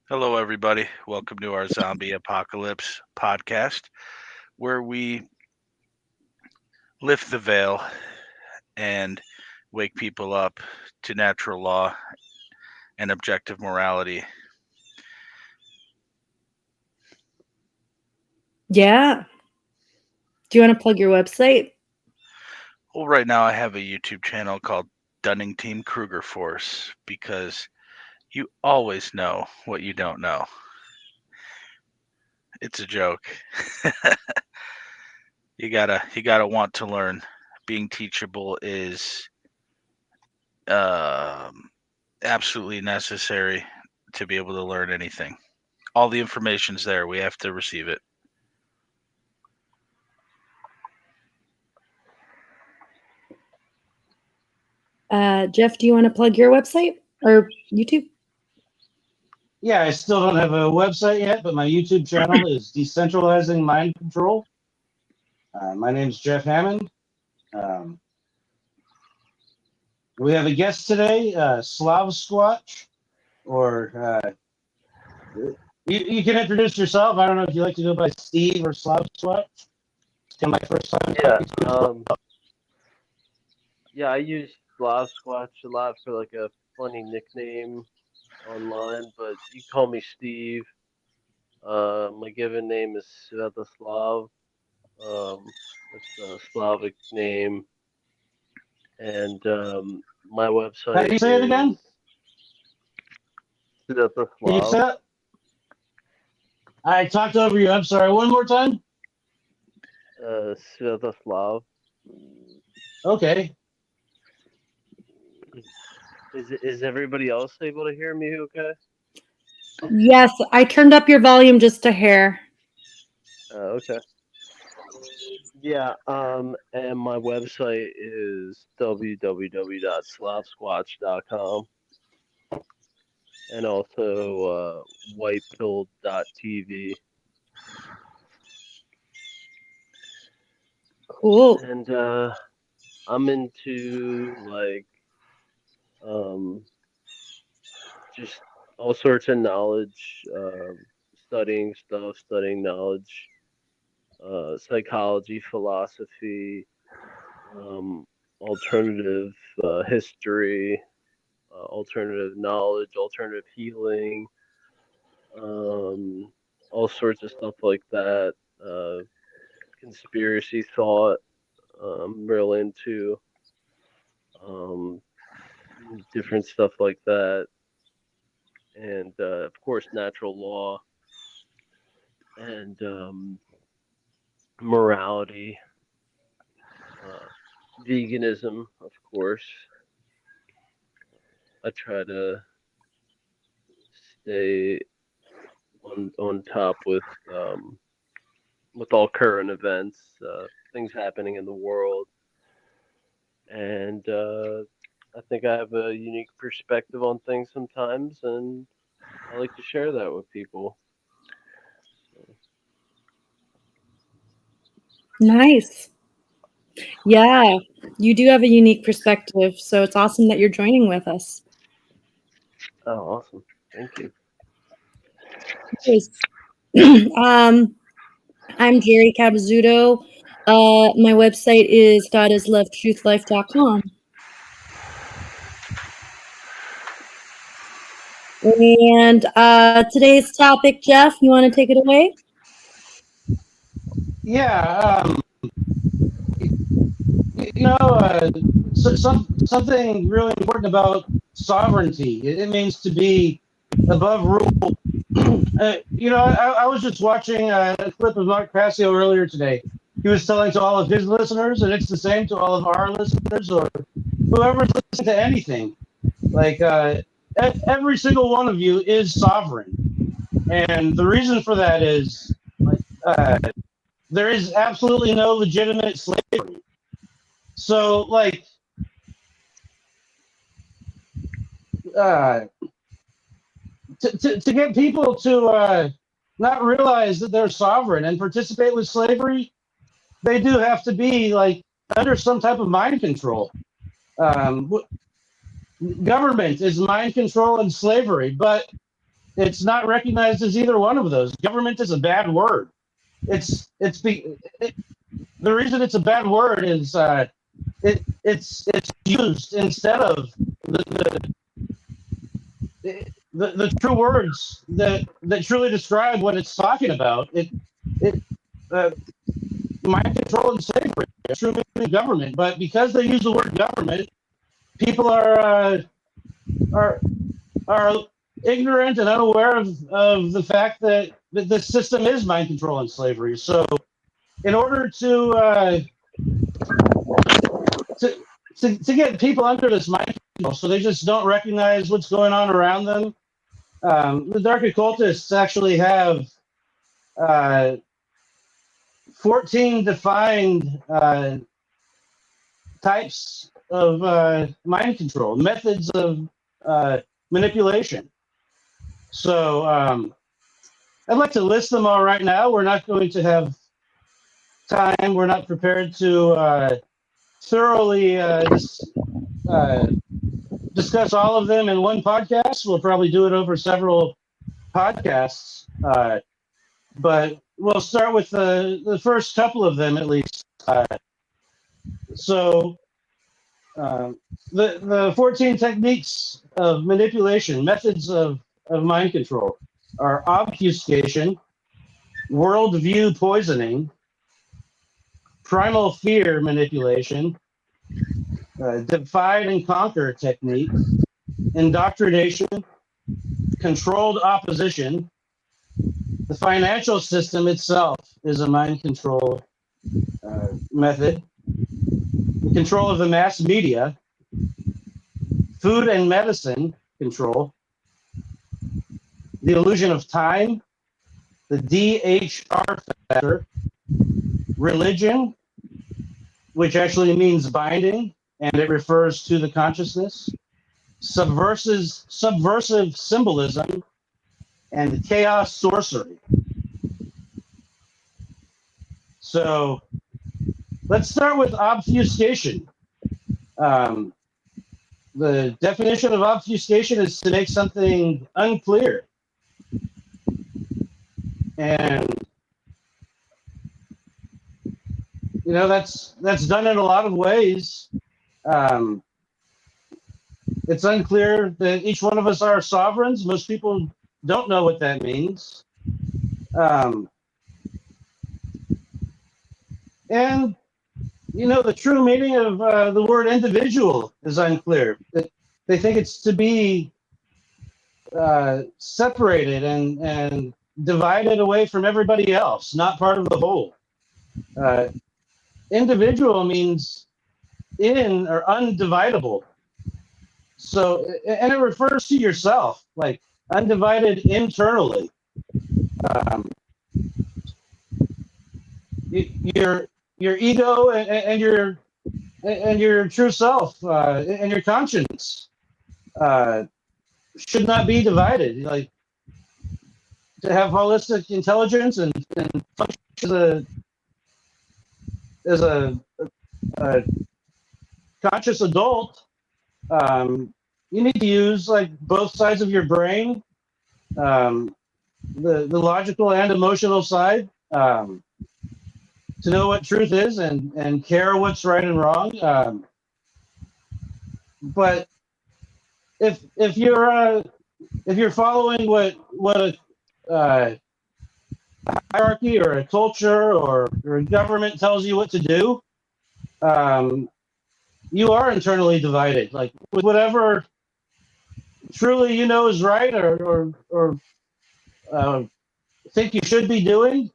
Hello, everybody. Welcome to our Zombie Apocalypse podcast, where we lift the veil and wake people up to natural law and objective morality. Yeah. Do you want to plug your website? Well, right now I have a YouTube channel called Dunning Team Kruger Force because you always know what you don't know. It's a joke. you gotta want to learn. Being teachable is absolutely necessary to be able to learn anything. All the information's there. We have to receive it. Jeff, do you want to plug your website or YouTube? Yeah, I still don't have a website yet, but my YouTube channel is Decentralizing Mind Control. My name's Jeff Hammond. Um, we have a guest today, Slav Squatch, or you can introduce yourself. I don't know if you like to go by Steve or Slav Squatch. It's kind of my first time. Yeah, yeah, I use Slav Squatch a lot for like a funny nickname online, but you can call me Steve. My given name is Svetoslav. It's a Slavic name, and my How website do you say it again? is Can you say Svetoslav. that? I talked over you. I'm sorry. One more time. Svetoslav. Okay. Is everybody else able to hear me? Okay. Yes, I turned up your volume just a hair. Okay. Yeah, and my website is www.slavsquatch.com and also whitepilled.tv. Cool. And I'm into like just all sorts of knowledge, studying stuff, studying knowledge, psychology, philosophy, alternative history, alternative knowledge, alternative healing, all sorts of stuff like that. Conspiracy thought, real into um, different stuff like that, and of course, natural law and morality, veganism, of course. I try to stay on top with all current events, things happening in the world, and I think I have a unique perspective on things sometimes, and I like to share that with people. Nice. Yeah, you do have a unique perspective, so it's awesome that you're joining with us. Oh, awesome! Thank you. Nice. I'm Jerry Cabazuto. My website is godislovetruthlife.com. And today's topic, Jeff, you want to take it away? Yeah. Something really important about sovereignty. It means to be above rule. I was just watching a clip of Mark Passio earlier today. He was telling to all of his listeners, and it's the same to all of our listeners or whoever's listening to anything. Like every single one of you is sovereign, and the reason for that is like there is absolutely no legitimate slavery. So, like, uh, to get people to not realize that they're sovereign and participate with slavery, they do have to be like under some type of mind control. Um, Government is mind control and slavery, but it's not recognized as either one of those. Government is a bad word. The reason it's a bad word is it's used instead of the true words that truly describe what it's talking about. Mind control and slavery, true meaning government. But because they use the word government, people are ignorant and unaware of the fact that the system is mind control and slavery. So, in order to get people under this mind control, so they just don't recognize what's going on around them, the dark occultists actually have 14 defined types of mind control, methods of manipulation. So I'd like to list them all right now. We're not going to have time. We're not prepared to thoroughly discuss all of them in one podcast. We'll probably do it over several podcasts. But we'll start with the first couple of them at least. The 14 techniques of manipulation, methods of mind control, are obfuscation, worldview poisoning, primal fear manipulation, divide and conquer technique, indoctrination, controlled opposition. The financial system itself is a mind control method. The control of the mass media, food and medicine control, the illusion of time, the DHR factor, religion, which actually means binding, and it refers to the consciousness, subversive symbolism, and chaos sorcery. So let's start with obfuscation. The definition of obfuscation is to make something unclear. And that's done in a lot of ways. It's unclear that each one of us are sovereigns. Most people don't know what that means. And the true meaning of the word individual is unclear. They think it's to be separated and divided away from everybody else, not part of the whole. Individual means in or undividable. So, and it refers to yourself, like undivided internally. Your ego and your true self and your conscience should not be divided. Like, to have holistic intelligence and function as a conscious adult, you need to use like both sides of your brain, the logical and emotional side, to know what truth is and care what's right and wrong. But if you're following what a hierarchy or a culture or a government tells you what to do, you are internally divided. Like, with whatever truly is right or think you should be doing,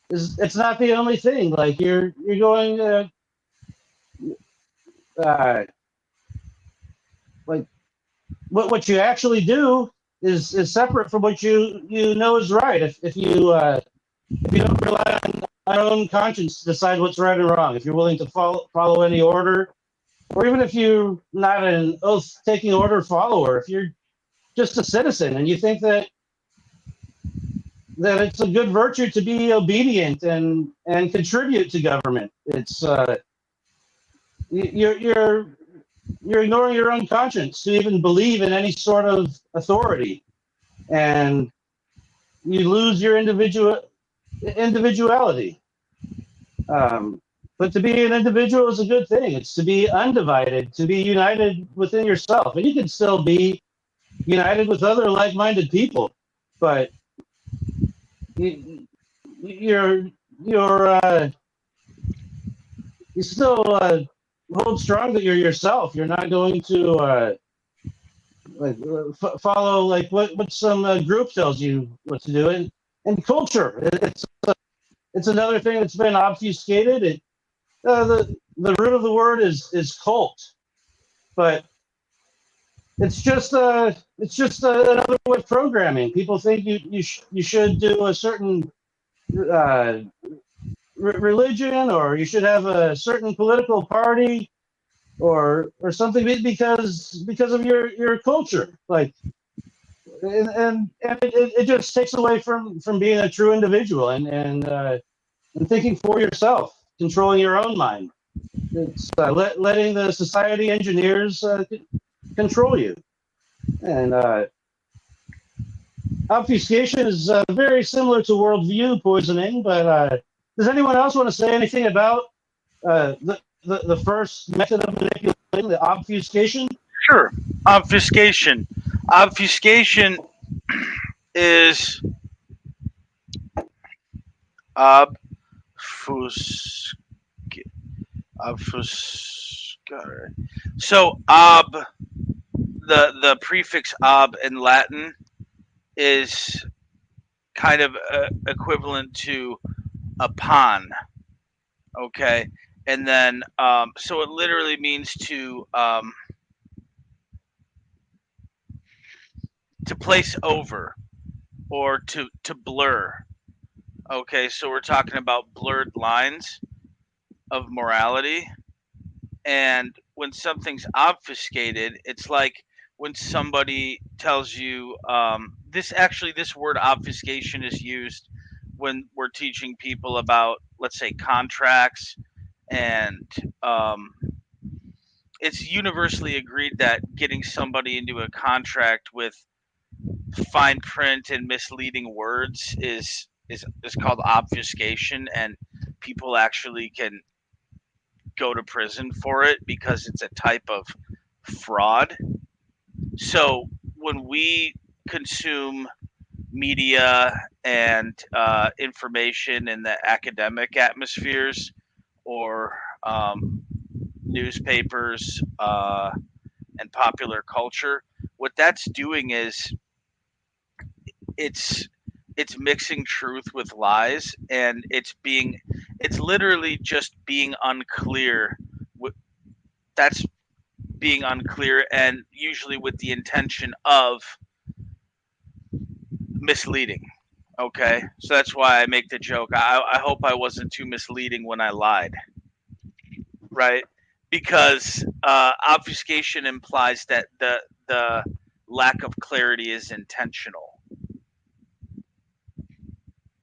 it's not the only thing. Like, you're going like what you actually do is separate from what you know is right. If you don't rely on your own conscience to decide what's right and wrong, if you're willing to follow any order, or even if you're not an oath-taking order follower, if you're just a citizen and you think that it's a good virtue to be obedient and contribute to government, it's you're ignoring your own conscience to even believe in any sort of authority. and you lose your individuality. But to be an individual is a good thing. It's to be undivided, to be united within yourself, and you can still be united with other like-minded people, but you're you still hold strong that you're yourself. You're not going to follow like what some group tells you what to do. And culture, it's another thing that's been obfuscated. The root of the word is cult, but it's just another way of programming. People think you should do a certain religion, or you should have a certain political party, or something because of your culture. Like, and it just takes away from being a true individual and thinking for yourself, controlling your own mind. It's letting the society engineers control you. And obfuscation is very similar to worldview poisoning. But does anyone else want to say anything about the first method of manipulation, the obfuscation? Sure. Obfuscation. Obfuscation is So the prefix ob in Latin is kind of equivalent to upon. Okay, and then so it literally means to place over or to blur. Okay, so we're talking about blurred lines of morality. And when something's obfuscated, it's like when somebody tells you this word obfuscation is used when we're teaching people about, let's say, contracts, and it's universally agreed that getting somebody into a contract with fine print and misleading words is called obfuscation, and people actually can go to prison for it because it's a type of fraud. So when we consume media and information in the academic atmospheres, or newspapers and popular culture, what that's doing is it's mixing truth with lies, and it's literally just being unclear. That's being unclear, and usually with the intention of misleading. Okay, so that's why I make the joke. I hope I wasn't too misleading when I lied, right? Because obfuscation implies that the lack of clarity is intentional.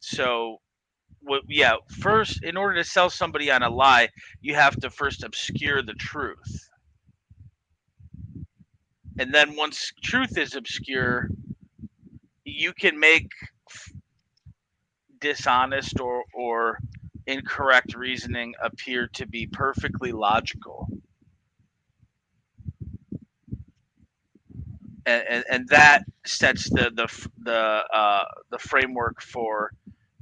So, first, in order to sell somebody on a lie, you have to first obscure the truth. And then once truth is obscure, you can make dishonest or incorrect reasoning appear to be perfectly logical. And that sets the framework for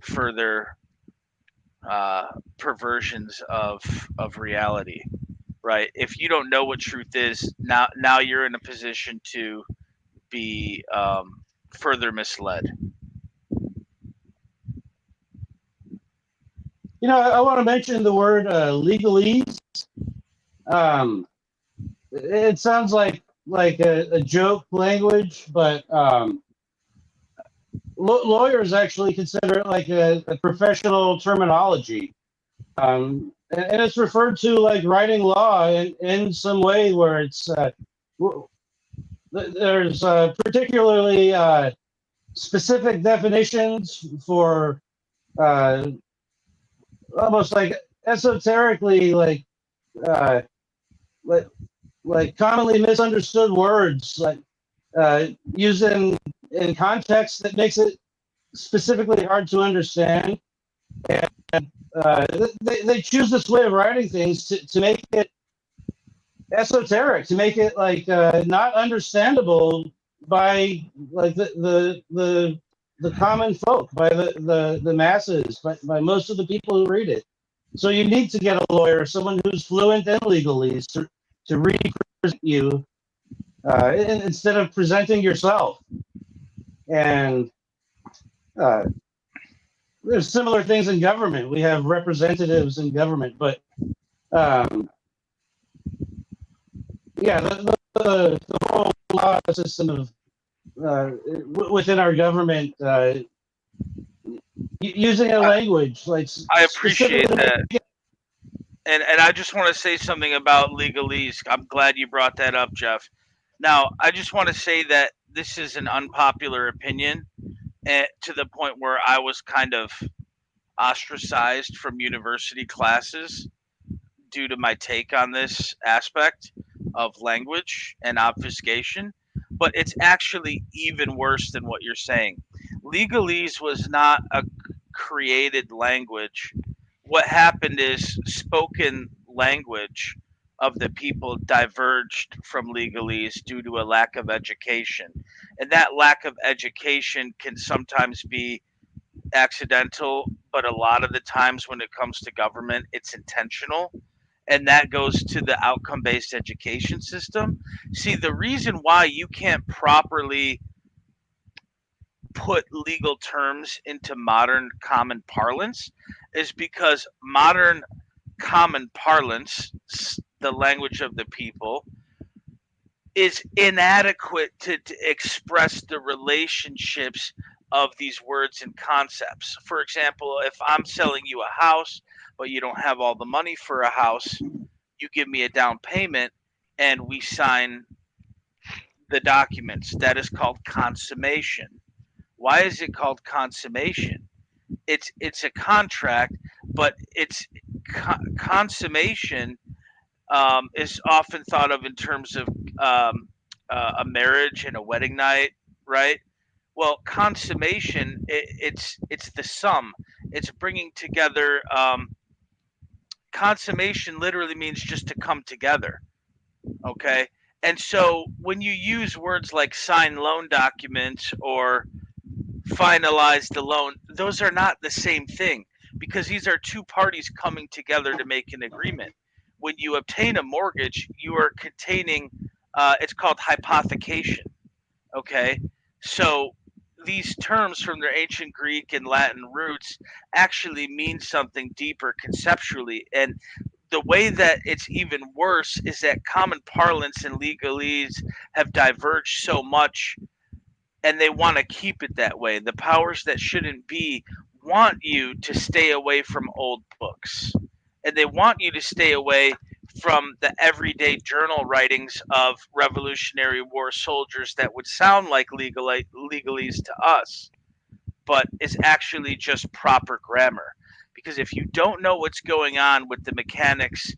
further perversions of reality, right? If you don't know what truth is, now you're in a position to be further misled. You know, I want to mention the word legalese. It sounds like a joke language, but lawyers actually consider it like a professional terminology. And it's referred to like writing law in some way where it's there's particularly specific definitions for almost like esoterically like commonly misunderstood words, like used in in context that makes it specifically hard to understand. And they choose this way of writing things to make it esoteric, to make it like not understandable by like the common folk, by the masses, by most of the people who read it. So you need to get a lawyer, someone who's fluent in legalese, to represent you instead of presenting yourself. And there's similar things in government. We have representatives in government, but yeah, the whole law system of within our government using a language like I appreciate specifically- that. And I just want to say something about legalese. I'm glad you brought that up, Jeff. Now, I just want to say that this is an unpopular opinion, to the point where I was kind of ostracized from university classes due to my take on this aspect of language and obfuscation. But it's actually even worse than what you're saying. Legalese was not a created language. What happened is spoken language of the people diverged from legalese due to a lack of education. And that lack of education can sometimes be accidental, but a lot of the times when it comes to government, it's intentional. And that goes to the outcome based education system. See, the reason why you can't properly put legal terms into modern common parlance is because modern common parlance, the language of the people, is inadequate to express the relationships of these words and concepts. For example, if I'm selling you a house, but you don't have all the money for a house, you give me a down payment and we sign the documents. That is called consummation. Why is it called consummation? It's a contract, but it's consummation is often thought of in terms of a marriage and a wedding night, right? Well, consummation, it's the sum. It's bringing together. Consummation literally means just to come together. Okay, and so when you use words like sign loan documents or finalize the loan, those are not the same thing because these are two parties coming together to make an agreement. When you obtain a mortgage, you are containing, it's called hypothecation. Okay, so these terms from their ancient Greek and Latin roots actually mean something deeper conceptually. And the way that it's even worse is that common parlance and legalese have diverged so much and they want to keep it that way. The powers that shouldn't be want you to stay away from old books, and they want you to stay away from the everyday journal writings of Revolutionary War soldiers that would sound like legalese to us, but is actually just proper grammar. Because if you don't know what's going on with the mechanics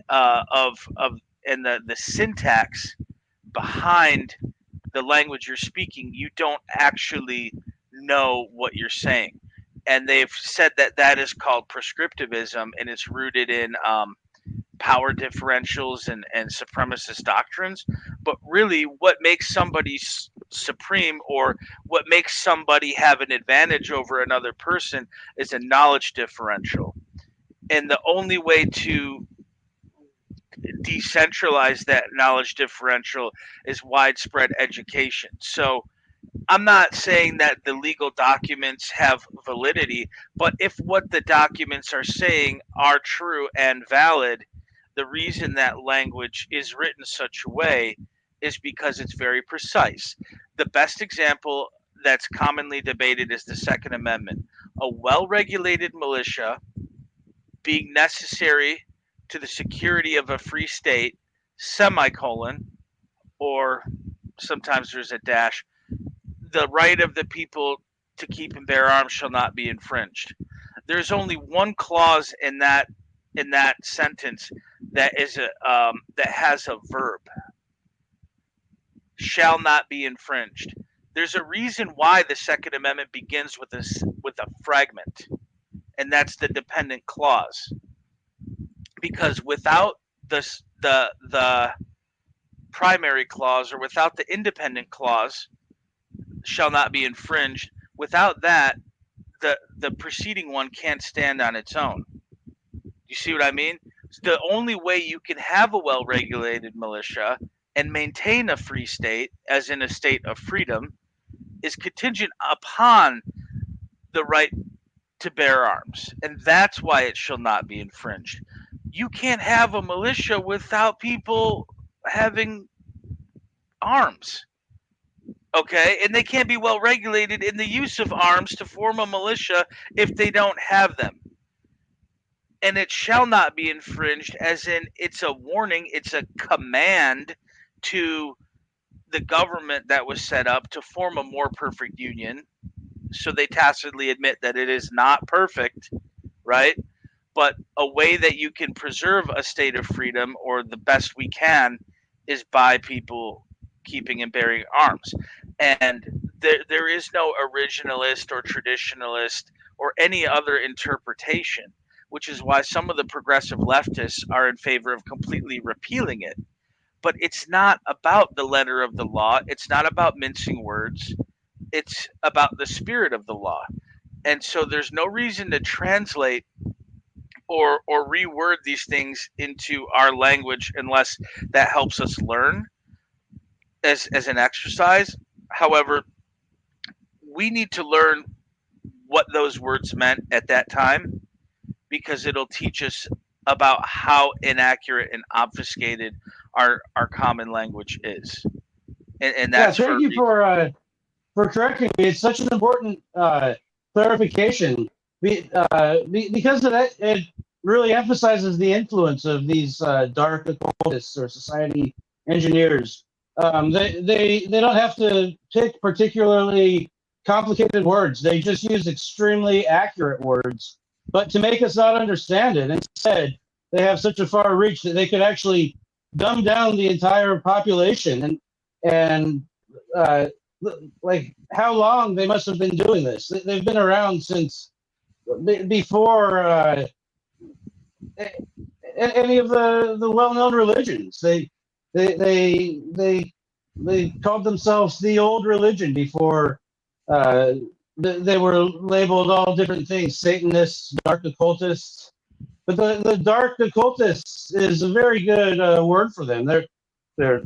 of and the syntax behind the language you're speaking, you don't actually know what you're saying. And they've said that that is called prescriptivism, and it's rooted in power differentials and supremacist doctrines. But really, what makes somebody supreme or what makes somebody have an advantage over another person is a knowledge differential. And the only way to decentralize that knowledge differential is widespread education. So I'm not saying that the legal documents have validity, but if what the documents are saying are true and valid, the reason that language is written such a way is because it's very precise. The best example that's commonly debated is the Second Amendment. A well regulated militia being necessary to the security of a free state, semicolon, or sometimes there's a dash, the right of the people to keep and bear arms shall not be infringed. There's only one clause in that sentence that is that has a verb, shall not be infringed. There's a reason why the Second Amendment begins with a fragment, and that's the dependent clause. Because without the primary clause, or without the independent clause, shall not be infringed. Without that, the preceding one can't stand on its own. You see what I mean? The only way you can have a well-regulated militia and maintain a free state, as in a state of freedom, is contingent upon the right to bear arms. And that's why it shall not be infringed. You can't have a militia without people having arms. Okay? And they can't be well regulated in the use of arms to form a militia if they don't have them. And it shall not be infringed, as in it's a warning, it's a command to the government that was set up to form a more perfect union. So they tacitly admit that it is not perfect, right? But a way that you can preserve a state of freedom, or the best we can, is by people keeping and bearing arms. And there is no originalist or traditionalist or any other interpretation, which is why some of the progressive leftists are in favor of completely repealing it. But it's not about the letter of the law. It's not about mincing words. It's about the spirit of the law. And so there's no reason to translate or reword these things into our language unless that helps us learn as an exercise. However, we need to learn what those words meant at that time, because it'll teach us about how inaccurate and obfuscated our common language is. And that's thank you for correcting me. It's such an important clarification. Because of that, it really emphasizes the influence of these dark occultists or society engineers. They don't have to pick particularly complicated words. They just use extremely accurate words, but to make us not understand it. Instead, they have such a far reach that they could actually dumb down the entire population. And like, how long they must have been doing this? They've been around since before any of the well-known religions. They called themselves the old religion before they were labeled all different things: Satanists, dark occultists. But the dark occultists is a very good word for them. They're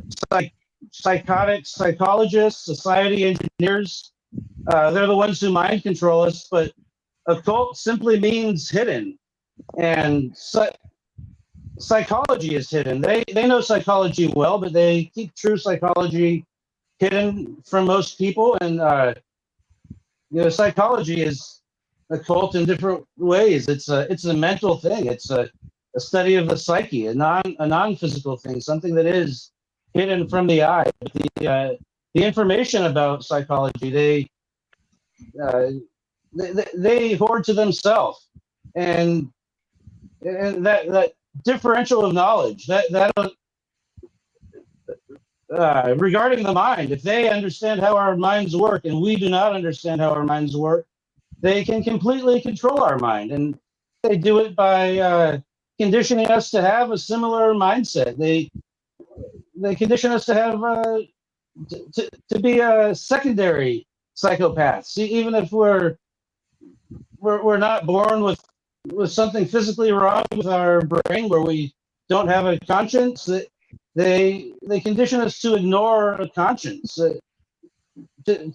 psychotic psychologists, society engineers. They're the ones who mind control us. But occult simply means hidden, and psychology is hidden. They know psychology well, but they keep true psychology hidden from most people. And psychology is occult in different ways. It's a mental thing. It's a study of the psyche, a non-physical thing, something that is hidden from the eye. The information about psychology, they hoard to themselves, and that differential of knowledge that regarding the mind, if they understand how our minds work and we do not understand how our minds work, they can completely control our mind, and they do it by conditioning us to have a similar mindset. They condition us to have to be a secondary psychopaths, even if we're not born with something physically wrong with our brain, where we don't have a conscience. They condition us to ignore a conscience. They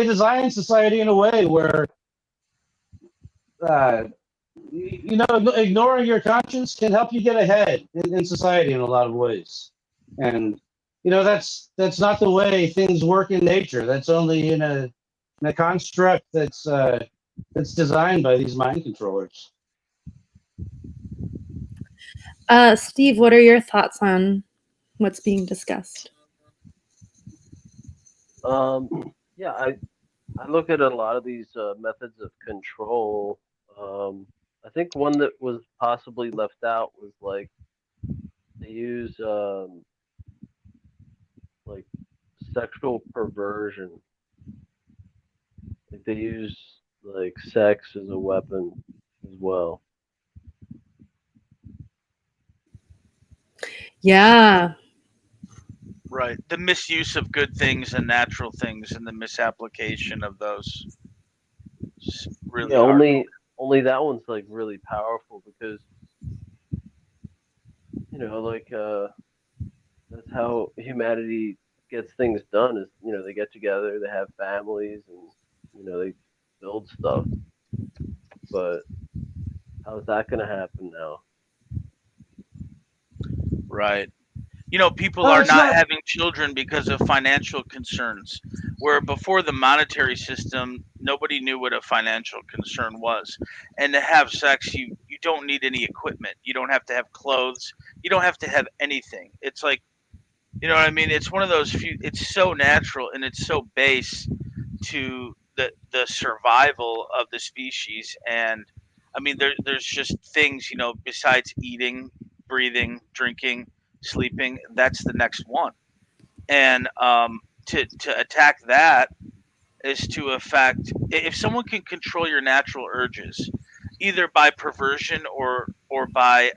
design society in a way where ignoring your conscience can help you get ahead in society in a lot of ways. And that's not the way things work in nature. That's only in a construct that's designed by these mind controllers. Steve, what are your thoughts on what's being discussed? Yeah, I look at a lot of these methods of control. I think one that was possibly left out was like they use like sexual perversion. Like they use like sex as a weapon as well. Yeah. Right. The misuse of good things and natural things and the misapplication of those is really Yeah, hard. only that one's like really powerful because like that's how humanity gets things done is they get together, they have families, and they build stuff. But how's that gonna happen now? Right. People Oh, are it's not not. having children because of financial concerns, where before the monetary system, nobody knew what a financial concern was. And to have sex, you don't need any equipment. You don't have to have clothes. You don't have to have anything. It's like, you know what I mean? It's one of those few, it's so natural and it's so base to the survival of the species. And I mean, there's just things, besides eating, breathing, drinking, sleeping, that's the next one. And to attack that is to affect, if someone can control your natural urges, either by perversion or by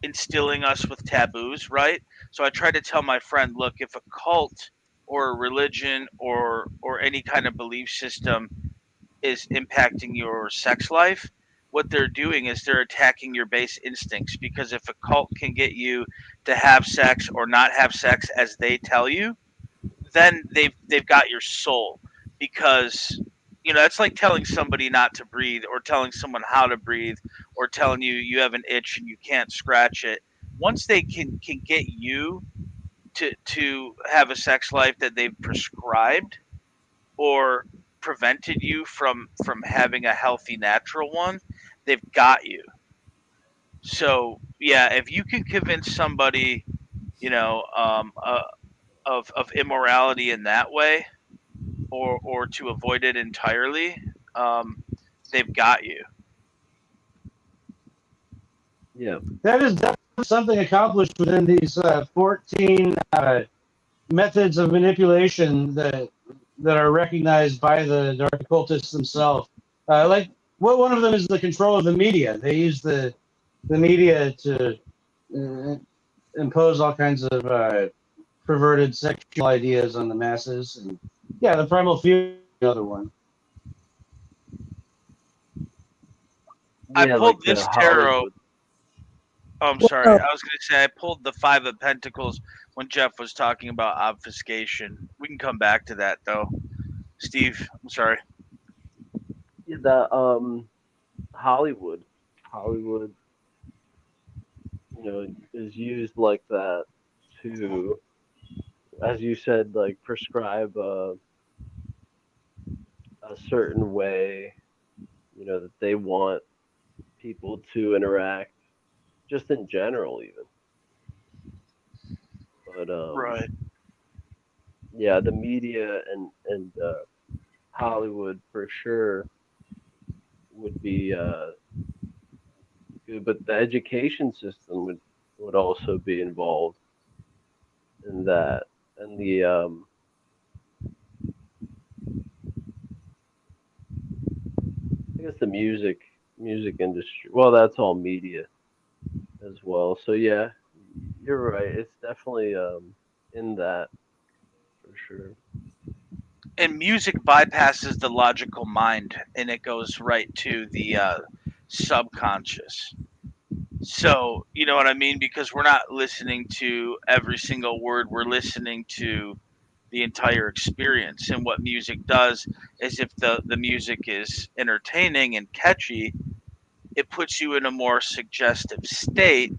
instilling us with taboos, right? So I try to tell my friend, look, if a cult or a religion or any kind of belief system is impacting your sex life, what they're doing is they're attacking your base instincts, because if a cult can get you to have sex or not have sex as they tell you, then they've got your soul. Because it's like telling somebody not to breathe, or telling someone how to breathe, or telling you have an itch and you can't scratch it. Once they can get you to have a sex life that they've prescribed, or prevented you from having a healthy natural one, they've got you. So yeah, if you can convince somebody, you know of immorality in that way, or to avoid it entirely, um, they've got you. Yeah, That is definitely something accomplished within these 14 methods of manipulation that are recognized by the dark occultists themselves. Like, one of them is the control of the media. They use the media to uh, impose all kinds of perverted sexual ideas on the masses. And yeah, the primal fear, another one. I yeah, like pulled this tarot. Hollywood. Oh, I'm sorry. Well, I was going to say I pulled the Five of Pentacles when Jeff was talking about obfuscation. We can come back to that though. Steve, I'm sorry. Yeah, that Hollywood, is used like that to, as you said, like prescribe a certain way, that they want people to interact, just in general, even. But Right. yeah, the media and Hollywood for sure would be good, but the education system would also be involved in that, and the I guess the music industry. Well, that's all media as well. So yeah, you're right. It's definitely in that for sure. And music bypasses the logical mind, and it goes right to the subconscious. So, you know what I mean? Because we're not listening to every single word, we're listening to the entire experience. And what music does is, if the music is entertaining and catchy, it puts you in a more suggestive state,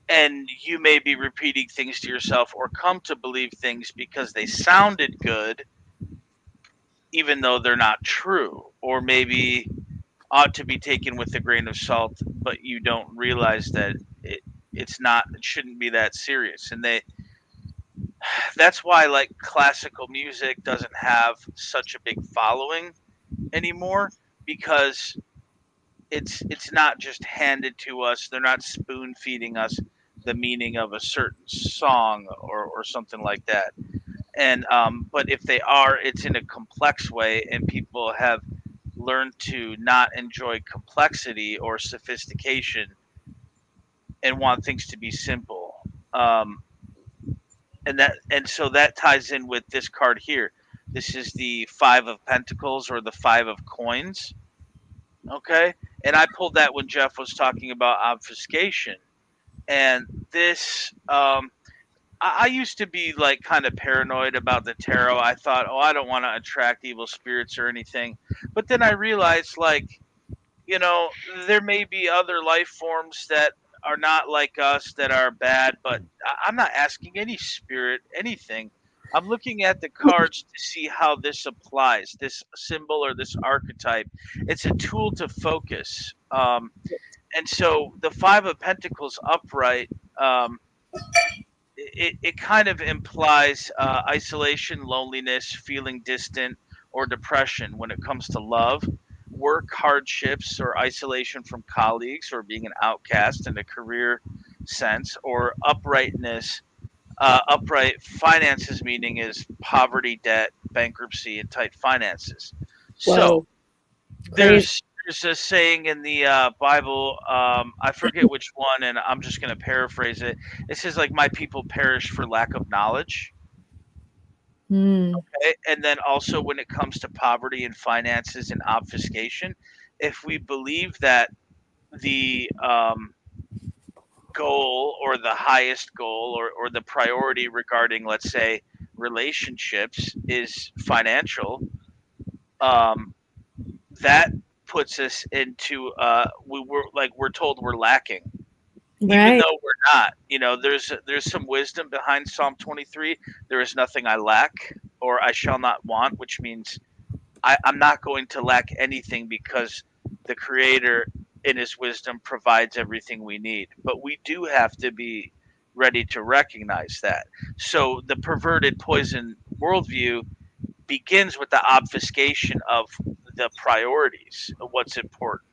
and you may be repeating things to yourself or come to believe things because they sounded good, even though they're not true, or maybe ought to be taken with a grain of salt, but you don't realize that it's not, it shouldn't be that serious. And that's why, like, classical music doesn't have such a big following anymore, because it's not just handed to us. They're not spoon feeding us the meaning of a certain song or something like that. And but if they are, it's in a complex way, and people have learned to not enjoy complexity or sophistication and want things to be simple. Um, and so that ties in with this card here. This is the Five of Pentacles or the Five of Coins. Okay, and I pulled that when Jeff was talking about obfuscation, and this I used to be like kind of paranoid about the tarot. I thought, oh, I don't want to attract evil spirits or anything. But then I realized, like, you know, there may be other life forms that are not like us that are bad, but I'm not asking any spirit anything. I'm looking at the cards to see how this applies, this symbol or this archetype. It's a tool to focus. And so the Five of Pentacles upright, um, it kind of implies isolation, loneliness, feeling distant, or depression when it comes to love, work hardships, or isolation from colleagues, or being an outcast in a career sense, or uprightness. Upright finances meaning is poverty, debt, bankruptcy, and tight finances. So Whoa. Crazy. there's a saying in the Bible. I forget which one, and I'm just going to paraphrase it. It says like, "My people perish for lack of knowledge." Hmm. Okay? And then also when it comes to poverty and finances and obfuscation, if we believe that the goal or the highest goal or the priority regarding, let's say, relationships is financial, um, that puts us into we're told we're lacking, even Right. though we're not. You know, there's some wisdom behind Psalm 23. There is nothing I lack or I shall not want, which means I'm not going to lack anything because the Creator in His wisdom provides everything we need. But we do have to be ready to recognize that. So the perverted poison worldview begins with the obfuscation of the priorities of what's important.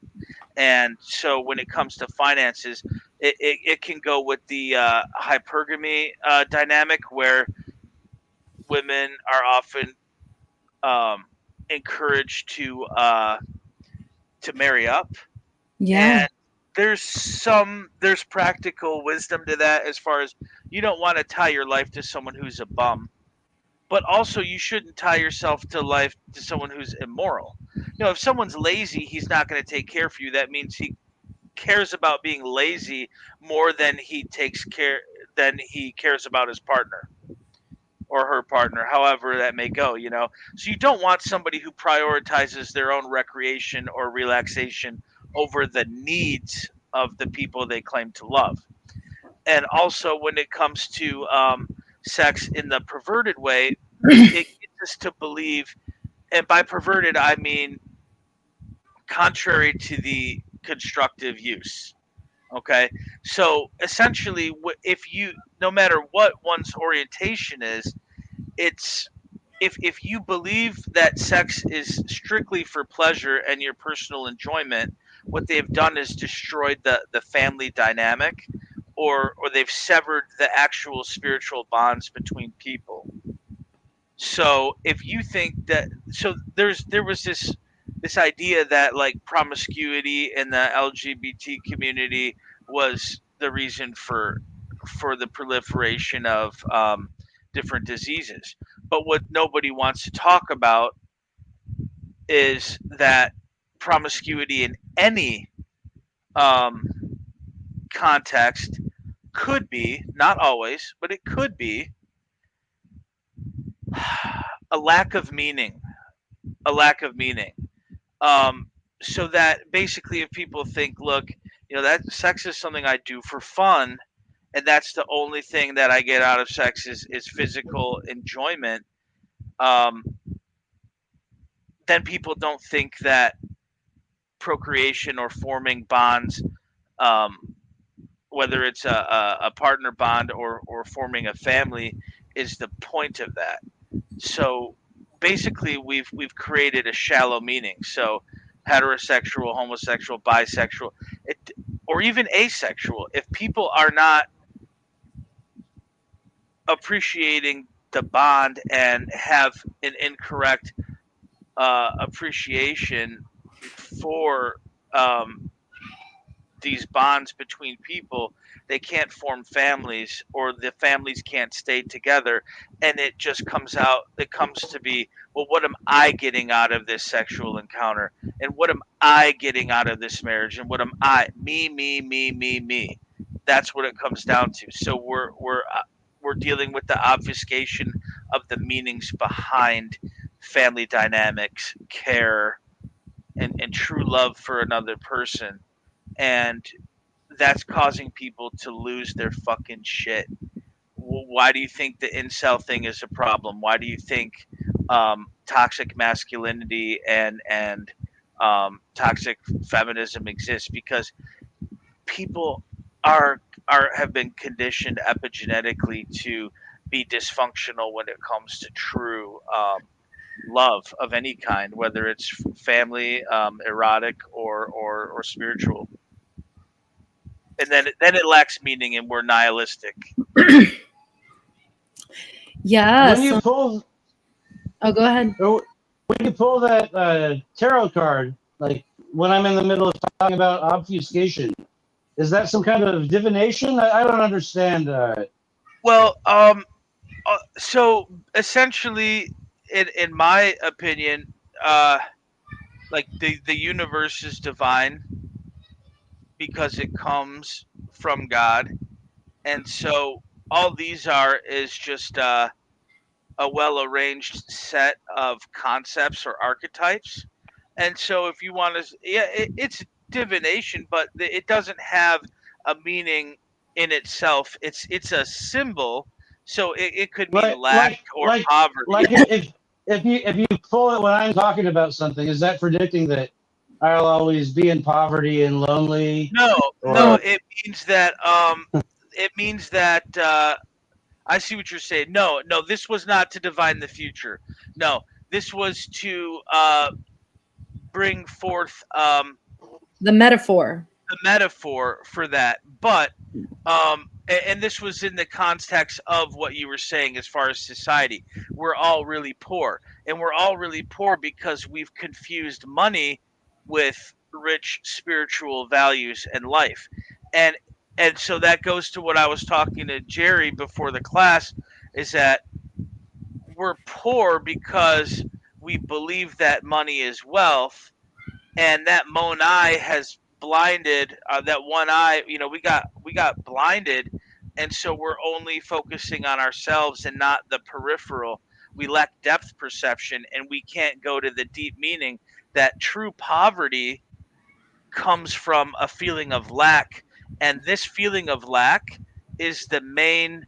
And so when it comes to finances, it can go with the hypergamy dynamic where women are often um, encouraged to marry up, Yeah. and there's practical wisdom to that, as far as you don't want to tie your life to someone who's a bum, but also you shouldn't tie yourself to life to someone who's immoral. You know, if someone's lazy, he's not going to take care for you. That means he cares about being lazy more than he cares about his partner or her partner, however that may go, you know. So you don't want somebody who prioritizes their own recreation or relaxation over the needs of the people they claim to love. And also, when it comes to sex in the perverted way, it gets us to believe, and by perverted, I mean contrary to the constructive use. Okay, so essentially, if you, no matter what one's orientation is, it's if you believe that sex is strictly for pleasure and your personal enjoyment, what they've done is destroyed the family dynamic, or they've severed the actual spiritual bonds between people. So if you think that, so there was this idea that like promiscuity in the LGBT community was the reason for the proliferation of different diseases. But what nobody wants to talk about is that promiscuity in any um, context could be, not always, but it could be a lack of meaning, a lack of meaning. Um, so that basically, if people think, look, you know, that sex is something I do for fun, and that's the only thing that I get out of sex is physical enjoyment, um, then people don't think that procreation or forming bonds, um, whether it's a partner bond or forming a family, is the point of that. So basically, we've created a shallow meaning. So heterosexual, homosexual, bisexual, it, or even asexual. If people are not appreciating the bond and have an incorrect appreciation for these bonds between people, they can't form families, or the families can't stay together, and it just comes out, it comes to be, well, what am I getting out of this sexual encounter, and what am I getting out of this marriage, and what am I, me, that's what it comes down to. So we're dealing with the obfuscation of the meanings behind family dynamics, care, and true love for another person, and that's causing people to lose their fucking shit. Why do you think the incel thing is a problem? Why do you think toxic masculinity and toxic feminism exists? Because people are have been conditioned epigenetically to be dysfunctional when it comes to true love of any kind, whether it's family, erotic, or spiritual. And then it lacks meaning, and we're nihilistic. Yeah. When you pull, Oh, go ahead. when you pull that tarot card, like when I'm in the middle of talking about obfuscation, is that some kind of divination? I don't understand. Well, so essentially, in my opinion, like the universe is divine because it comes from God, and so all these are is just a well arranged set of concepts or archetypes. And so if you want to, yeah, it's divination, but it doesn't have a meaning in itself. It's a symbol, so it could mean lack or poverty. Like if you pull it when I'm talking about something, is that predicting that I'll always be in poverty and lonely? No, it means that I see what you're saying. No, this was not to divine the future. No, this was to bring forth The metaphor. the metaphor for that. But and this was in the context of what you were saying as far as society. We're all really poor, and we're all really poor because we've confused money with rich spiritual values and life. And so that goes to what I was talking to Jerry before the class, is that we're poor because we believe that money is wealth, and that one eye has blinded that one eye. We got blinded, and so we're only focusing on ourselves and not the peripheral. We lack depth perception, and we can't go to the deep meaning that true poverty comes from a feeling of lack, and this feeling of lack is the main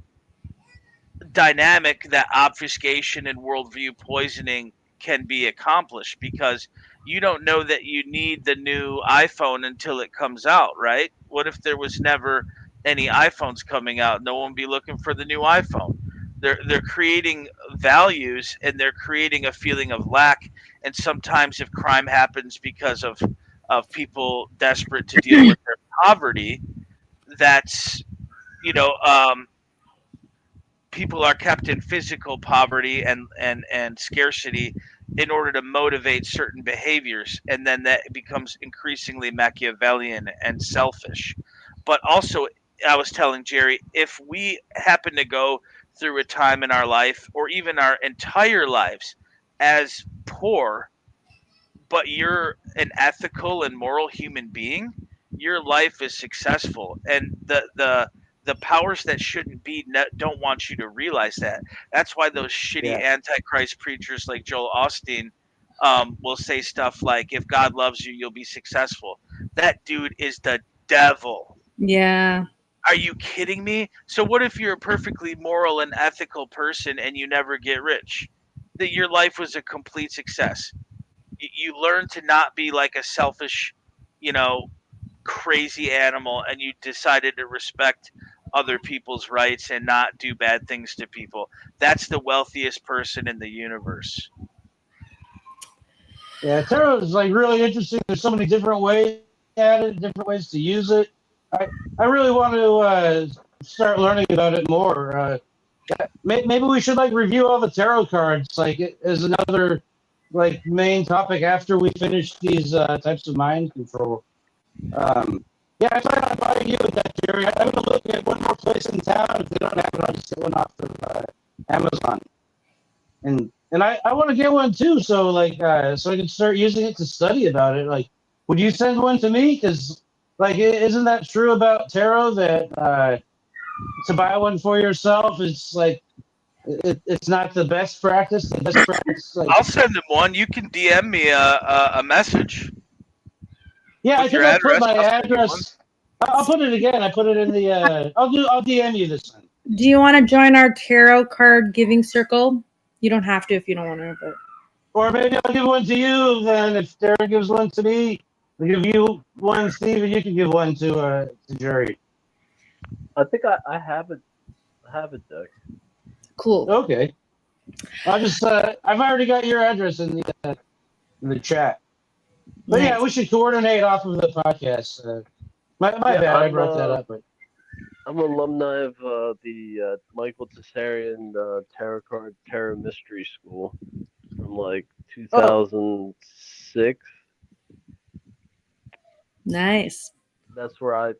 dynamic that obfuscation and worldview poisoning can be accomplished, because you don't know that you need the new iPhone until it comes out, right? What if there was never any iPhones coming out? No one would be looking for the new iPhone. They're creating values, and they're creating a feeling of lack. And sometimes if crime happens because of people desperate to deal with their poverty, that's you know people are kept in physical poverty and scarcity in order to motivate certain behaviors, and then that becomes increasingly Machiavellian and selfish. But also, I was telling Jerry, if we happen to go through a time in our life, or even our entire lives, as poor, but you're an ethical and moral human being, your life is successful. And the powers that shouldn't be don't want you to realize that. That's why those shitty antichrist preachers like Joel Osteen will say stuff like, if God loves you, you'll be successful. That dude is the devil. Yeah. Are you kidding me? So what if you're a perfectly moral and ethical person and you never get rich? That your life was a complete success. You learn to not be like a selfish, crazy animal, and you decided to respect other people's rights and not do bad things to people. That's the wealthiest person in the universe. Yeah, tarot is like really interesting. There's so many different ways at it, different ways to use it. I really want to start learning about it more. maybe we should like review all the tarot cards like as another like main topic after we finish these types of mind control. Yeah, I plan on buying you with that, Jerry. I'm gonna look at one more place in town. If they don't have it, I'll just get one off of Amazon. And I want to get one too, so like so I can start using it to study about it. Like, would you send one to me? Because like, isn't that true about tarot that to buy one for yourself is like it's not the best practice. The best practice, like, I'll send them one. You can DM me a message. yeah, I with think your I put address, my I'll send you address. I'll put it again. I put it in the. I'll DM you this time. Do you want to join our tarot card giving circle? You don't have to if you don't want to, but Or maybe I'll give one to you. Then if Darren gives one to me, I'll give you one, Steve, and you can give one to Jerry. I think I have it. I have it, Doug. cool. Okay. I'll just. I've already got your address in the chat. But yeah, Nice. we should coordinate off of the podcast. My bad, I brought that up. But I'm an alumni of the Michael Tessarian Tarot Card Tarot Mystery School from like 2006. Nice. That's where I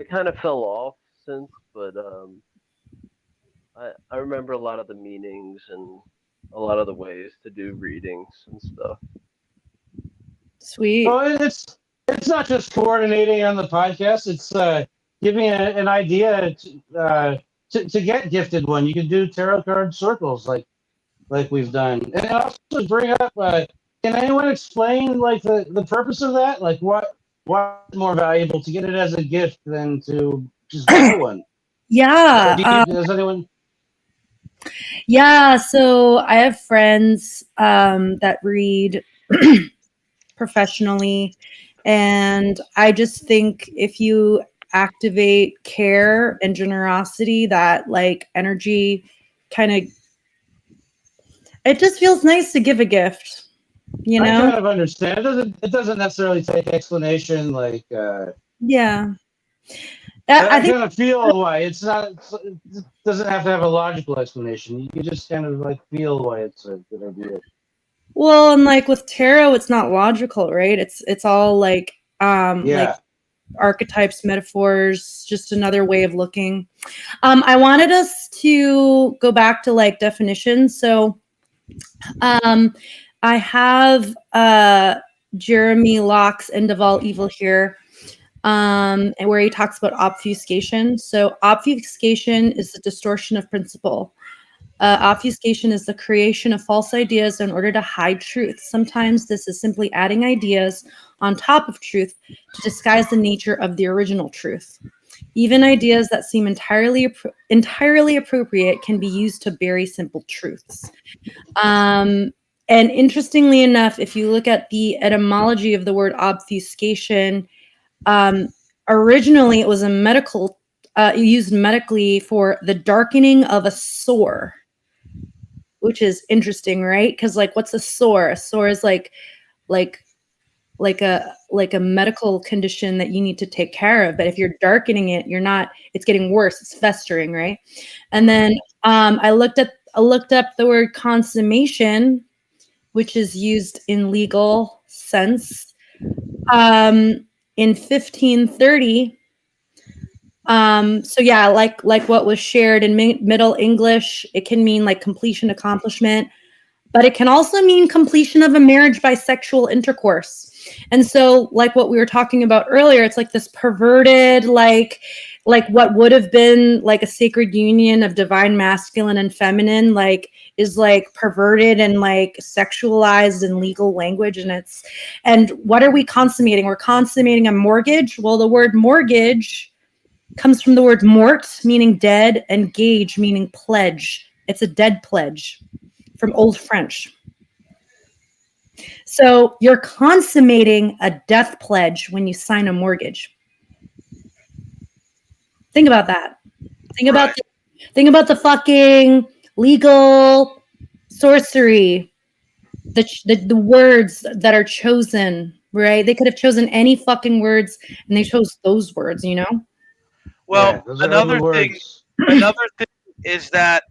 kind of fell off since, but I remember a lot of the meanings and a lot of the ways to do readings and stuff. Sweet. well, it's not just coordinating on the podcast. It's giving an idea to get gifted one. You can do tarot card circles like we've done, and also bring up. Can anyone explain like the purpose of that? Like why is more valuable to get it as a gift than to just buy one? Yeah. Does anyone? Yeah, so I have friends that read professionally, and I just think if you activate care and generosity, that like energy kind of, it just feels nice to give a gift, you I know? kind of understand. It doesn't necessarily take explanation. Like Yeah. I I think kind of feel why it's not. It doesn't have to have a logical explanation. You can just kind of like feel why it's a good idea. well, and like with tarot, it's not logical, right? It's all like Yeah. archetypes, metaphors, just another way of looking. I wanted us to go back to like definitions. So I have Jeremy Locke's End of All Evil here, and where he talks about obfuscation. So obfuscation is the distortion of principle. Obfuscation is the creation of false ideas in order to hide truth. Sometimes this is simply adding ideas on top of truth to disguise the nature of the original truth. Even ideas that seem entirely appropriate can be used to bury simple truths. And interestingly enough, if you look at the etymology of the word obfuscation, originally it was a medical, used medically for the darkening of a sore, which is interesting, right? Because like, what's a sore? A sore is like a medical condition that you need to take care of. But if you're darkening it, you're not. It's getting worse. It's festering, right? And then I looked up the word consummation, which is used in legal sense. In 1530. So yeah, like what was shared in Middle English, it can mean like completion, accomplishment, but it can also mean completion of a marriage by sexual intercourse. And so like what we were talking about earlier, it's like this perverted, like what would have been like a sacred union of divine masculine and feminine, like is like perverted and like sexualized in legal language. And what are we consummating? We're consummating a mortgage. Well, the word mortgage comes from the word mort, meaning dead, and gage, meaning pledge. It's a dead pledge from Old French. So you're consummating a death pledge when you sign a mortgage. Think about that. Think about the fucking legal sorcery, the words that are chosen, right? They could have chosen any fucking words, and they chose those words, you know? Well, Yeah, those are another the thing words. to is that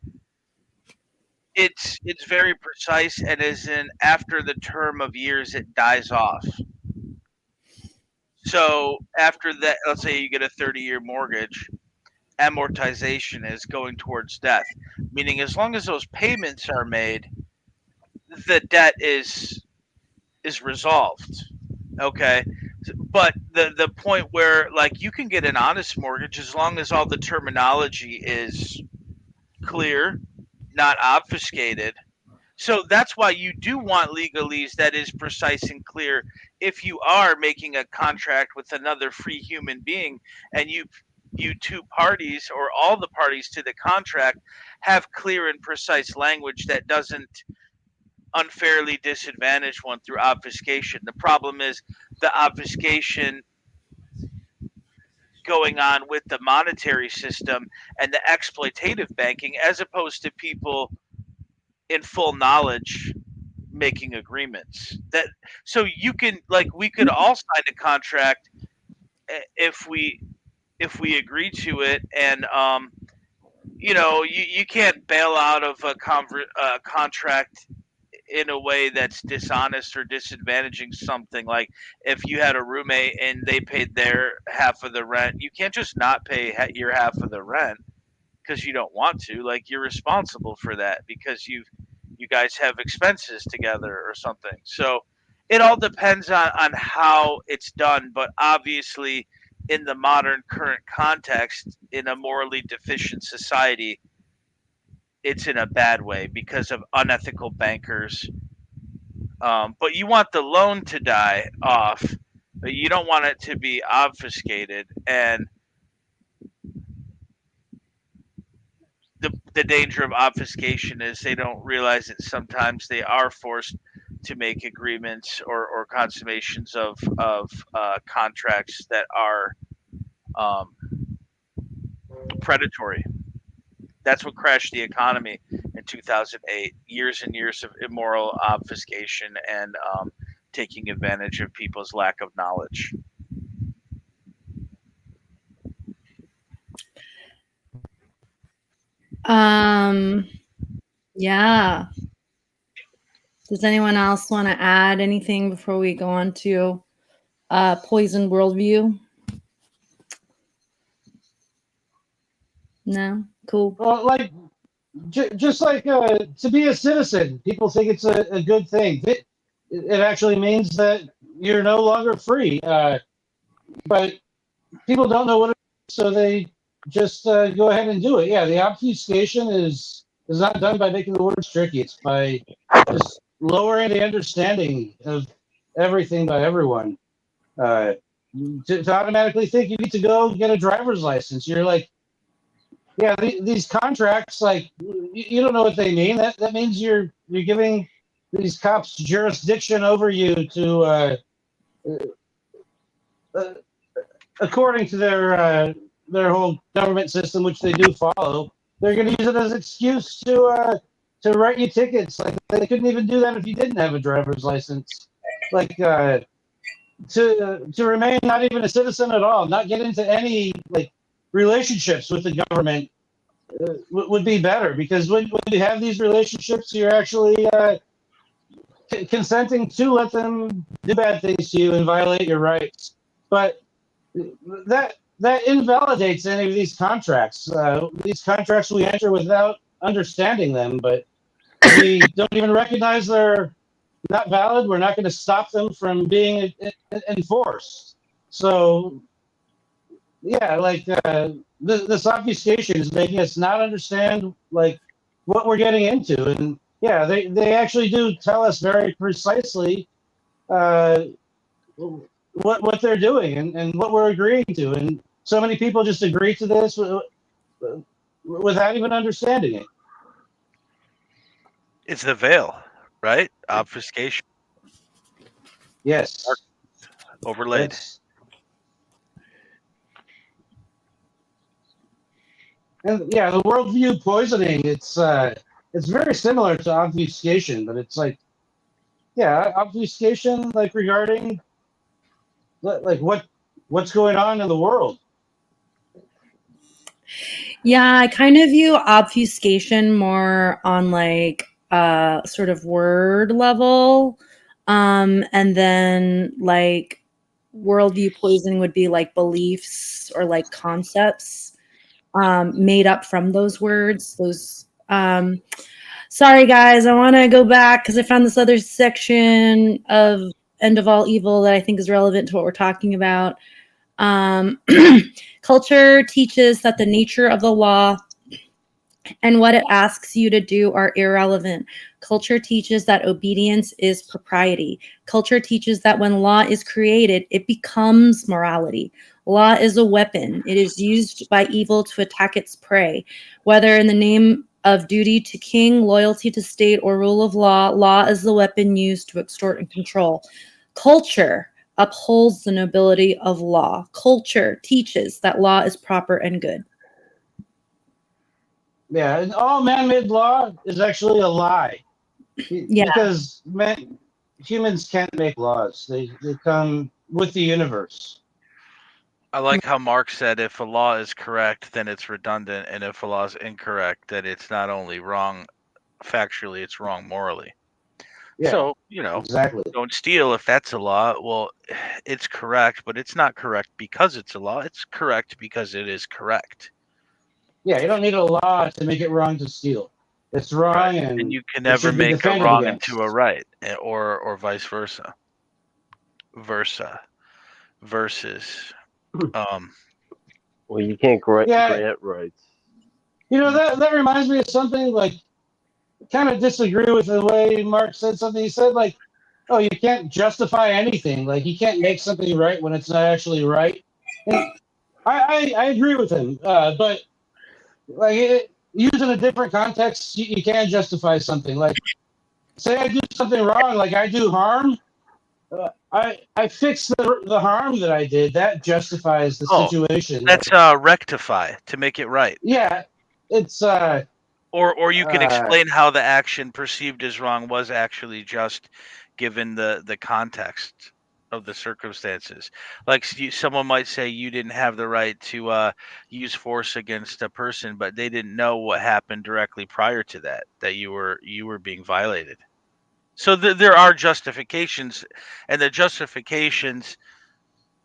it's very precise and is in after the term of years it dies off. So after that, let's say you get a 30-year mortgage, amortization is going towards death, meaning as long as those payments are made, the debt is resolved. Okay, but the point where like you can get an honest mortgage as long as all the terminology is clear, not obfuscated. So that's why you do want legalese that is precise and clear. If you are making a contract with another free human being, and you two parties or all the parties to the contract have clear and precise language that doesn't unfairly disadvantage one through obfuscation. The problem is the obfuscation going on with the monetary system and the exploitative banking as opposed to people in full knowledge making agreements that so you can like we could all sign a contract if we agree to it and you can't bail out of a contract in a way that's dishonest or disadvantaging something. Like if you had a roommate and they paid their half of the rent, you can't just not pay your half of the rent because you don't want to. Like you're responsible for that because you guys have expenses together or something. So it all depends on how it's done, but obviously in the modern current context in a morally deficient society, it's in a bad way because of unethical bankers. But you want the loan to die off, but you don't want it to be obfuscated. And the danger of obfuscation is they don't realize that sometimes they are forced to make agreements or consummations of contracts that are um, predatory. That's what crashed the economy in 2008. Years and years of immoral obfuscation and taking advantage of people's lack of knowledge. Yeah. Does anyone else want to add anything before we go on to poison worldview? No? Cool. Well, like just like to be a citizen, people think it's a good thing. It actually means that you're no longer free. But people don't know what it is, so they just go ahead and do it. Yeah, the obfuscation is not done by making the words tricky. It's by just lowering the understanding of everything by everyone. To automatically think you need to go get a driver's license. You're like, yeah, these contracts, like you don't know what they mean. That means you're giving these cops jurisdiction over you to, according to their whole government system, which they do follow. They're going to use it as an excuse to write you tickets. Like they couldn't even do that if you didn't have a driver's license. Like to remain not even a citizen at all, not get into any like relationships with the government would be better, because when you have these relationships, you're actually consenting to let them do bad things to you and violate your rights. But that invalidates any of these contracts. These contracts we enter without understanding them, but we don't even recognize they're not valid. We're not going to stop them from being enforced. So, yeah, like this obfuscation is making us not understand like what we're getting into, and yeah, they actually do tell us very precisely what they're doing and what we're agreeing to, and so many people just agree to this without even understanding it. It's the veil, right? Obfuscation Yes. overlaid. Yes. And yeah, the worldview poisoning, it's very similar to obfuscation, but it's like, yeah, obfuscation like regarding like what's going on in the world. Yeah, I kind of view obfuscation more on like sort of word level. And then like worldview poisoning would be like beliefs or like concepts made up from those words. Those sorry guys, I want to go back because I found this other section of End of All Evil that I think is relevant to what we're talking about. Um, culture teaches that the nature of the law and what it asks you to do are irrelevant. Culture teaches that obedience is propriety. Culture teaches that when law is created, it becomes morality. Law is a weapon. It is used by evil to attack its prey. Whether in the name of duty to king, loyalty to state, or rule of law, law is the weapon used to extort and control. Culture upholds the nobility of law. Culture teaches that law is proper and good. Yeah, and all man-made law is actually a lie. Yeah. Because humans can't make laws. They come with the universe. I like how Mark said if a law is correct, then it's redundant, and if a law is incorrect, then it's not only wrong factually, it's wrong morally. Yeah, So, exactly. don't steal if that's a law. Well, it's correct, but it's not correct because it's a law. It's correct because it is correct. Yeah, you don't need a law to make it wrong to steal. It's wrong, Right. and And you can it never should be make a defended wrong against. into a right, or vice versa. Versus. Well, you can't grant Yeah. rights. You know, that reminds me of something like, kind of disagree with the way Mark said something. He said like, oh, you can't justify anything. Like you can't make something right when it's not actually right. And I agree with him. But like used in a different context, you can justify something. Like say I do something wrong, like I do harm. I fix the harm that I did. That justifies the Oh, situation. that's rectify, to make it right. Yeah, it's Or you can explain how the action perceived as wrong was actually just, given the context of the circumstances. Like someone might say you didn't have the right to use force against a person, but they didn't know what happened directly prior to that you were being violated. So there are justifications, and the justifications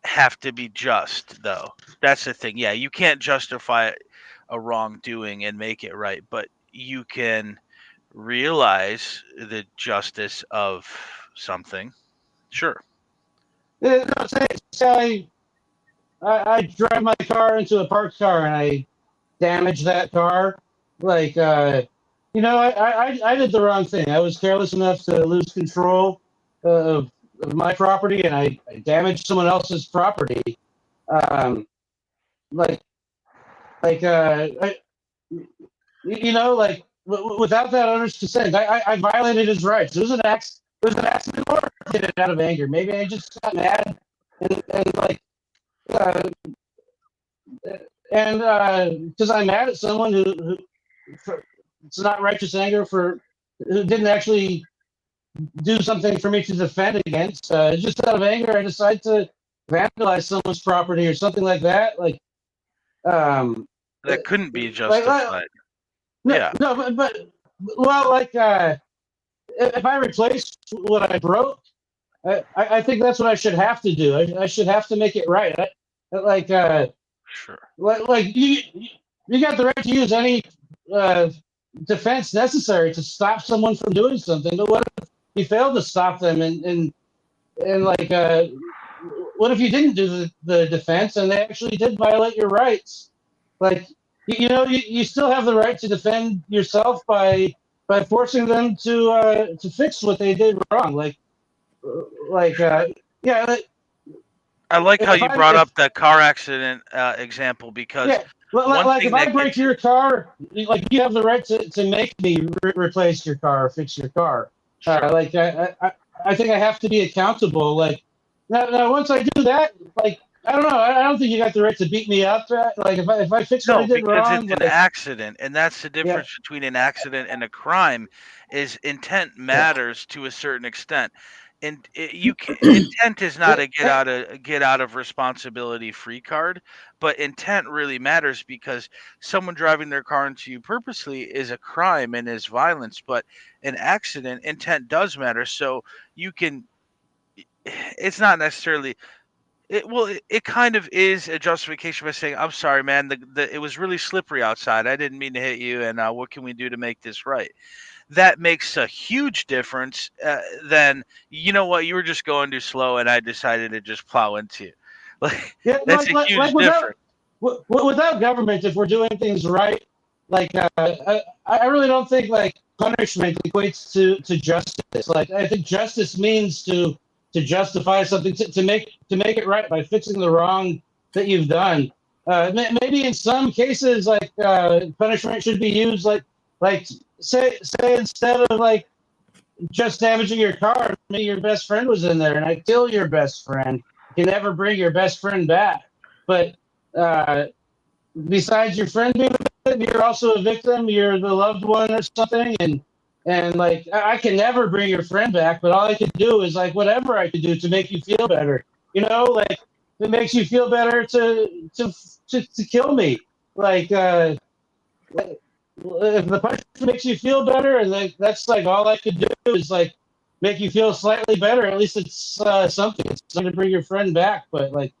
have to be just, though. That's the thing. Yeah, you can't justify a wrongdoing and make it right, but you can realize the justice of something. Sure. say I drive my car into a parked car and I damage that car. Like, I did the wrong thing. I was careless enough to lose control of my property and I damaged someone else's property. Um, like, without that owner's consent, I violated his rights. It was an accident or I did it out of anger. Maybe I just got mad and like, uh, and because I'm mad at someone who it's not righteous anger for who didn't actually do something for me to defend against. Just out of anger, I decide to vandalize someone's property or something like that. Like, That couldn't be like, justified. no, Yeah. no, but well, like, if I replace what I broke, I think that's what I should have to do. I should have to make it right. Like, Sure. like you got the right to use any defense necessary to stop someone from doing something. But what if you failed to stop them and like what if you didn't do the defense and they actually did violate your rights? Like you still have the right to defend yourself by forcing them to fix what they did wrong. Yeah. I like how If you I brought if up the car accident example, because Yeah, one like thing if I that break gets your car, like you have the right to make me replace your car or fix your car. sure. Like I think I have to be accountable. Like now once I do that, like I don't know, I don't think you got the right to beat me up. Like if I fix what I No, did because wrong, it's an like accident, and that's the yeah, difference between an accident and a crime. Is intent yeah, matters to a certain extent. and intent is not a get out of responsibility free card, but intent really matters because someone driving their car into you purposely is a crime and is violence, but an accident intent does matter. So you can, it's not necessarily it kind of is a justification by saying, I'm sorry, man, it was really slippery outside, I didn't mean to hit you, and what can we do to make this right? That makes a huge difference than, you know what, you were just going too slow and I decided to just plow into you. Like, Yeah, that's a huge difference. without government, if we're doing things right, like I really don't think like punishment equates to justice. Like I think justice means to justify something, to make it right by fixing the wrong that you've done. Maybe in some cases, like punishment should be used like say instead of like just damaging your car, maybe your best friend was in there and I kill your best friend. You can never bring your best friend back. But besides your friend being a victim, you're also a victim. You're the loved one or something, and like I can never bring your friend back, but all I can do is like whatever I can do to make you feel better. You know, like if it makes you feel better to kill me. Like if the punishment makes you feel better, and that's like all I could do is like make you feel slightly better. At least it's something. It's something to bring your friend back. But like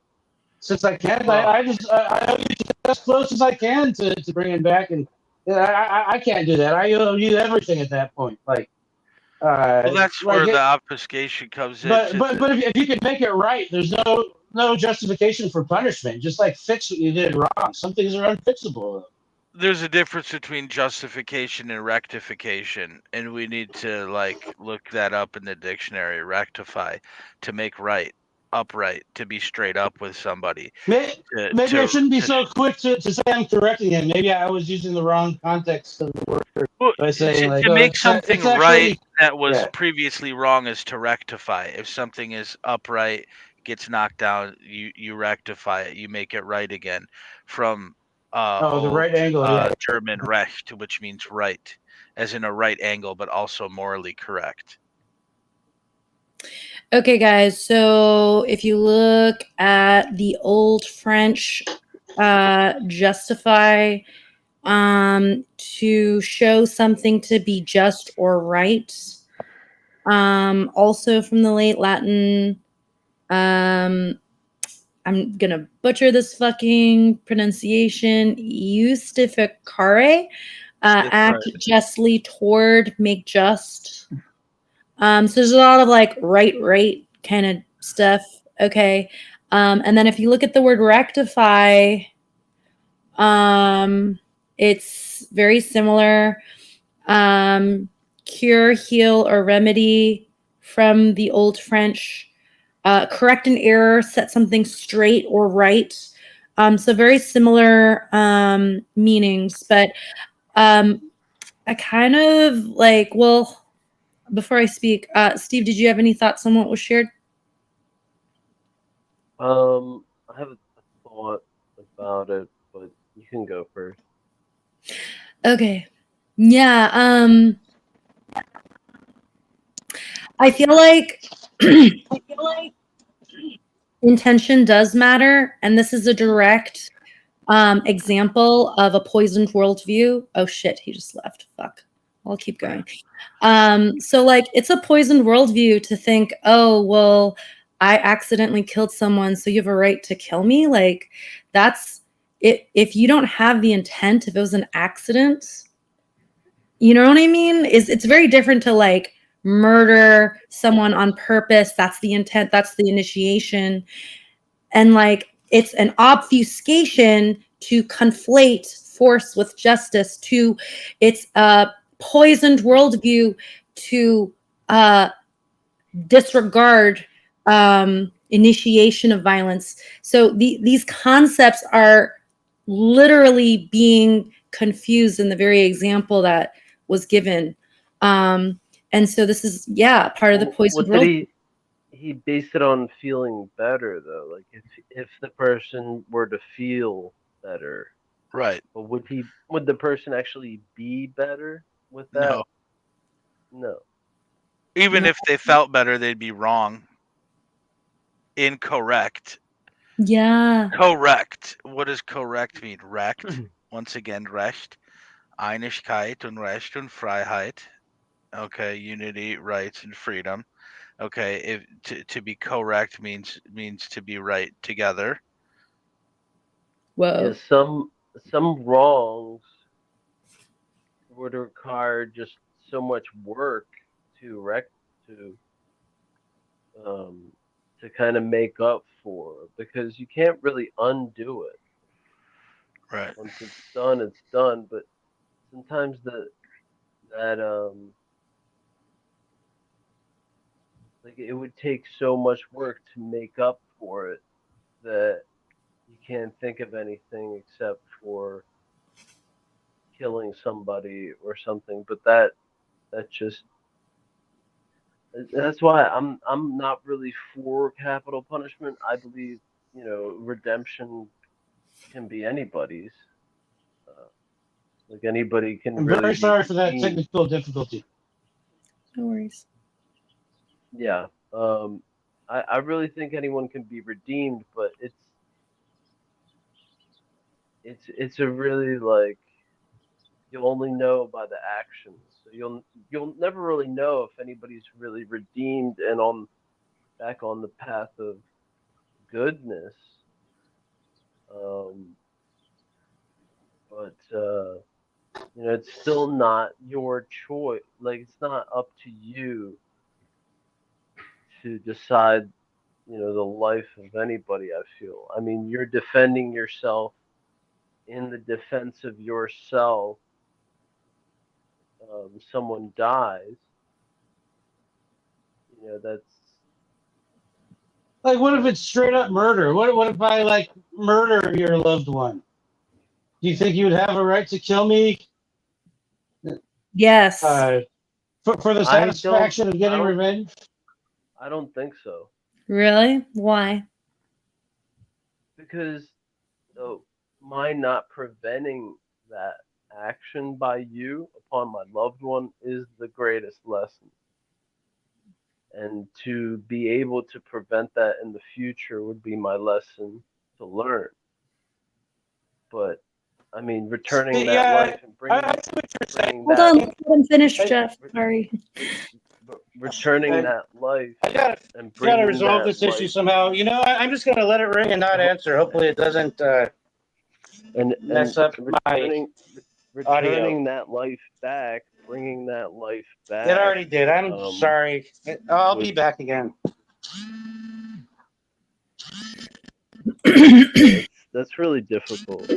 since I can't, I just I owe you as close as I can to bring him back, and I can't do that. I owe you everything at that point. Like, Well, that's like where it, the obfuscation comes in. but if you could make it right, there's no justification for punishment. Just like fix what you did wrong. Some things are unfixable. There's a difference between justification and rectification, and we need to like look that up in the dictionary. Rectify, to make right, upright, to be straight up with somebody. Maybe I shouldn't be so quick to say I'm correcting him. Maybe I was using the wrong context of the word by saying like to make something it's actually, right that was yeah. previously wrong is to rectify. If something is upright, gets knocked down, you rectify it, you make it right again. From The right angle. Yeah. German recht, which means right, as in a right angle, but also morally correct. Okay, guys. So if you look at the old French justify, to show something to be just or right. Also from the late Latin, I'm gonna butcher this fucking pronunciation. Justificare, act justly toward, make just. So there's a lot of like right kind of stuff. Okay. And then if you look at the word rectify, it's very similar. Cure, heal, or remedy from the old French. Correct an error, set something straight or right. So very similar meanings, but I kind of like, well, before I speak, Steve, did you have any thoughts on what was shared? I have a thought about it, but you can go first. Okay. Yeah. I feel like intention does matter, and this is a direct example of a poisoned worldview. Oh shit, he just left. Fuck. I'll keep going. So like it's a poisoned worldview to think, oh well, I accidentally killed someone, so you have a right to kill me. Like that's it. If you don't have the intent, if it was an accident, you know what I mean? It's very different to like murder someone on purpose. That's the intent. That's the initiation. And like it's an obfuscation to conflate force with justice. It's a poisoned worldview to disregard initiation of violence. So these concepts are literally being confused in the very example that was given. And so this is, part of the poisoned worldview. He based it on feeling better though. Like if the person were to feel better, right? But would the person actually be better with that? No. Even Yeah. if they felt better, they'd be wrong. Incorrect. Yeah. Correct. What does correct mean? Recht. Once again, Recht. Einigkeit und Recht und Freiheit. Okay, unity, rights, and freedom. Okay, if to be correct means to be right together. Whoa. Yeah, some wrongs would require just so much work to to um to kind of make up for, because you can't really undo it. Right. Once it's done. But sometimes that like it would take so much work to make up for it that you can't think of anything except for killing somebody or something. But that just that's why I'm not really for capital punishment. I believe, redemption can be anybody's. Uh, like anybody can I'm really very be sorry for that redeemed. technical difficulty. No worries. Yeah. I really think anyone can be redeemed, but it's a really like you'll only know by the actions. So you'll never really know if anybody's really redeemed and on back on the path of goodness. Um, but it's still not your choice. Like it's not up to you to decide, the life of anybody. I feel. I mean, you're defending yourself. In the defense of yourself, someone dies. That's Like, what if that's it's straight up murder? What if I like murder your loved one? Do you think you would have a right to kill me Yes. uh, for the I don't satisfaction of I getting don't revenge? I don't think so, Really? Why? because uh, my not preventing that action by you upon my loved one is the greatest lesson. And to be able to prevent that in the future would be my lesson to learn. But I mean, returning that Yeah, life and I see what you're saying. bringing Hold that on. Let him finish, I, Jeff. Sorry. returning I, that life I gotta and gotta bringing resolve that this issue life somehow. I'm just gonna let it ring and not answer. Hopefully, it doesn't and mess up my returning audio. returning that life back, bringing that life It back, already did. I'm um, sorry. I'll be would back again. yeah, that's really difficult.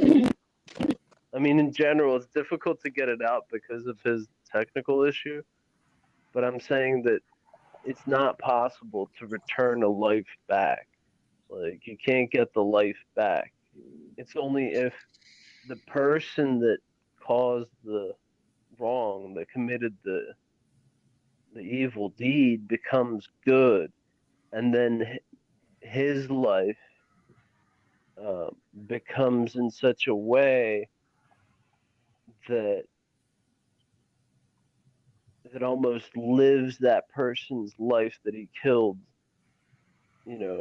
I mean, in general, it's difficult to get it out because of his technical issue. But I'm saying that it's not possible to return a life back. Like you can't get the life back. It's only if the person that caused the wrong, that committed the evil deed, becomes good, and then his life uh, becomes in such a way that that almost lives that person's life that he killed,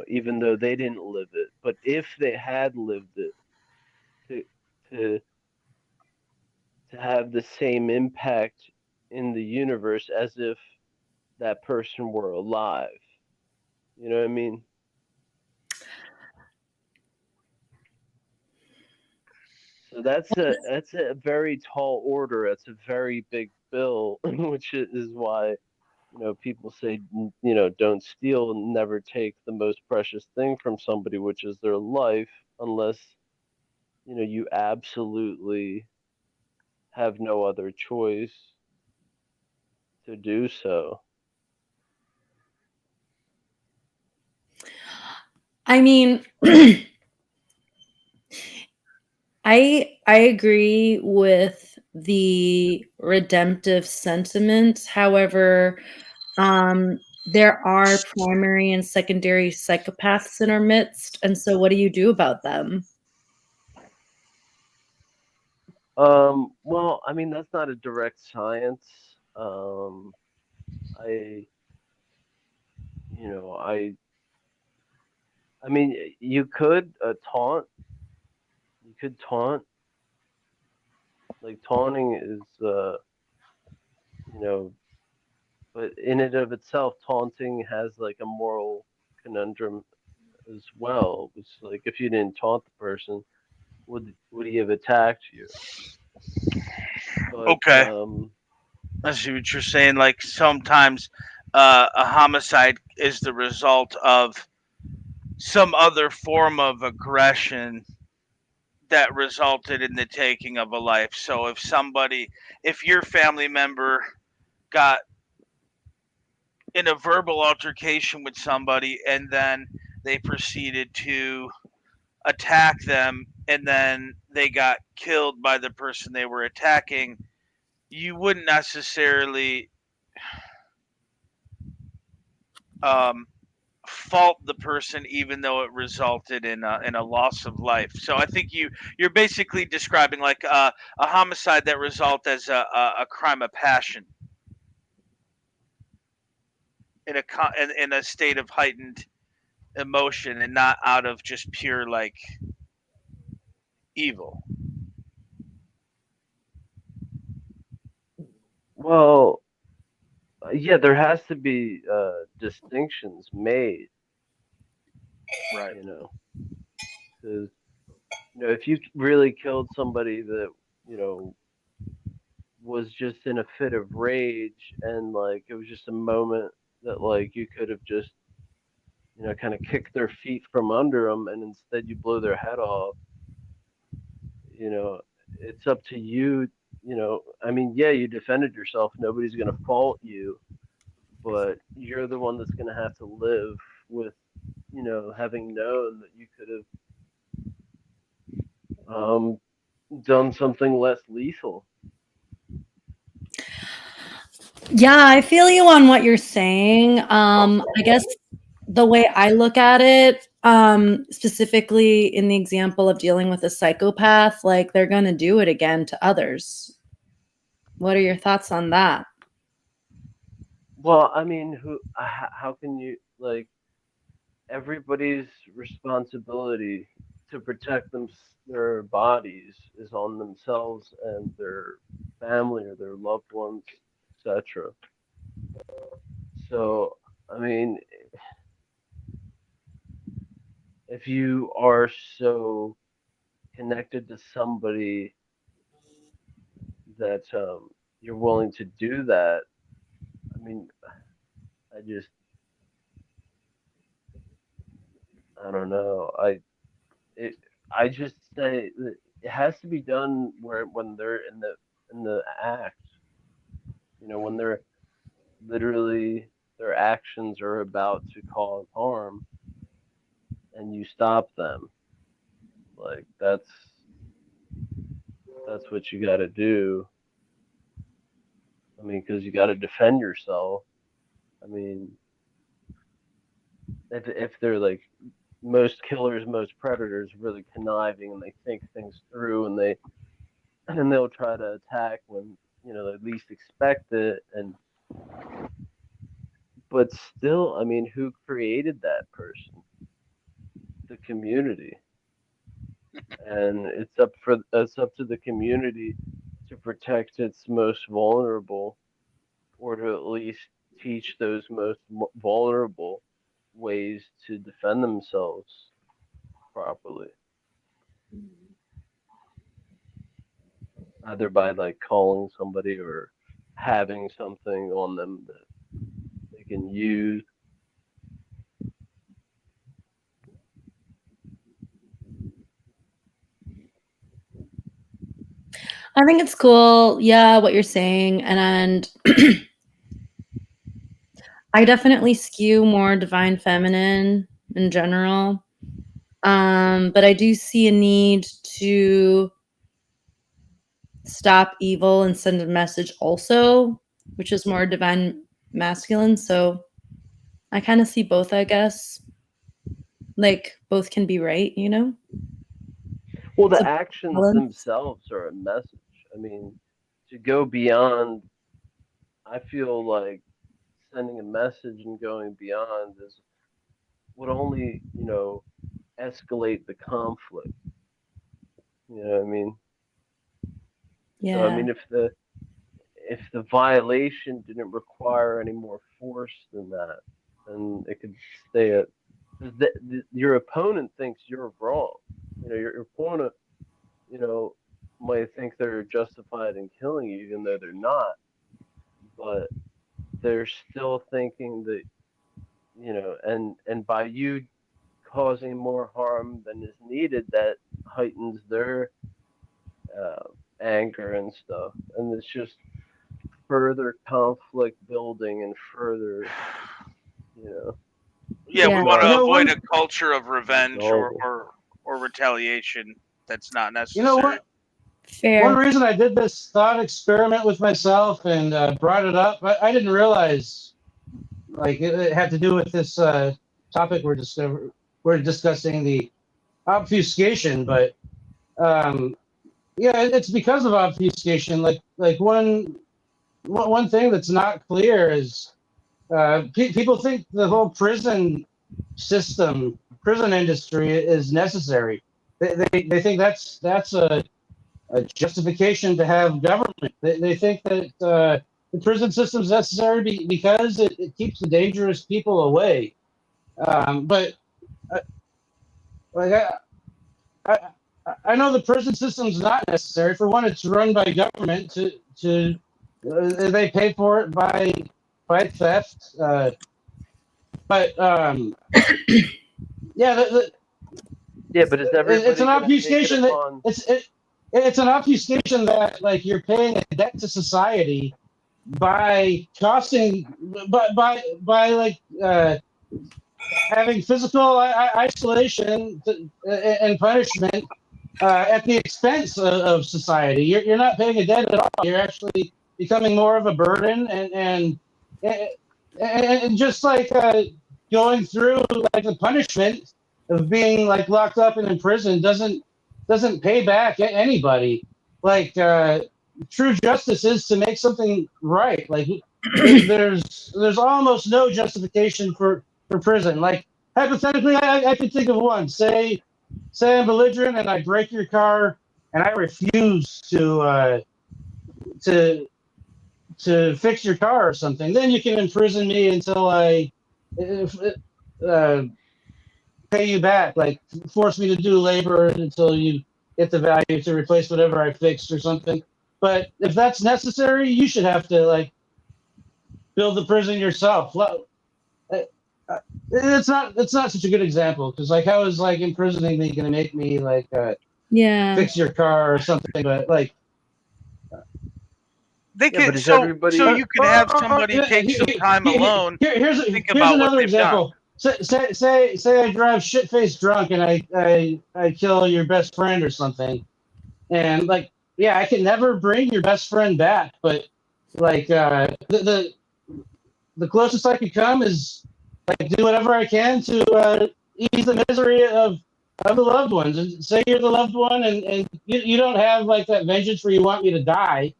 even though they didn't live it. But if they had lived it, to to to have the same impact in the universe as if that person were alive. You know what I mean? So that's a very tall order. That's a very big bill, which is why people say don't steal and never take the most precious thing from somebody, which is their life, unless you absolutely have no other choice to do so. I mean, I agree with the redemptive sentiment. However, there are primary and secondary psychopaths in our midst, and so what do you do about them? Well, I mean that's not a direct science. I you know, I mean, you could taunt. You could taunt. Like taunting is, you know, but in and of itself, taunting has like a moral conundrum as well. Which, like, if you didn't taunt the person, would he have attacked you? But Okay, I see what you're saying. Like sometimes a homicide is the result of some other form of aggression that resulted in the taking of a life. So if your family member got in a verbal altercation with somebody and then they proceeded to attack them and then they got killed by the person they were attacking, you wouldn't necessarily um, fault the person even though it resulted in a loss of life. So I think you're basically describing like a homicide that result as a crime of passion in a state of heightened emotion and not out of just pure like evil. well, yeah, there has to be distinctions made. Right. You know, because if you really killed somebody that you know was just in a fit of rage and like it was just a moment that like you could have just kind of kicked their feet from under them and instead you blow their head off. you know it's up to you. I mean, yeah, you defended yourself, nobody's going to fault you, but you're the one that's going to have to live with having known that you could have done something less lethal. Yeah, I feel you on what you're saying. I guess the way I look at it, specifically in the example of dealing with a psychopath, like they're going to do it again to others. What are your thoughts on that? Well, I mean, how can you, like, everybody's responsibility to protect their bodies is on themselves and their family or their loved ones, etc. So, I mean, if you are so connected to somebody that you're willing to do that, I mean, I just, I don't know. It, I just say that it has to be done when they're in the act. When they're literally their actions are about to cause harm, and you stop them. Like that's what you got to do. I mean, because you got to defend yourself. I mean, if they're like most killers, most predators, really conniving and they think things through and they'll try to attack when they least expect it. But still, I mean, who created that person? The community. And it's up to the community to protect its most vulnerable, or to at least teach those most vulnerable ways to defend themselves properly, either by like calling somebody or having something on them that they can use. I think it's cool. Yeah, what you're saying. And I definitely skew more divine feminine in general. But I do see a need to stop evil and send a message also, which is more divine masculine. So I kind of see both, I guess. Like both can be right? Well, It's the a actions balance. themselves are a message. I mean, to go beyond, I feel like sending a message and going beyond would only, escalate the conflict. You know what I mean? So I Yeah. mean, if the violation didn't require any more force than that, then it could stay at. Your opponent thinks you're wrong. Your opponent, you know, might think they're justified in killing you, even though they're not. But they're still thinking that, and by you causing more harm than is needed, that heightens their anger and stuff, and it's just further conflict building and further, you know, Yeah, we Yeah. want You to know, avoid one a culture of revenge resolving. or retaliation that's not you know necessary. what one Fair. reason I did this thought experiment with myself and brought it up, I didn't realize like it had to do with this topic we're discussing, the obfuscation. But um, yeah, it's because of obfuscation. Like one thing that's not clear is people think the whole prison industry is necessary. They think that's a justification to have government. They think that the prison system is necessary because it keeps the dangerous people away. But uh, like I, I know the prison system's not necessary. For one, it's run by government. They pay for it by theft. But yeah, Yeah, but is it's everybody an going to take it obfuscation that upon? it's an obfuscation that like you're paying a debt to society by costing by like having physical isolation and punishment at the expense of society. You're not paying a debt at all. You're actually becoming more of a burden, and just like going through like the punishment of being like locked up and in prison doesn't pay back anybody. Like true justice is to make something right. Like there's almost no justification for prison. Like hypothetically, I could think of one. Say I'm belligerent and I break your car and I refuse to to fix your car or something. Then you can imprison me until I uh, pay you back, like force me to do labor until you get the value to replace whatever I fixed or something. But if that's necessary, you should have to like build the prison yourself. It's not such a good example because like how is like imprisoning me going to make me like Yeah. fix your car or something? But like They Yeah, but can is so everybody? you can have somebody take some time alone, think here's about what another they've done. example. Say I drive shit faced drunk and I kill your best friend or something, and like yeah, I can never bring your best friend back, but like the closest I could come is like do whatever I can to ease the misery of the loved ones. And say you're the loved one, and you don't have like that vengeance where you want me to die,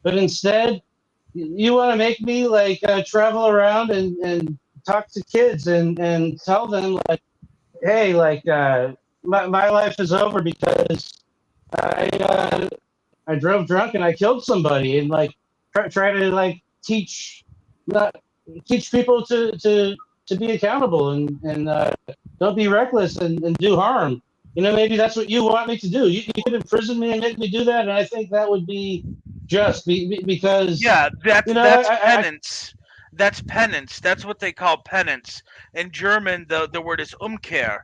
but instead you want to make me like travel around and talk to kids and tell them like, hey, like my life is over because I drove drunk and I killed somebody, and like try to like not teach people to be accountable and don't be reckless and do harm. Maybe that's what you want me to do. You could imprison me and make me do that, and I think that would be just because Yeah, that's you know that's I penance. That's penance. That's what they call penance. In German, the word is Umkehr,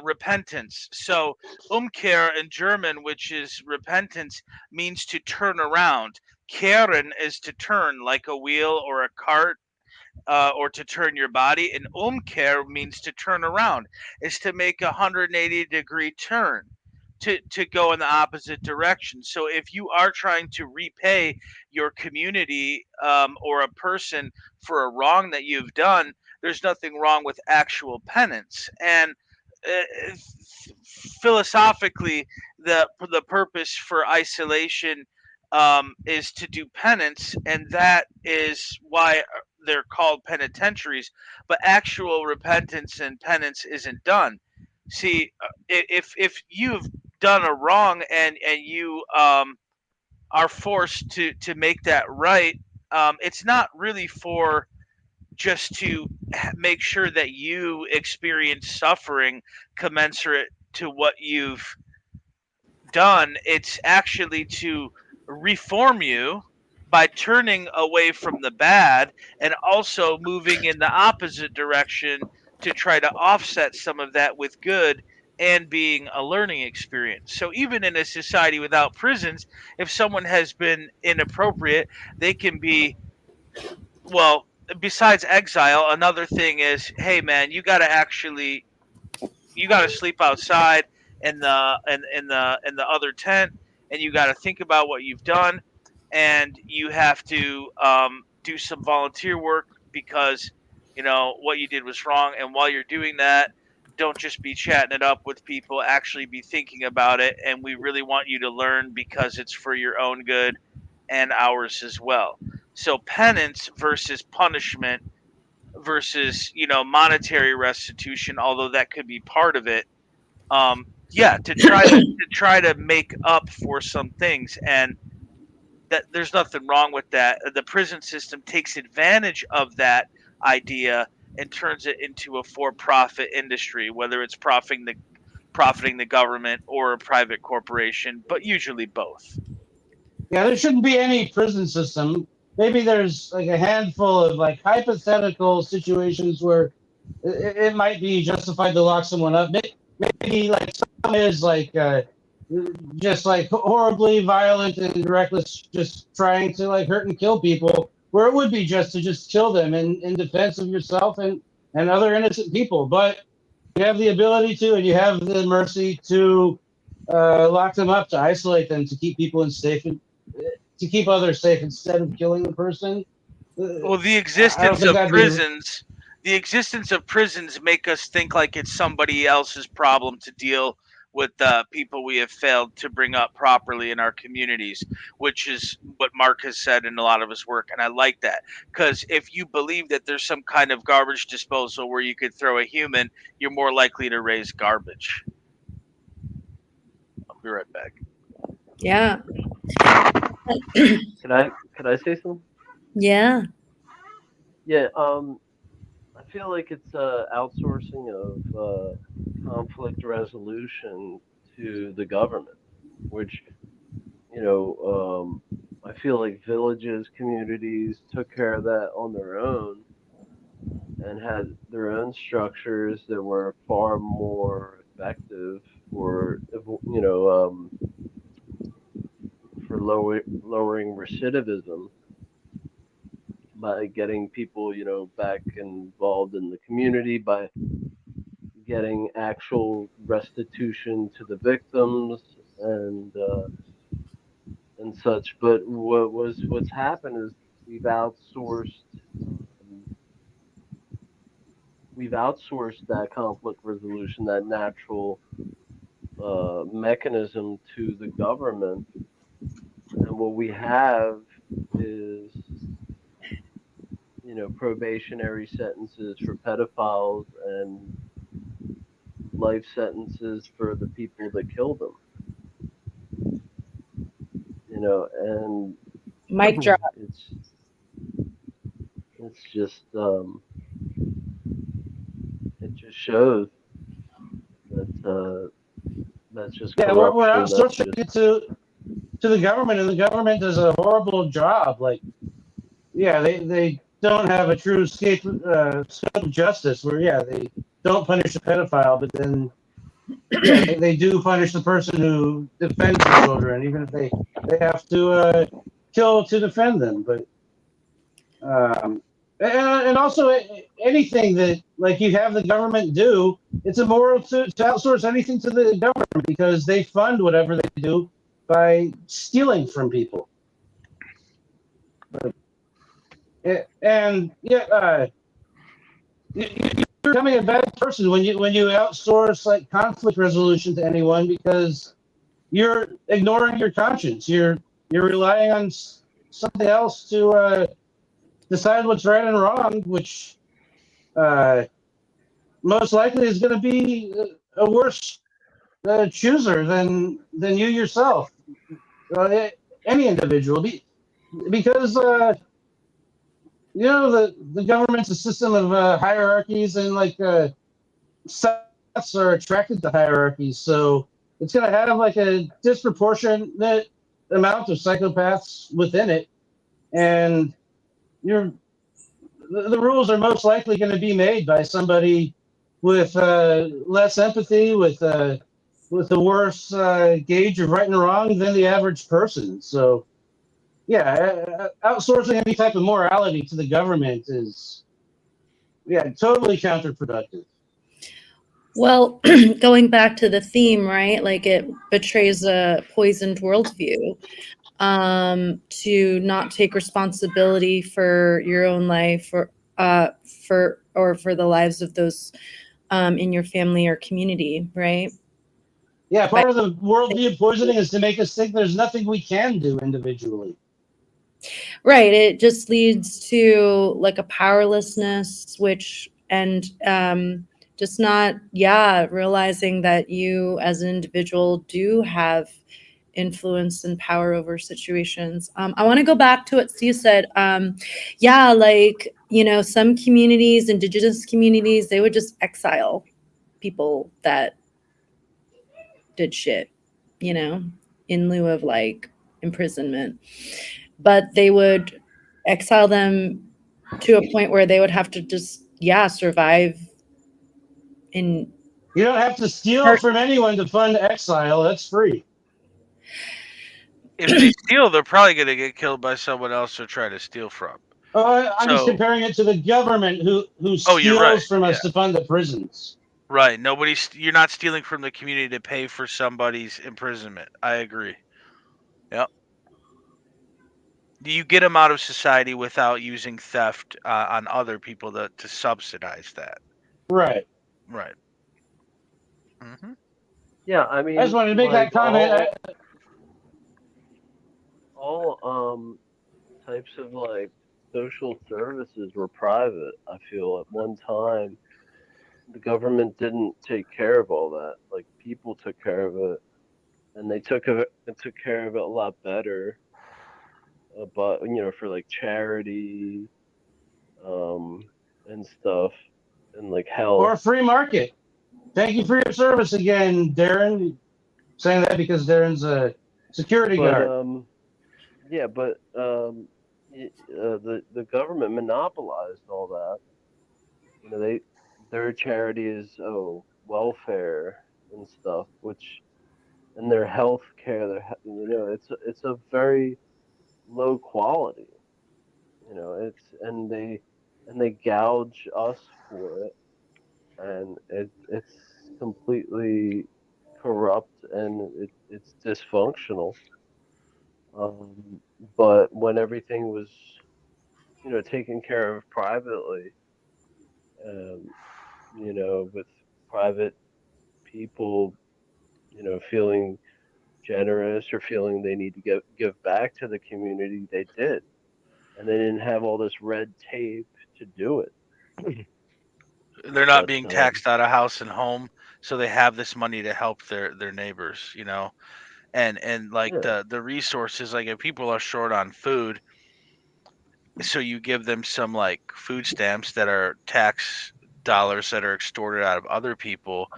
repentance. So Umkehr in German, which is repentance, means to turn around. Kehren is to turn, like a wheel or a cart, or to turn your body. And Umkehr means to turn around. Is to make a 180-degree turn. To go in the opposite direction. So if you are trying to repay your community, or a person for a wrong that you've done, there's nothing wrong with actual penance. And uh, philosophically, the purpose for isolation is to do penance, and that is why they're called penitentiaries, but actual repentance and penance isn't done. See, if you've done a wrong and you are forced to make that right, it's not really for just to make sure that you experience suffering commensurate to what you've done. It's actually to reform you by turning away from the bad and also moving in the opposite direction to try to offset some of that with good and being a learning experience. So even in a society without prisons, if someone has been inappropriate, they can be, well, besides exile, another thing is, hey man, you got to sleep outside in the other tent, and you got to think about what you've done, and you have to do some volunteer work because what you did was wrong. And while you're doing that, don't just be chatting it up with people. Actually, be thinking about it. And we really want you to learn because it's for your own good and ours as well. So penance versus punishment versus monetary restitution, although that could be part of it. Yeah, to try to make up for some things, and that there's nothing wrong with that. The prison system takes advantage of that idea and turns it into a for-profit industry, whether it's profiting the government or a private corporation, but usually both. Yeah, there shouldn't be any prison system. Maybe there's like a handful of like hypothetical situations where it might be justified to lock someone up. Maybe like someone is like just like horribly violent and reckless, just trying to like hurt and kill people, where it would be just to just kill them in defense of yourself and other innocent people. But you have the ability to, and you have the mercy to lock them up, to isolate them, to keep people in safe, to keep others safe instead of killing the person. Well, the I don't existence think of that'd be. prisons make us think like it's somebody else's problem to deal with people we have failed to bring up properly in our communities, which is what Mark has said in a lot of his work. And I like that, because if you believe that there's some kind of garbage disposal where you could throw a human, you're more likely to raise garbage. I'll be right back. Yeah. Can I say something? Yeah. Yeah. I feel like it's outsourcing of conflict resolution to the government, which I feel like villages, communities took care of that on their own and had their own structures that were far more effective for for lowering recidivism by getting people back involved in the community, by getting actual restitution to the victims and such. But what's happened is we've outsourced that conflict resolution, that natural mechanism, to the government, and what we have is probationary sentences for pedophiles and life sentences for the people that killed them. And Mic drop. it's just it just shows that that's just Yeah, corruption. we're outsourcing it to the government, and the government does a horrible job. Like, yeah, they don't have a true scope of justice. Where they don't punish a pedophile, but then they do punish the person who defends the children, even if they have to kill to defend them. But and also anything that like you have the government do, it's immoral to outsource anything to the government, because they fund whatever they do by stealing from people. And you're becoming a bad person when you outsource like conflict resolution to anyone, because you're ignoring your conscience. You're relying on something else to decide what's right and wrong, which most likely is going to be a worse chooser than you yourself, any individual, because the government's a system of hierarchies, and like sets are attracted to hierarchies, so it's going to have like a disproportionate amount of psychopaths within it, and you're the rules are most likely going to be made by somebody with less empathy, with a worse gauge of right and wrong than the average person. So, yeah, outsourcing any type of morality to the government is, totally counterproductive. Well, going back to the theme, right? Like it betrays a poisoned worldview, to not take responsibility for your own life or for the lives of those in your family or community, right? Yeah, part of the worldview poisoning is to make us think there's nothing we can do individually. Right. It just leads to like a powerlessness, just not, realizing that you as an individual do have influence and power over situations. I want to go back to what Steve said. Some communities, indigenous communities, they would just exile people that did shit, in lieu of like imprisonment. But they would exile them to a point where they would have to just, survive in. You don't have to steal from anyone to fund exile. That's free. If they steal, they're probably going to get killed by someone else they're trying to steal from. I'm just comparing it to the government who steals you're right. from us to fund the prisons. Right. You're not stealing from the community to pay for somebody's imprisonment. I agree. Yep. You get them out of society without using theft on other people to subsidize that. Right. Right. Mm-hmm. Yeah, I mean, I just wanted to make that comment. All types of like social services were private. I feel at one time the government didn't take care of all that. Like people took care of it, and they took care of it a lot better. But for like charity, and stuff, and like health Or free market. Thank you for your service again, Darren. Saying that because Darren's a security guard. Yeah, but the government monopolized all that. Their charity is welfare and stuff, and their health care. It's a very low quality. They gouge us for it, and it's completely corrupt, and it's dysfunctional. But when everything was, taken care of privately, with private people, feeling generous or feeling they need to give back to the community, they did, and they didn't have all this red tape to do it. They're not being taxed out of house and home, so they have this money to help their neighbors, and like the resources. Like if people are short on food, so you give them some like food stamps that are tax dollars that are extorted out of other people.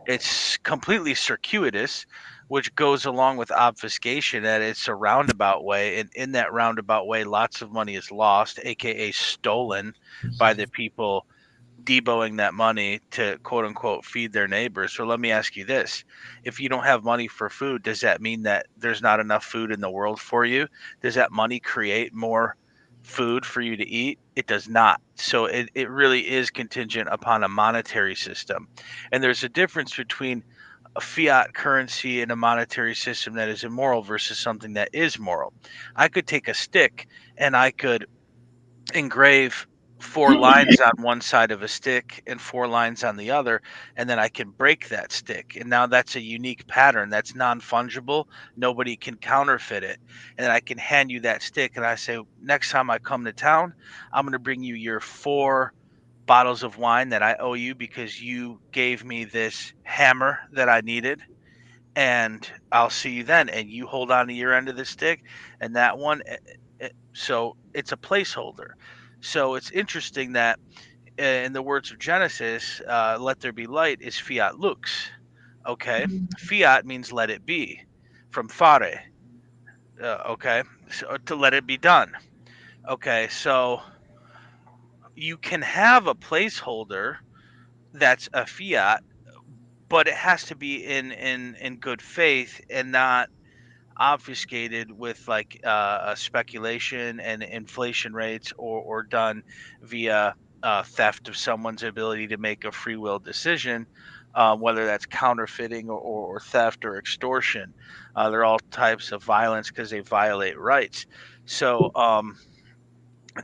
It's completely circuitous, which goes along with obfuscation, that it's a roundabout way, and in that roundabout way lots of money is lost, aka stolen, by the people deboing that money to quote unquote feed their neighbors. So let me ask you this: if you don't have money for food, does that mean that there's not enough food in the world for you? Does that money create more food for you to eat? It does not. So it really is contingent upon a monetary system. And there's a difference between a fiat currency and a monetary system that is immoral versus something that is moral. I could take a stick and I could engrave 4 lines on one side of a stick and 4 lines on the other, and then I can break that stick. And now that's a unique pattern that's non-fungible. Nobody can counterfeit it. And then I can hand you that stick and I say, next time I come to town, I'm going to bring you your 4 bottles of wine that I owe you because you gave me this hammer that I needed. And I'll see you then. And you hold on to your end of the stick and that one. So it's a placeholder. So it's interesting that in the words of Genesis, let there be light is fiat lux. Okay. Fiat means let it be from fare. Okay. So to let it be done. Okay. So you can have a placeholder that's a fiat, but it has to be in good faith and not obfuscated with like speculation and inflation rates or done via theft of someone's ability to make a free will decision, whether that's counterfeiting or theft or extortion. They're all types of violence because they violate rights. So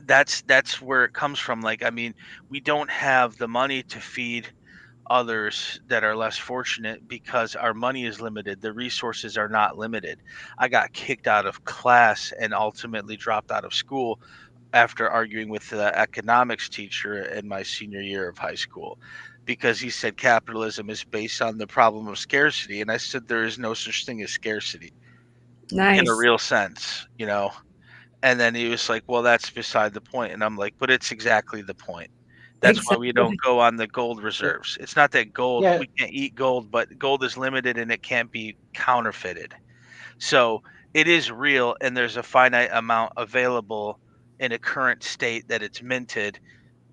that's where it comes from. Like, I mean, we don't have the money to feed others that are less fortunate because our money is limited. The resources are not limited. I got kicked out of class and ultimately dropped out of school after arguing with the economics teacher in my senior year of high school because he said capitalism is based on the problem of scarcity. And I said, there is no such thing as scarcity in a Nice. real sense, you know? And then he was like, well, that's beside the point. And I'm like, but it's exactly the point. That's why we don't go on the gold reserves. It's not that gold, Yeah. we can't eat gold, but gold is limited and it can't be counterfeited. So it is real and there's a finite amount available in a current state that it's minted.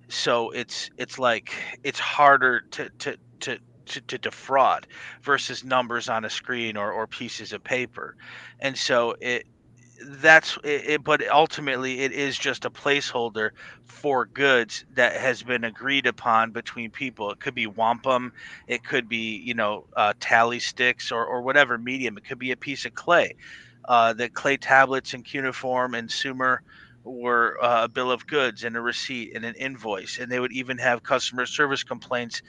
So it's like it's harder to defraud versus numbers on a screen or pieces of paper. And so that's it, but ultimately it is just a placeholder for goods that has been agreed upon between people. It could be wampum, it could be tally sticks or whatever medium. It could be a piece of clay. The clay tablets in cuneiform and Sumer were a bill of goods and a receipt and an invoice, and they would even have customer service complaints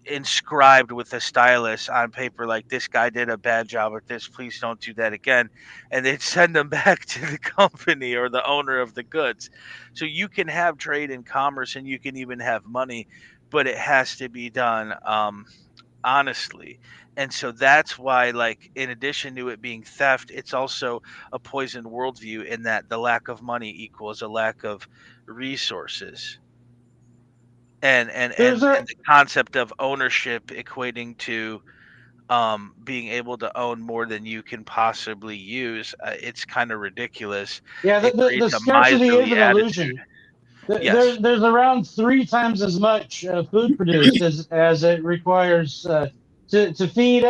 inscribed with a stylus on paper, like, this guy did a bad job at this, please don't do that again, and they'd send them back to the company or the owner of the goods. So you can have trade and commerce and you can even have money, but it has to be done honestly. And so that's why, like, in addition to it being theft, it's also a poisoned worldview in that the lack of money equals a lack of resources. And There's a the concept of ownership equating to being able to own more than you can possibly use, it's kind of ridiculous. yeah. It The creates a scarcity is miserly an attitude. illusion. Yes. There's around 3 times as much food produced as it requires to feed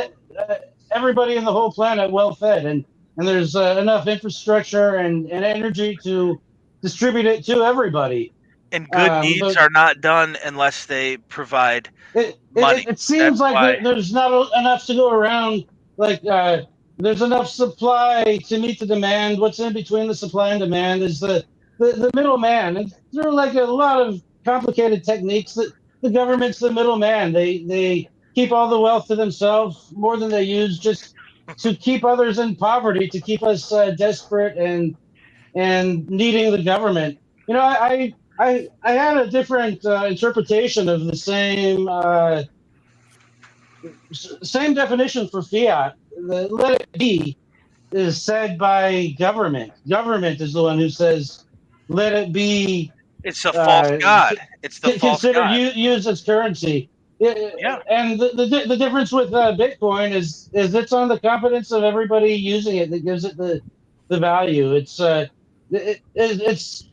everybody in the whole planet well fed, and there's enough infrastructure and energy to distribute it to everybody. And good deeds But are not done unless they provide it, money. it seems That's like why. there's not enough to go around. Like there's enough supply to meet the demand. What's in between the supply and demand is the middleman. And through like a lot of complicated techniques, that the government's the middleman. They keep all the wealth to themselves more than they use, just to keep others in poverty, to keep us desperate and needing the government. You know, I had a different interpretation of the same definition for fiat. The let it be is said by government. Government is the one who says, let it be It's a false god. It's the false considered god. used as currency. Yeah. And the difference with Bitcoin is it's on the competence of everybody using it that gives it the value. It's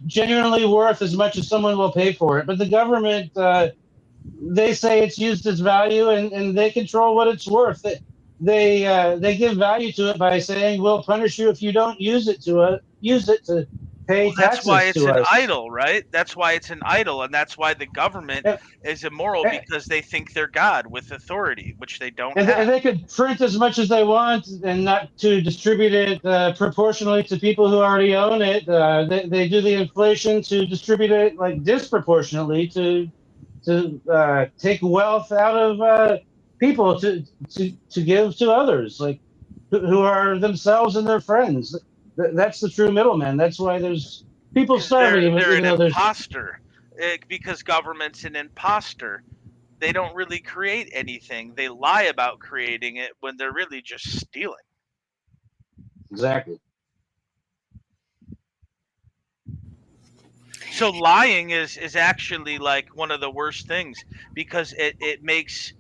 genuinely worth as much as someone will pay for it. But the government, they say it's used as value, and they control what it's worth. They give value to it by saying we'll punish you if you don't use it to pay Well, that's taxes why it's to an us. idol, right? That's why it's an idol, and that's why the government And, is immoral, and, because they think they're God with authority, which they don't and have. they could print as much as they want and not to distribute it proportionally to people who already own it. They do the inflation to distribute it like disproportionately to take wealth out of people to give to others, like who are themselves and their friends. That's the true middleman. That's why there's people Because starving, they're even an though there's. imposter. Because government's an imposter. They don't really create anything. They lie about creating it when they're really just stealing. Exactly. So lying is actually like one of the worst things, because it makes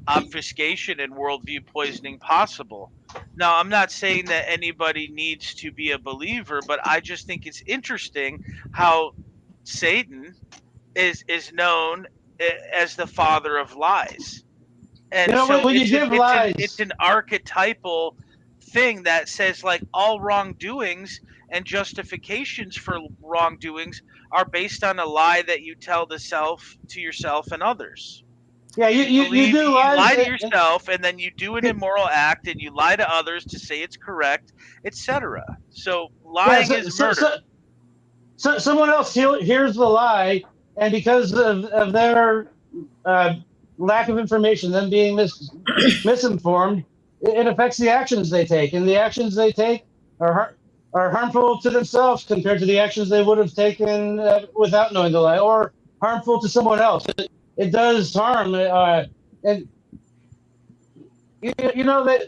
obfuscation and worldview poisoning possible. Now, I'm not saying that anybody needs to be a believer, but I just think it's interesting how Satan is known as the father of lies. You And know, so when you give it's lies, an archetypal thing that says like all wrongdoings and justifications for wrongdoings are based on a lie that you tell to yourself and others. yeah, you do You lies. lie to yourself, and then you do an And, immoral act, and you lie to others to say it's correct, etc. So yeah, lying is murder. so someone else hears the lie, and because of their uh, lack of information, them being misinformed, it affects the actions they take, and the actions they take are are harmful to themselves compared to the actions they would have taken without knowing the lie, or harmful to someone else. It does harm, and you know that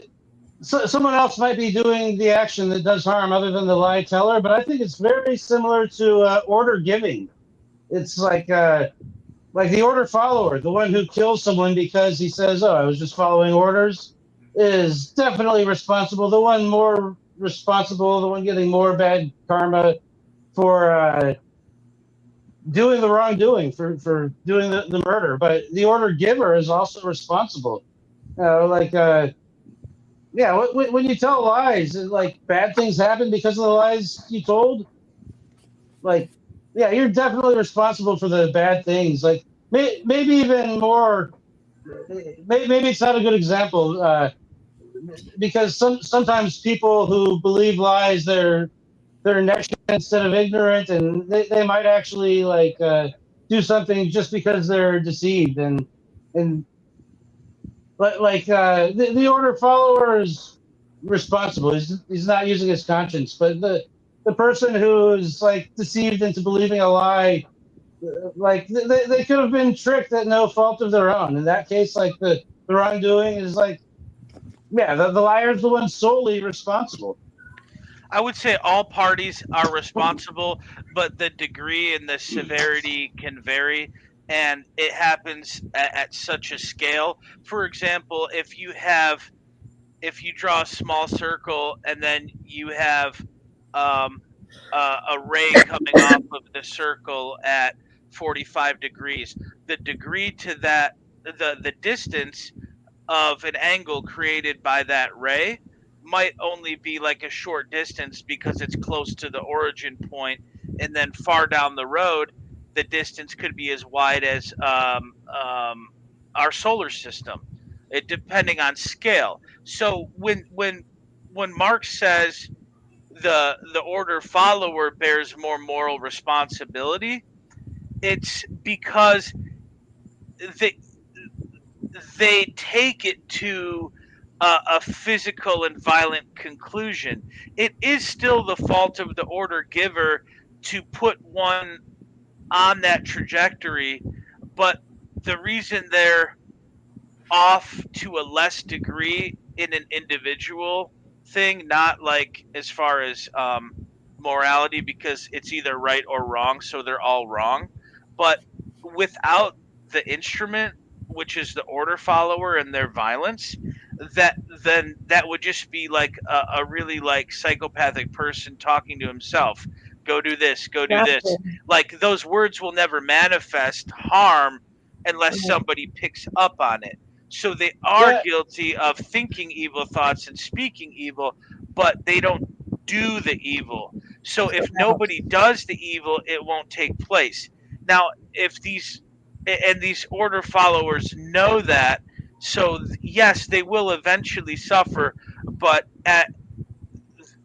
someone else might be doing the action that does harm other than the lie teller, but I think it's very similar to order giving. It's like the order follower, the one who kills someone because he says, "Oh, I was just following orders," is definitely responsible. The one more responsible, the one getting more bad karma for doing the wrongdoing, for doing the murder. But the order giver is also responsible. Like yeah, when you tell lies, like bad things happen because of the lies you told. Like, yeah, you're definitely responsible for the bad things. Like, maybe even more. Maybe it's not a good example because sometimes people who believe lies, they're negligent instead of ignorant, and they might actually like do something just because they're deceived, and like the order follower is responsible. He's not using his conscience, but the person who is like deceived into believing a lie, like they could have been tricked at no fault of their own. In that case, like the wrongdoing is like, yeah, the liar is the one solely responsible. I would say all parties are responsible, but the degree and the severity can vary, and it happens at such a scale. For example, if you draw a small circle and then you have um, a ray coming off of the circle at 45 degrees, the degree to that, the distance of an angle created by that ray might only be like a short distance because it's close to the origin point, and then far down the road the distance could be as wide as our solar system, it depending on scale. So when Marx says the order follower bears more moral responsibility, it's because they they take it to a physical and violent conclusion. It is still the fault of the order giver to put one on that trajectory, but the reason they're off to a less degree in an individual thing, not like as far as morality, because it's either right or wrong, so they're all wrong. But without the instrument, which is the order follower and their violence, that then that would just be like a really like psychopathic person talking to himself. Go do this, go do this. Exactly. Like those words will never manifest harm unless somebody picks up on it. So they are Yeah, guilty of thinking evil thoughts and speaking evil, but they don't do the evil. So if nobody does the evil, it won't take place. Now, if these order followers know that, so yes, they will eventually suffer, but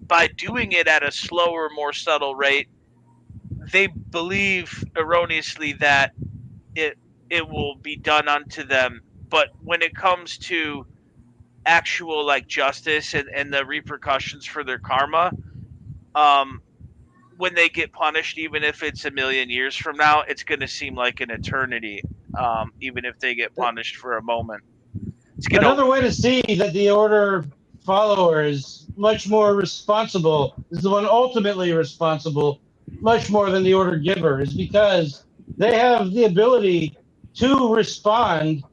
by doing it at a slower, more subtle rate, they believe erroneously that it will be done unto them. But when it comes to actual like justice and the repercussions for their karma, um, when they get punished, even if it's a million years from now, it's going to seem like an eternity. Even if they get punished for a moment, it's going to. Another way to see that the order follower is much more responsible, is the one ultimately responsible, much more than the order giver, is because they have the ability to respond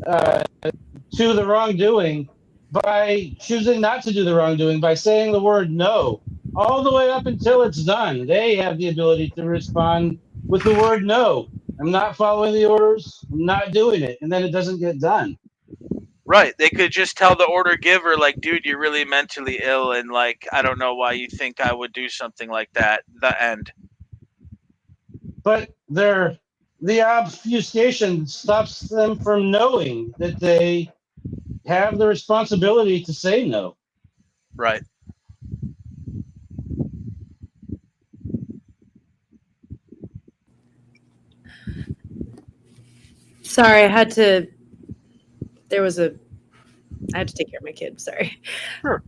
to the wrongdoing by choosing not to do the wrongdoing, by saying the word no, all the way up until it's done. They have the ability to respond with the word no. I'm not following the orders, I'm not doing it, and then it doesn't get done. Right. They could just tell the order giver, like, dude, you're really mentally ill, and like, I don't know why you think I would do something like that. The end. But the obfuscation stops them from knowing that they have the responsibility to say no. Right. Sorry, I had to take care of my kid. Sorry. Sure.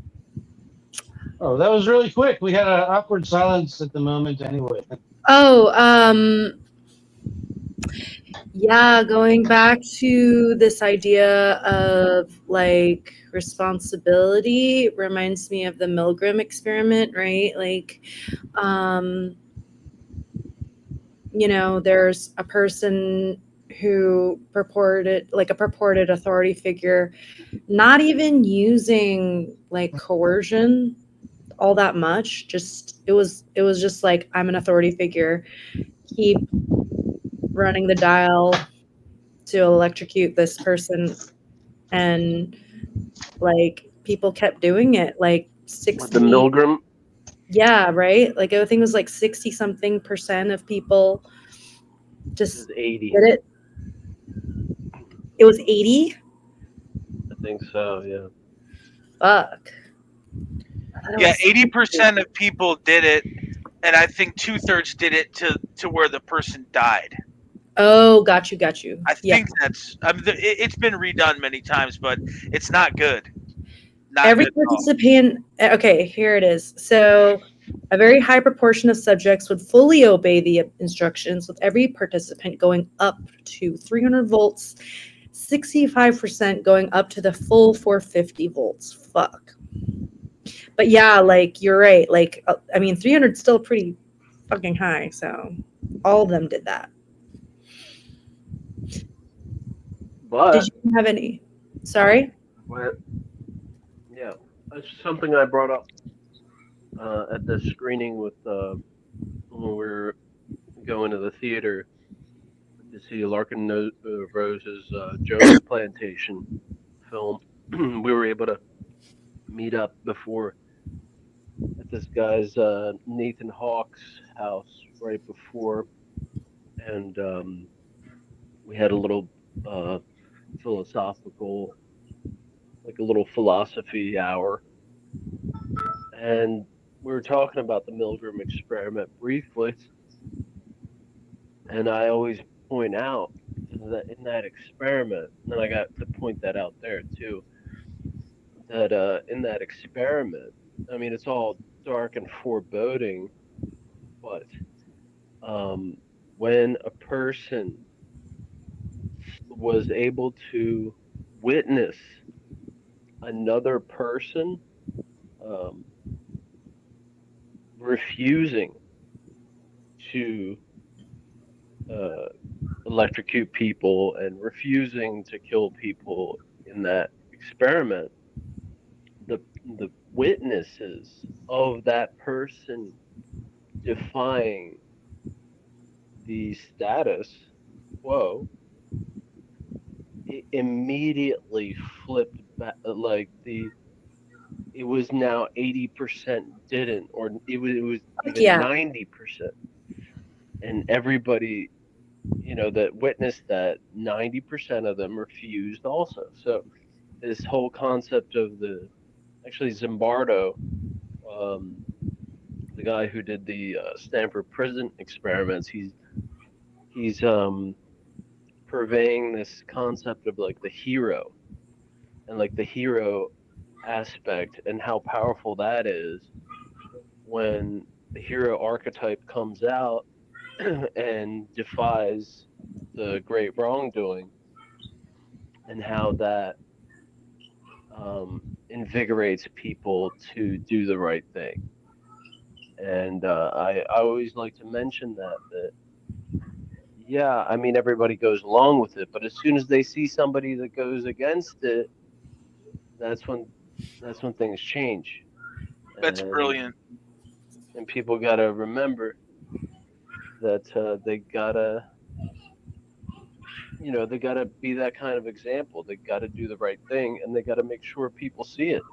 Oh, that was really quick. We had an awkward silence at the moment anyway. Oh, yeah, going back to this idea of like responsibility reminds me of the Milgram experiment, right? Like, there's a person who purported authority figure, not even using like coercion all that much. Just it was just like, I'm an authority figure. Keep running the dial to electrocute this person, and like people kept doing it, like With 60. the Milgram. Yeah, right. Like I think it was like 60 something % of people This just is 80. did it. It was 80. I think so. Yeah. Fuck. Yeah, 80% of people did it, and I think 2/3 did it to where the person died. Oh, got you. I Yeah. think that's. I mean, it's been redone many times, but it's not good. Not Every good at all. participant. Okay, here it is. So, a very high proportion of subjects would fully obey the instructions, with every participant going up to 300 volts, 65% going up to the full 450 volts. Fuck. But yeah, like you're right. Like, I mean, 300 is still pretty fucking high. So, all of them did that. But Did you have any? Sorry? yeah, that's something I brought up at the screening with when we were going to the theater to see Larkin Rose's Joe's Plantation film. We were able to meet up before at this guy's Nathan Hawke's house right before, and we had a little philosophical, like a little philosophy hour, and we were talking about the Milgram experiment briefly, and I always point out that in that experiment, and I got to point that out there too, that in that experiment, I mean, it's all dark and foreboding, but when a person was able to witness another person um, refusing to uh, electrocute people and refusing to kill people in that experiment, the witnesses of that person defying the status quo it immediately flipped back, like it was now 80% didn't, or it was even Yeah. 90%. And everybody, that witnessed that, 90% of them refused also. So this whole concept of actually Zimbardo, the guy who did the Stanford prison experiments, he's purveying this concept of like the hero, and like the hero aspect, and how powerful that is when the hero archetype comes out and defies the great wrongdoing, and how that invigorates people to do the right thing. And I always like to mention that yeah, I mean, everybody goes along with it, but as soon as they see somebody that goes against it, that's when things change. That's And brilliant. people got to remember that they gotta they gotta be that kind of example. They gotta do the right thing, and they gotta make sure people see it.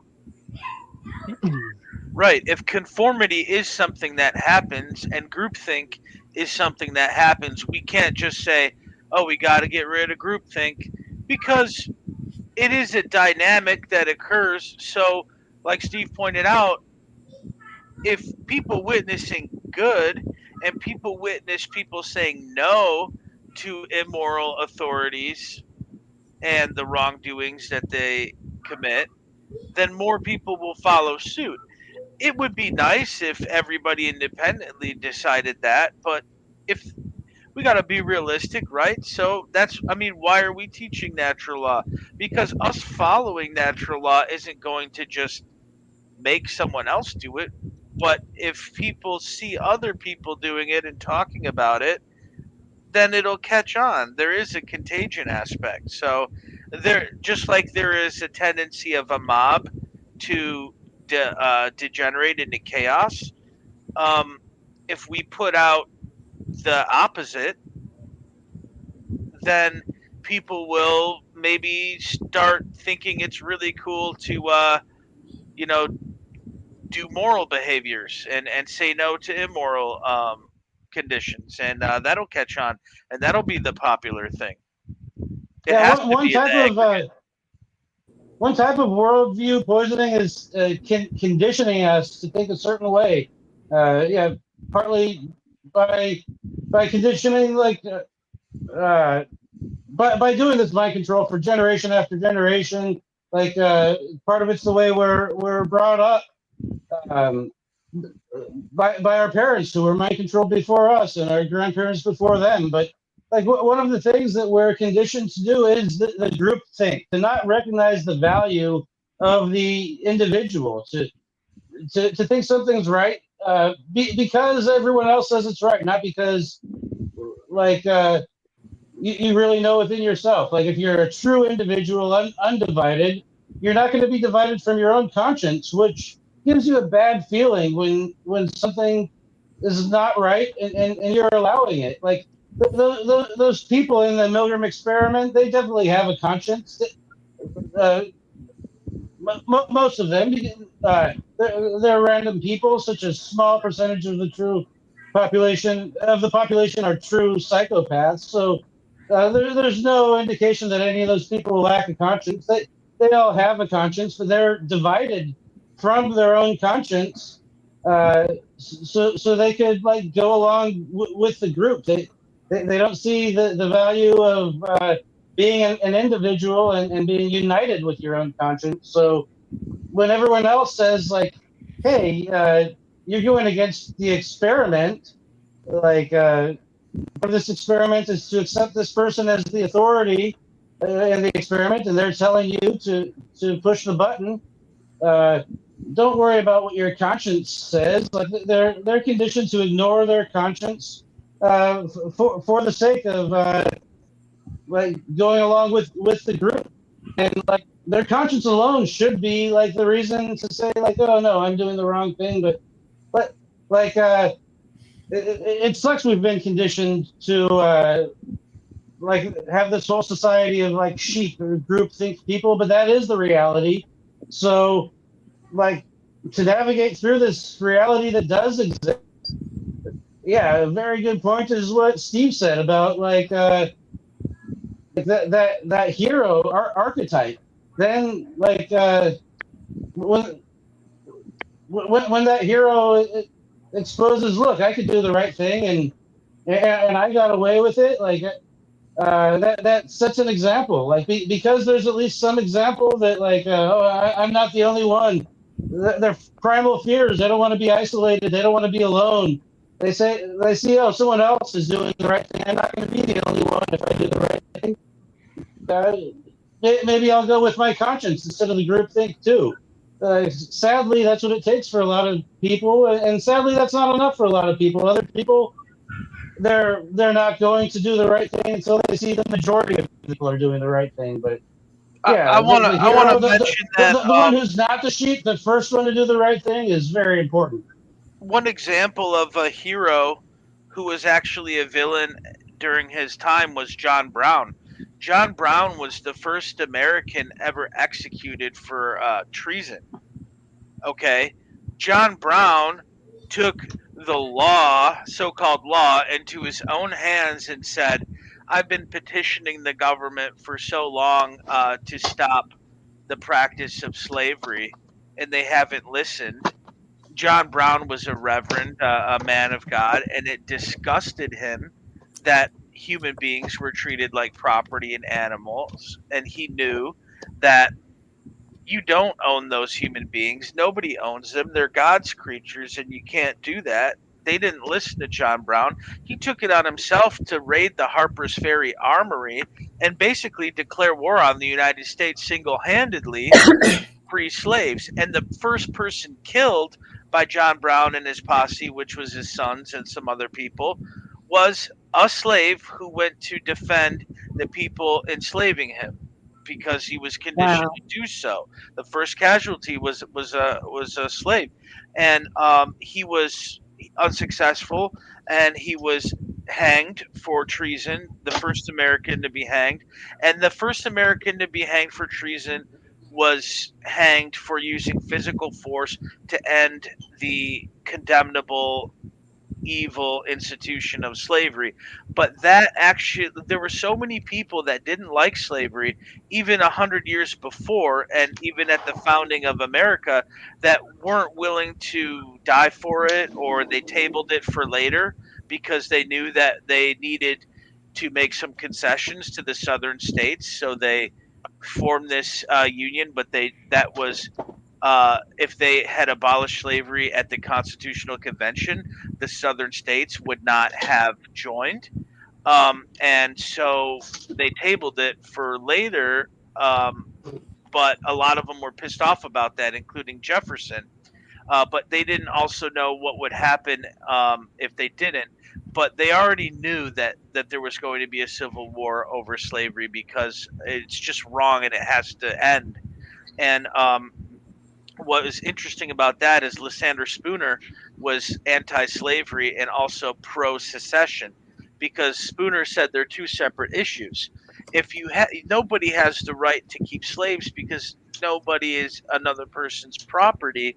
Right. If conformity is something that happens and groupthink is something that happens, we can't just say, oh, we got to get rid of groupthink, because it is a dynamic that occurs. So, like Steve pointed out, if people witnessing good and people witness people saying no to immoral authorities and the wrongdoings that they commit, then more people will follow suit. It would be nice if everybody independently decided that, but if we got to be realistic, right? So why are we teaching natural law? Because us following natural law isn't going to just make someone else do it, but if people see other people doing it and talking about it, then it'll catch on. There is a contagion aspect. So just like there is a tendency of a mob to degenerate into chaos, if we put out the opposite, then people will maybe start thinking it's really cool to, do moral behaviors and say no to immoral conditions, and that'll catch on, and that'll be the popular thing. It Yeah, has one, to one be in type the of aggregate. one type of worldview poisoning is conditioning us to think a certain way. Yeah, partly by conditioning, like by doing this mind control for generation after generation. Like part of it's the way we're brought up um, by our parents who were mind controlled before us and our grandparents before them. But like one of the things that we're conditioned to do is the group think, to not recognize the value of the individual, to think something's right because everyone else says it's right, not because like you really know within yourself. Like if you're a true individual, undivided, you're not going to be divided from your own conscience, which gives you a bad feeling when something is not right and you're allowing it. Like those people in the Milgram experiment, they definitely have a conscience. Uh, Most of them, they're random people. Such a small percentage of the population are true psychopaths. So there's no indication that any of those people lack a conscience. They all have a conscience, but they're divided from their own conscience, so they could like go along with the group. They don't see the value of being an individual and being united with your own conscience. So when everyone else says like, "Hey, you're going against the experiment," like part of this experiment is to accept this person as the authority in the experiment, and they're telling you to push the button. Uh, don't worry about what your conscience says. Like they're conditioned to ignore their conscience for the sake of like going along with the group, and like their conscience alone should be like the reason to say like, oh no, I'm doing the wrong thing. But like it sucks. We've been conditioned to like have this whole society of like sheep or group think people, but that is the reality. So like to navigate through this reality that does exist. Yeah, a very good point is what Steve said about that hero archetype. Then when when that hero exposes, look, I could do the right thing, and I got away with it. That sets an example. Because there's at least some example that I'm not the only one. Their primal fears. They don't want to be isolated. They don't want to be alone. They see, oh, someone else is doing the right thing. I'm not going to be the only one if I do the right thing. Uh, Maybe I'll go with my conscience instead of the group think too. Sadly, that's what it takes for a lot of people, and sadly, that's not enough for a lot of people. Other people, they're not going to do the right thing until they see the majority of people are doing the right thing. But I yeah, want to the I want hero, to mention that the one who's not the sheep, the first one to do the right thing, is very important. one example of a hero who was actually a villain during his time was John Brown. John Brown was the first American ever executed for treason. Okay, John Brown took the law, so-called law, into his own hands and said, "I've been petitioning the government for so long to stop the practice of slavery, and they haven't listened." John Brown was a reverend, a man of God, and it disgusted him that human beings were treated like property and animals. And he knew that you don't own those human beings. Nobody owns them. They're God's creatures, and you can't do that. They didn't listen to John Brown. He took it on himself to raid the Harper's Ferry Armory and basically declare war on the United States single handedly, free slaves. And the first person killed by John Brown and his posse, which was his sons and some other people, was a slave who went to defend the people enslaving him because he was conditioned Wow. to do so. The first casualty was a slave, and he was unsuccessful, and he was hanged for treason. The first American to be hanged, and the first American to be hanged for treason was hanged for using physical force to end the condemnable evil institution of slavery. But that actually, there were so many people that didn't like slavery even 100 years before, and even at the founding of America, that weren't willing to die for it, or they tabled it for later because they knew that they needed to make some concessions to the southern states. So they formed this union, but they that was if they had abolished slavery at the Constitutional Convention, the southern states would not have joined. And so they tabled it for later, but a lot of them were pissed off about that, including Jefferson. But they didn't also know what would happen if they didn't. But they already knew that there was going to be a civil war over slavery because it's just wrong and it has to end. And what was interesting about that is Lysander Spooner was anti-slavery and also pro-secession, because Spooner said they're two separate issues. If nobody has the right to keep slaves because nobody is another person's property,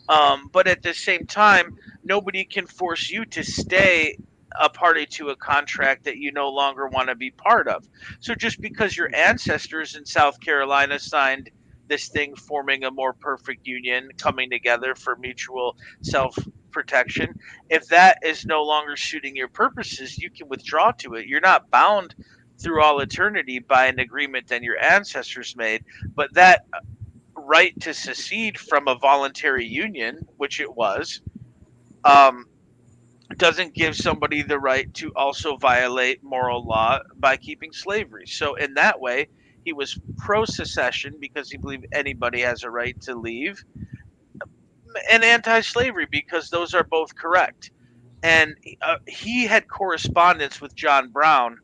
but at the same time, nobody can force you to stay a party to a contract that you no longer want to be part of. So just because your ancestors in South Carolina signed this thing forming a more perfect union, coming together for mutual self protection, if that is no longer suiting your purposes, you can withdraw to it. You're not bound through all eternity by an agreement that your ancestors made, but that right to secede from a voluntary union, which it was, um, doesn't give somebody the right to also violate moral law by keeping slavery. So, in that way, he was pro secession because he believed anybody has a right to leave, and anti slavery because those are both correct. And he had correspondence with John Brown.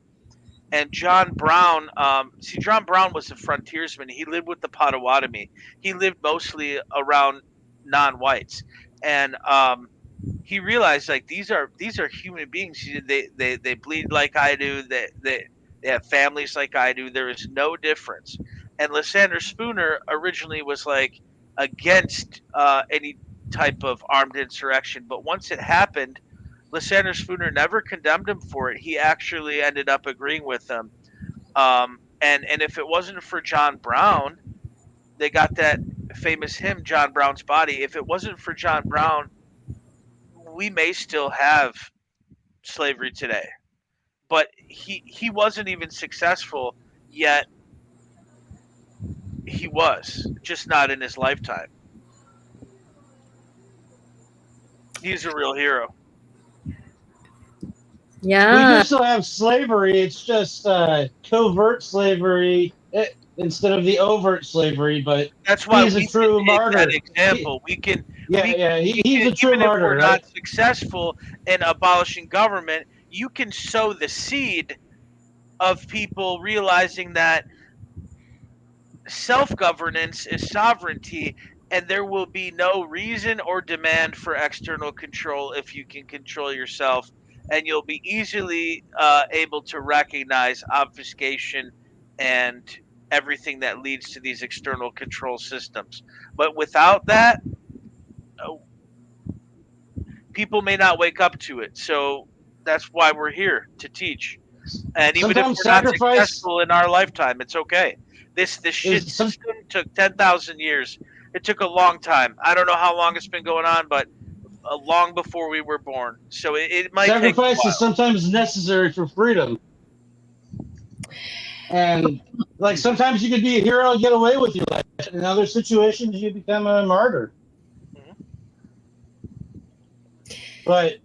And John Brown, John Brown was a frontiersman. He lived with the Potawatomi. He lived mostly around non-whites, and he realized like these are human beings. They bleed like I do. They have families like I do. There is no difference. And Lysander Spooner originally was like, against any type of armed insurrection. But once it happened, Lysander Spooner never condemned him for it. He actually ended up agreeing with them. And if it wasn't for John Brown, they got that famous hymn, John Brown's Body. If it wasn't for John Brown, we may still have slavery today. But he wasn't even successful, yet he was, just not in his lifetime. He's a real hero. We Yeah. do still have slavery. It's just covert slavery instead of the overt slavery. But That's why he's a we true can take martyr. that example. We can, He's a true even if martyr, we're right? not successful in abolishing government, you can sow the seed of people realizing that self-governance is sovereignty, and there will be no reason or demand for external control if you can control yourself, and you'll be easily able to recognize obfuscation and everything that leads to these external control systems. But without that, people may not wake up to it. So that's why we're here to teach. And even if Sometimes we're not sacrifice successful in our lifetime, it's okay. This shit is some. system took 10,000 years. It took a long time. I don't know how long it's been going on, but long before we were born. So it might take a Sacrifice is while. sometimes necessary for freedom. And like sometimes you could be a hero and get away with your life. In other situations, you become a martyr. But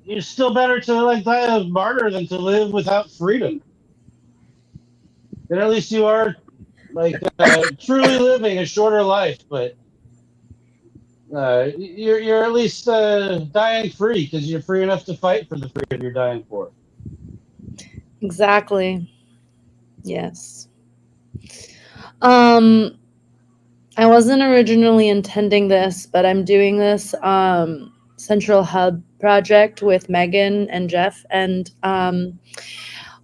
it's still better to like die a martyr than to live without freedom. And at least you are like truly living a shorter life, but you're at least dying free because you're free enough to fight for the freedom you're dying for. Exactly. Yes. I wasn't originally intending this, but I'm doing this Central Hub project with Megan and Jeff, and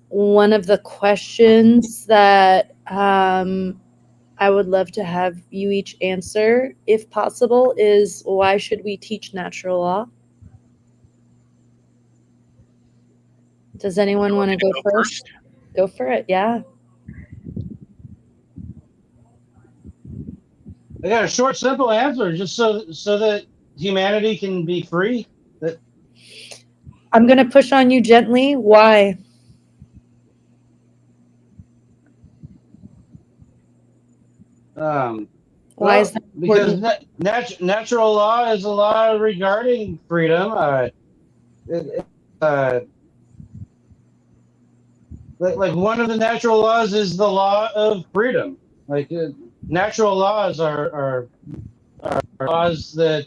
one of the questions that I would love to have you each answer, if possible, is why should we teach natural law? Does anyone want to go first? Go for it. Yeah. I got a short, simple answer, just so that humanity can be free. That I'm going to push on you gently. Why? Why is that because important? natural law is a law regarding freedom. Like one of the natural laws is the law of freedom. Like natural laws are laws that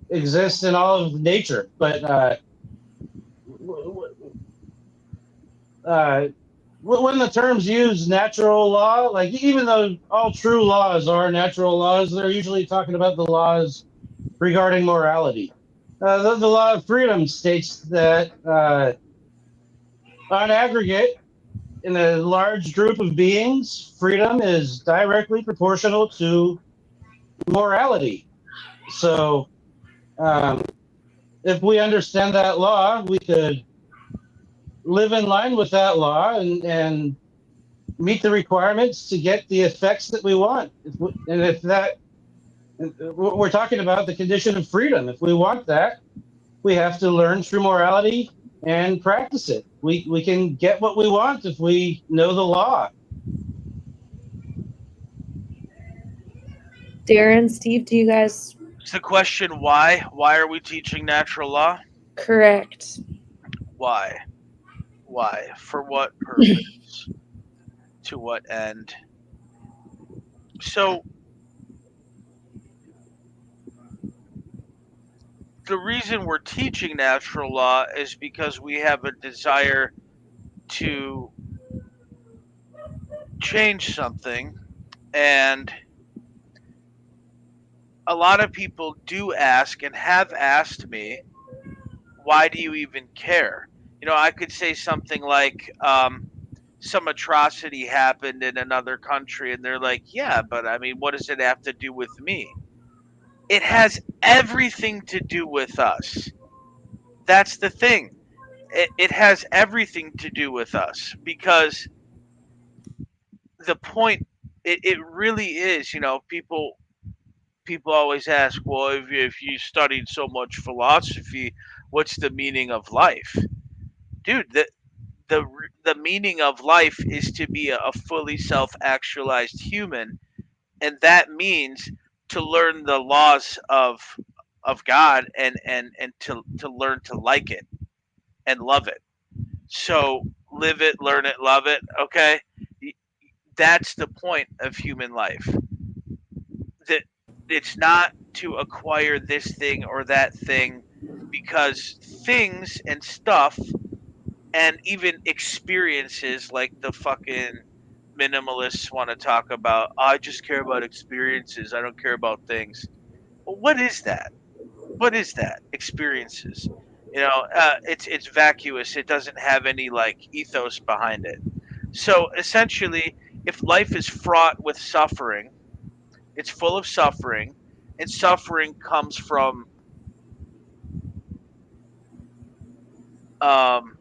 exist in all of nature, but when the terms use natural law, like even though all true laws are natural laws, they're usually talking about the laws regarding morality. The law of freedom states that on aggregate, in a large group of beings, freedom is directly proportional to morality. So, if we understand that law, we could live in line with that law and meet the requirements to get the effects that we want. If that, we're talking about the condition of freedom. If we want that, we have to learn true morality and practice it. We can get what we want if we know the law. Darren, Steve, do you guys? It's the question why? Why are we teaching natural law? Correct. Why? Why? For what purpose? To what end? So the reason we're teaching natural law is because we have a desire to change something, and a lot of people do ask and have asked me, why do you even care? I could say something like, some atrocity happened in another country and they're like, yeah, but I mean, what does it have to do with me? It has everything to do with us. That's the thing. It has everything to do with us because the point, it really is, people always ask, well, if you studied so much philosophy, what's the meaning of life? Dude, the the meaning of life is to be a fully self-actualized human, and that means to learn the laws of God and to learn to like it and love it. So live it, learn it, love it. Okay, that's the point of human life. That it's not to acquire this thing or that thing, because things and stuff and even experiences, like the fucking minimalists want to talk about, I just care about experiences, I don't care about things. Well, what is that? What is that? Experiences. It's vacuous. It doesn't have any like ethos behind it. So essentially, if life is fraught with suffering, it's full of suffering, and suffering comes from um,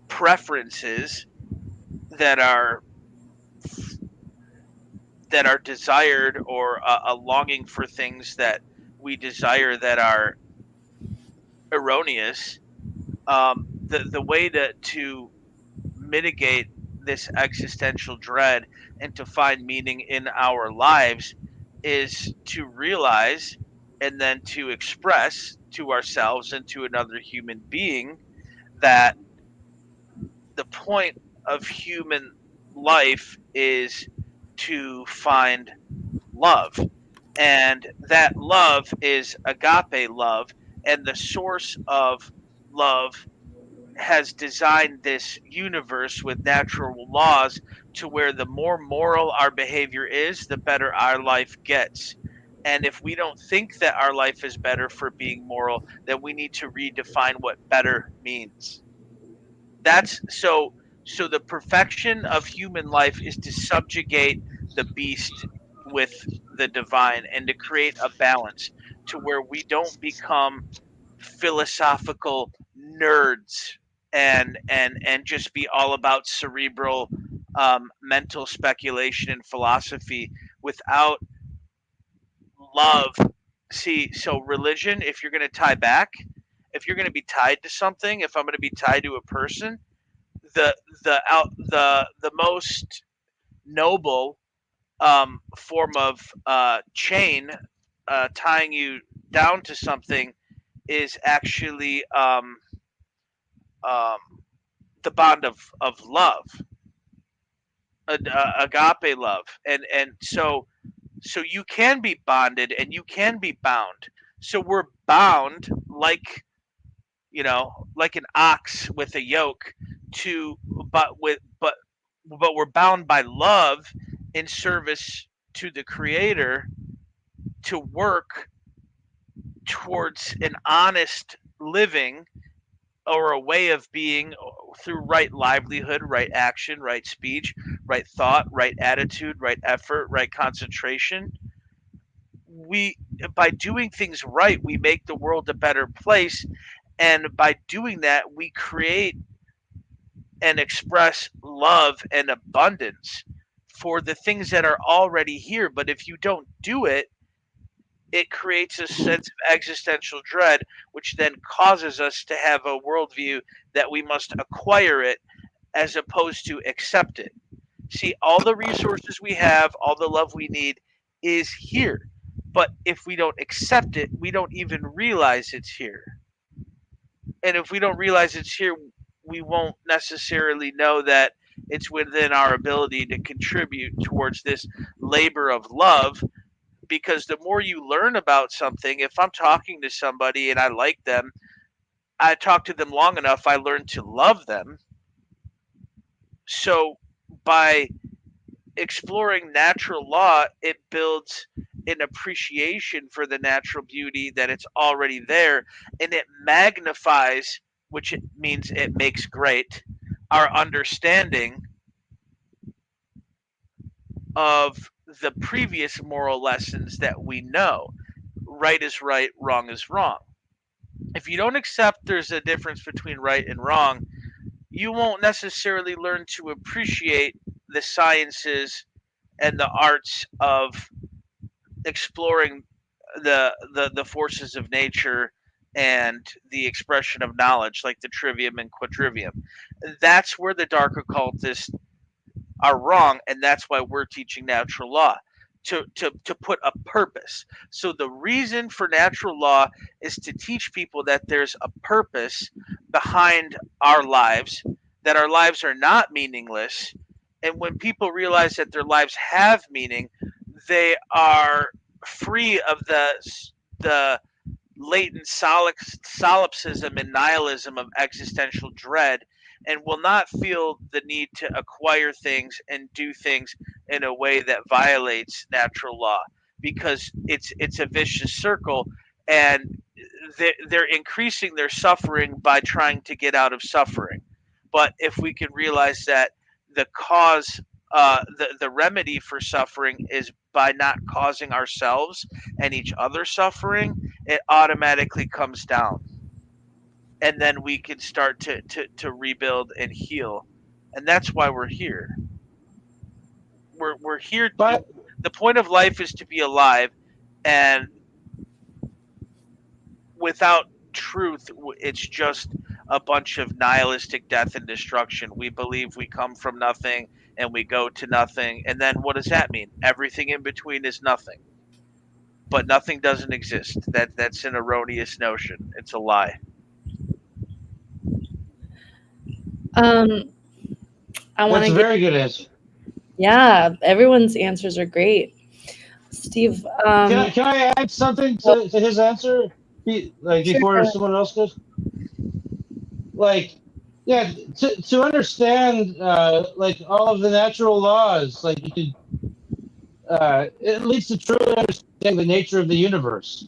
preferences that are desired, or a longing for things that we desire that are erroneous. The way to mitigate this existential dread and to find meaning in our lives is to realize and then to express to ourselves and to another human being that the point of human life is to find love. And that love is agape love. And the source of love has designed this universe with natural laws to where the more moral our behavior is, the better our life gets. And if we don't think that our life is better for being moral, then we need to redefine what better means. That's so the perfection of human life is to subjugate the beast with the divine and to create a balance to where we don't become philosophical nerds and just be all about cerebral mental speculation and philosophy without love. See, so religion, if you're going to tie back, if you're going to be tied to something, if I'm going to be tied to a person, the most noble form of chain tying you down to something is actually um, the bond of love, agape love, and so you can be bonded and you can be bound. So we're bound like an ox with a yoke to but we're bound by love in service to the creator to work towards an honest living or a way of being through right livelihood, right action, right speech, right thought, right attitude, right effort, right concentration. We By doing things right, we make the world a better place, and by doing that, we create and express love and abundance for the things that are already here. But if you don't do it, it creates a sense of existential dread, which then causes us to have a worldview that we must acquire it as opposed to accept it. See, all the resources we have, all the love we need is here. But if we don't accept it, we don't even realize it's here. And if we don't realize it's here, we won't necessarily know that it's within our ability to contribute towards this labor of love. Because the more you learn about something, if I'm talking to somebody and I like them, I talk to them long enough, I learn to love them. So by exploring natural law, it builds an appreciation for the natural beauty that it's already there, and it magnifies, which it means it makes great, our understanding of the previous moral lessons that we know. Right is right, wrong is wrong. If you don't accept there's a difference between right and wrong, you won't necessarily learn to appreciate the sciences and the arts of exploring the forces of nature and the expression of knowledge, like the trivium and quadrivium. That's where the dark occultists are wrong, and that's why we're teaching natural law to put a purpose. So the reason for natural law is to teach people that there's a purpose behind our lives, that our lives are not meaningless, and when people realize that their lives have meaning, they are free of the latent solipsism and nihilism of existential dread, and will not feel the need to acquire things and do things in a way that violates natural law, because it's a vicious circle, and they're increasing their suffering by trying to get out of suffering. But if we can realize that the cause, the remedy for suffering is by not causing ourselves and each other suffering, it automatically comes down. And then we can start to rebuild and heal. And that's why we're here. We're here. But The point of life is to be alive, and without truth, it's just a bunch of nihilistic death and destruction. We believe we come from nothing and we go to nothing. And then what does that mean? Everything in between is nothing. But nothing doesn't exist. That's an erroneous notion. It's a lie. I want that's to a very good answer. yeah, everyone's answers are great. Steve, Can I add something to his answer? Before Sure. someone else goes? Like, yeah, to understand like all of the natural laws, like you could it leads to truly understanding the nature of the universe,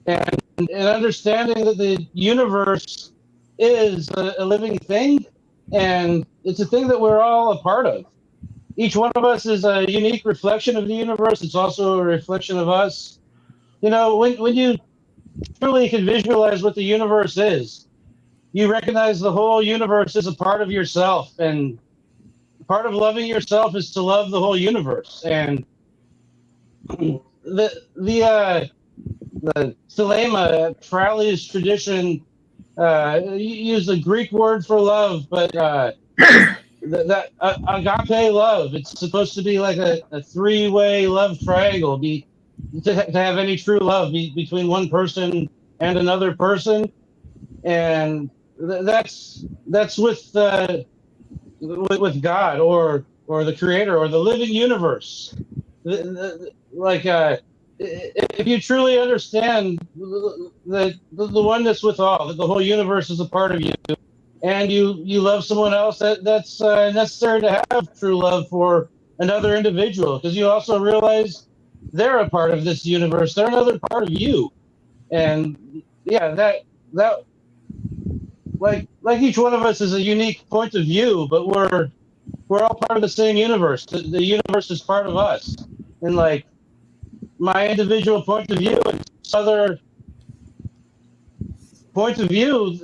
and understanding that the universe is a living thing, and it's a thing that we're all a part of. Each one of us is a unique reflection of the universe. It's also a reflection of us. You know, when you truly can visualize what the universe is, you recognize the whole universe is a part of yourself, and part of loving yourself is to love the whole universe. And the Thelema, Crowley's tradition, use the Greek word for love, but that agape love, it's supposed to be like a three-way love triangle, to have any true love between one person and another person, and that's with God, or the creator, or the living universe. Like if you truly understand the oneness with all, that the whole universe is a part of you, and you love someone else, that's necessary to have true love for another individual, because you also realize they're a part of this universe, they're another part of you. And yeah, that like each one of us is a unique point of view, but we're all part of the same universe. The universe is part of us, and like my individual point of view and other point of view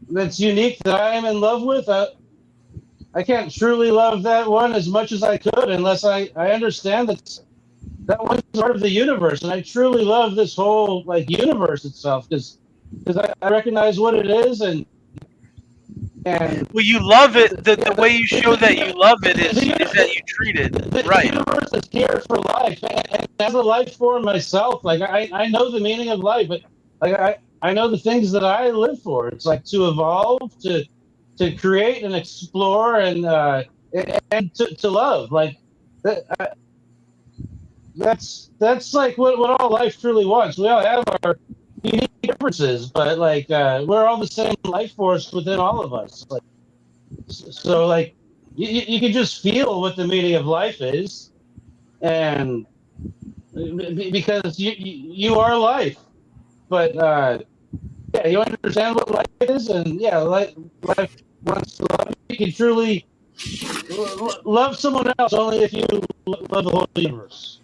that's unique, that I am in love with, I can't truly love that one as much as I could unless I understand that one's part of the universe, and I truly love this whole like universe itself, because I recognize what it is, and well, you love it. The way you show that you love it is that you treat it right. The universe is here for life, and as a life form myself, like I know the meaning of life, but like I know the things that I live for. It's like to evolve, to create and explore, and to love. Like that's like what all life truly wants. We all have our unique differences, but like we're all the same life force within all of us. Like, so like you can just feel what the meaning of life is, and because you are life. But yeah, you understand what life is, and yeah, life wants to love. You can truly love someone else only if you love the whole universe.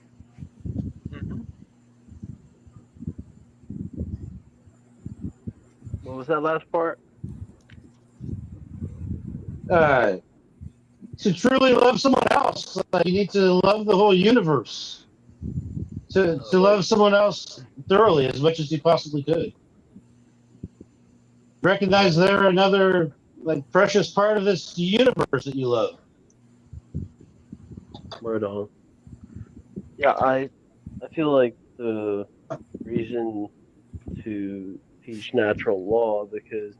What was that last part? Uh, to truly love someone else, you need to love the whole universe. To love someone else thoroughly as much as you possibly could. Recognize they're another precious part of this universe that you love. Word on. Yeah, I feel like the reason to teach natural law because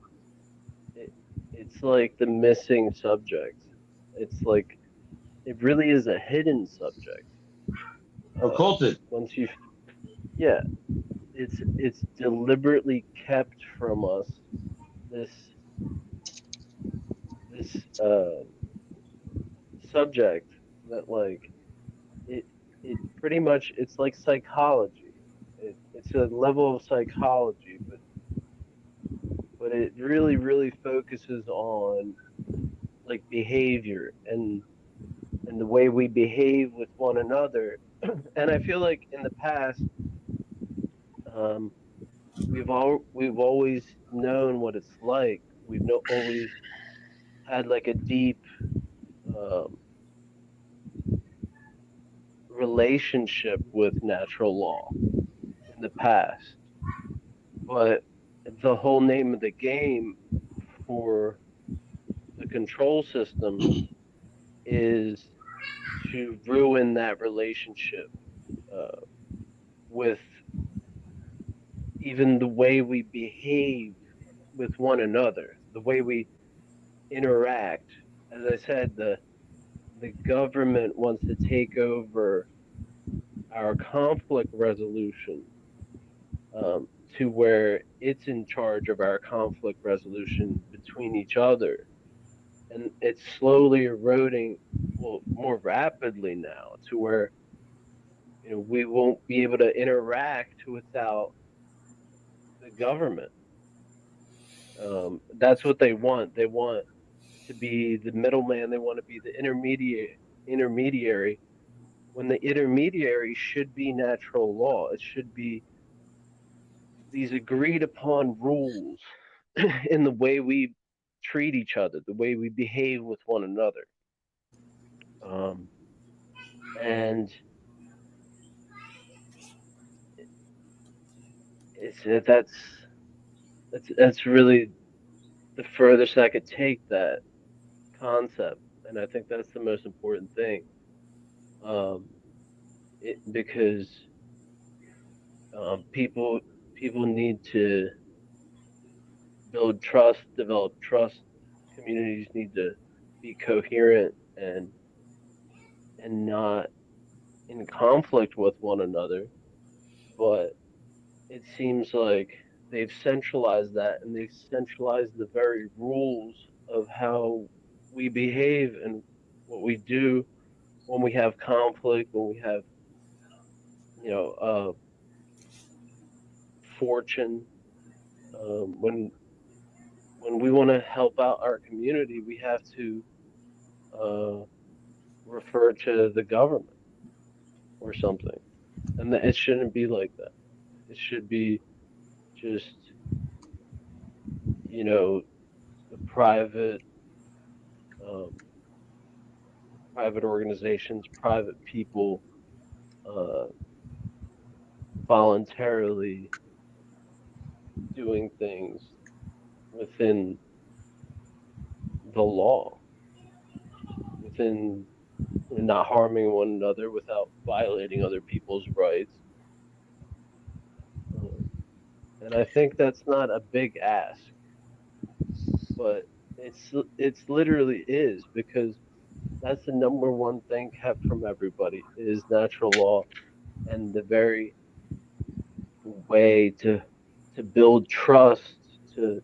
it's like the missing subject. It's like it really is a hidden subject. Occulted. Once you, yeah, it's deliberately kept from us. This subject that it pretty much it's like psychology. It's a level of psychology, but it really focuses on like behavior and the way we behave with one another. And I feel like in the past, um, we've always known what it's like. Always had like a deep um, relationship with natural law in the past, but the whole name of the game for the control system is to ruin that relationship uh, with even the way we behave with one another, the way we interact. As I said, the government wants to take over our conflict resolution um, to where it's in charge of our conflict resolution between each other. And it's slowly eroding, well, more rapidly now to where we won't be able to interact without the government. That's what they want. They want to be the middleman. They want to be the intermediary when the intermediary should be natural law. It should be these agreed upon rules in the way we treat each other, the way we behave with one another. Um, and it's that's really the furthest I could take that concept, and I think that's the most important thing. Um, because people need to build trust, develop trust. Communities need to be coherent and not in conflict with one another. But it seems like they've centralized that and they've centralized the very rules of how we behave and what we do when we have conflict, when we have, you know, fortune, when we want to help out our community, we have to uh, refer to the government or something, and it shouldn't be like that. It should be just the um, private organizations, private people uh, voluntarily doing things within the law, within not harming one another without violating other people's rights. Um, and I think that's not a big ask, but it's literally is because that's the number one thing kept from everybody is natural law and the very way to build trust, to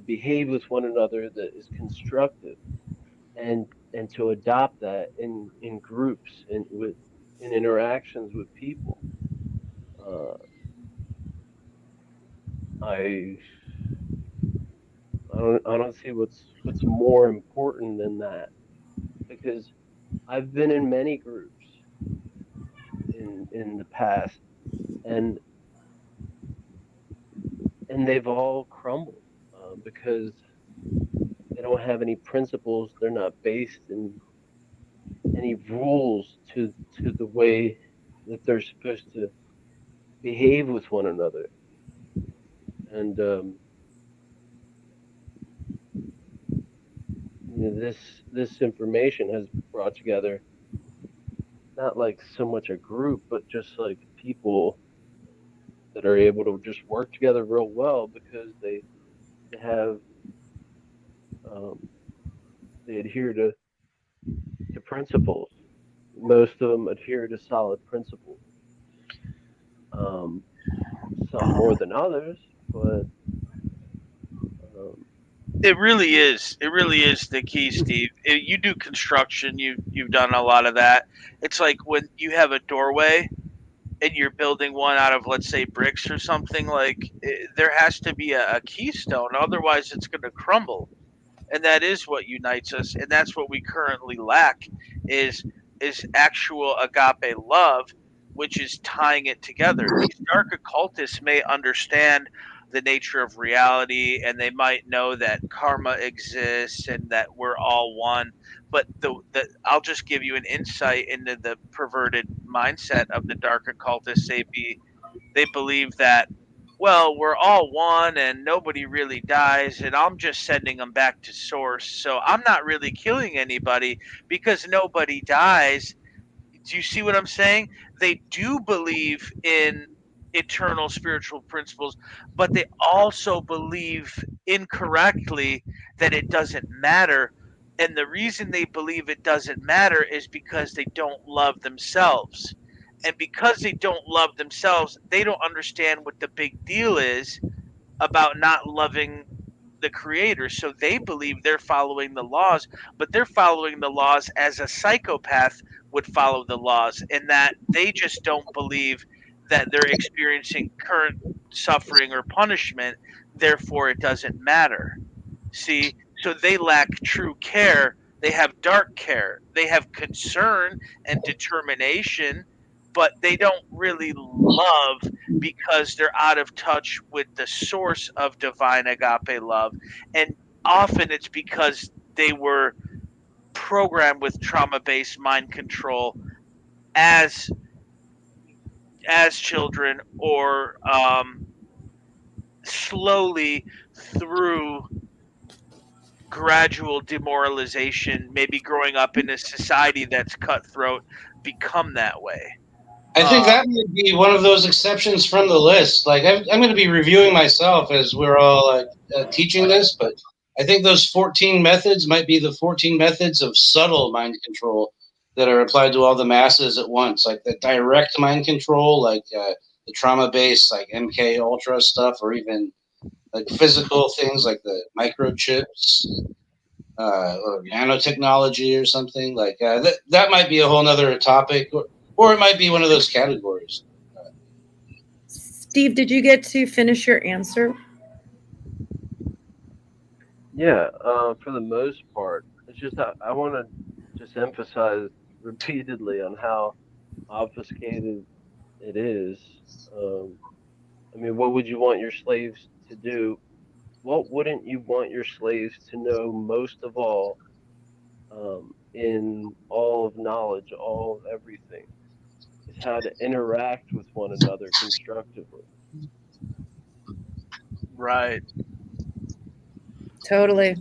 behave with one another that is constructive, and to adopt that in groups and with in interactions with people. Uh, I I don't see what's more important than that, because I've been in many groups in the past, and they've all crumbled because they don't have any principles. They're not based in any rules to the way that they're supposed to behave with one another. And this information has brought together not like so much a group, but just like people that are able to just work together real well because they have um, they adhere to principles. Most of them adhere to solid principles. Um, some more than others, but um, It really is. It really is the key, Steve. You do construction. You've done a lot of that. It's like when you have a doorway and you're building one out of, let's say, bricks or something. Like there has to be a keystone, otherwise it's going to crumble. And that is what unites us, and that's what we currently lack is actual agape love, which is tying it together. These dark occultists may understand the nature of reality, and they might know that karma exists and that we're all one, but the I'll just give you an insight into the perverted mindset of the dark occultists. They believe that, well, we're all one and nobody really dies, and I'm just sending them back to source. So I'm not really killing anybody because nobody dies. Do you see what I'm saying? They do believe in eternal spiritual principles, but they also believe incorrectly that it doesn't matter. And the reason they believe it doesn't matter is because they don't love themselves. And because they don't love themselves, they don't understand what the big deal is about not loving the creator. So they believe they're following the laws, but they're following the laws as a psychopath would follow the laws, and that they just don't believe that they're experiencing current suffering or punishment, therefore it doesn't matter. See, so they lack true care. They have dark care. They have concern and determination, but they don't really love because they're out of touch with the source of divine agape love. And often it's because they were programmed with trauma-based mind control as children, or slowly through gradual demoralization, maybe growing up in a society that's cutthroat, become that way. I think that might be one of those exceptions from the list. Like I'm going to be reviewing myself as we're all teaching this, but I think those 14 methods might be the 14 methods of subtle mind control that are applied to all the masses at once, like the direct mind control, like the trauma-based, like MK Ultra stuff, or even like physical things like the microchips or nanotechnology or something. Like that might be a whole nother topic. Or it might be one of those categories. Steve, did you get to finish your answer? yeah, for the most part, it's just I want to just emphasize repeatedly on how obfuscated it is. I mean, what would you want your slaves to do? What wouldn't you want your slaves to know most of all, in all of knowledge, all of everything, is how to interact with one another constructively. Right. Totally.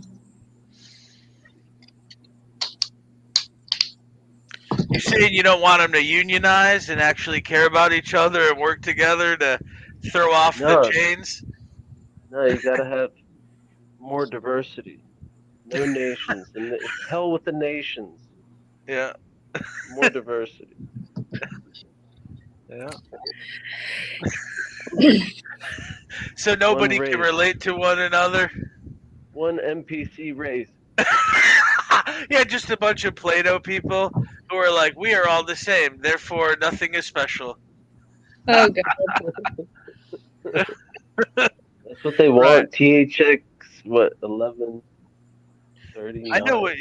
You saying you don't want them to unionize and actually care about each other and work together to throw off No. the chains? No, you got to have more diversity. No nations, and hell with the nations. Yeah. More diversity. Yeah. So nobody can relate to one another? One NPC race. Yeah, just a bunch of Plato people who are like, we are all the same, therefore nothing is special. Oh, God. That's what they want. Right. THX what 11:39. I know what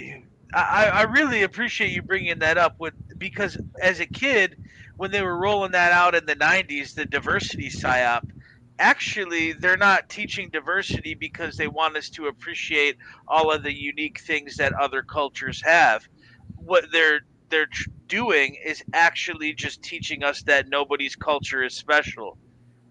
I really appreciate you bringing that up because as a kid, when they were rolling that out in the 90s, the diversity psyop, actually they're not teaching diversity because they want us to appreciate all of the unique things that other cultures have. What they're doing is actually just teaching us that nobody's culture is special,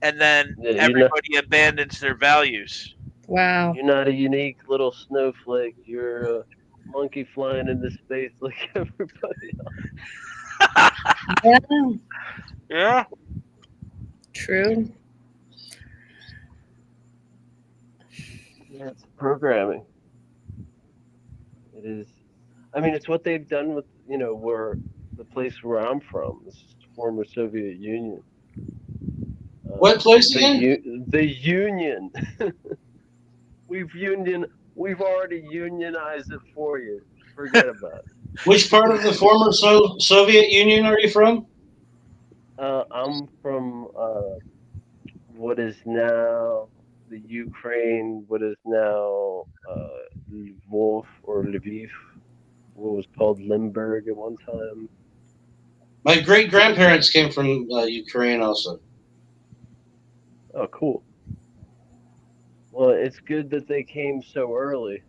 and then Yeah, everybody abandons their values. Wow. you're not a unique little snowflake. You're a monkey flying into space like everybody. Yeah, Yeah. true. Yeah, it's programming. It is. I mean, it's what they've done with where the place where I'm from. This is the former Soviet Union. What place The again? the Union. We've already unionized it for you. Forget about it. Which part of the former Soviet Union are you from? I'm from what is now the Ukraine, what is now Lvov or Lviv, what was called Limburg at one time. My great grandparents came from Ukraine also. Oh, cool. Well, it's good that they came so early,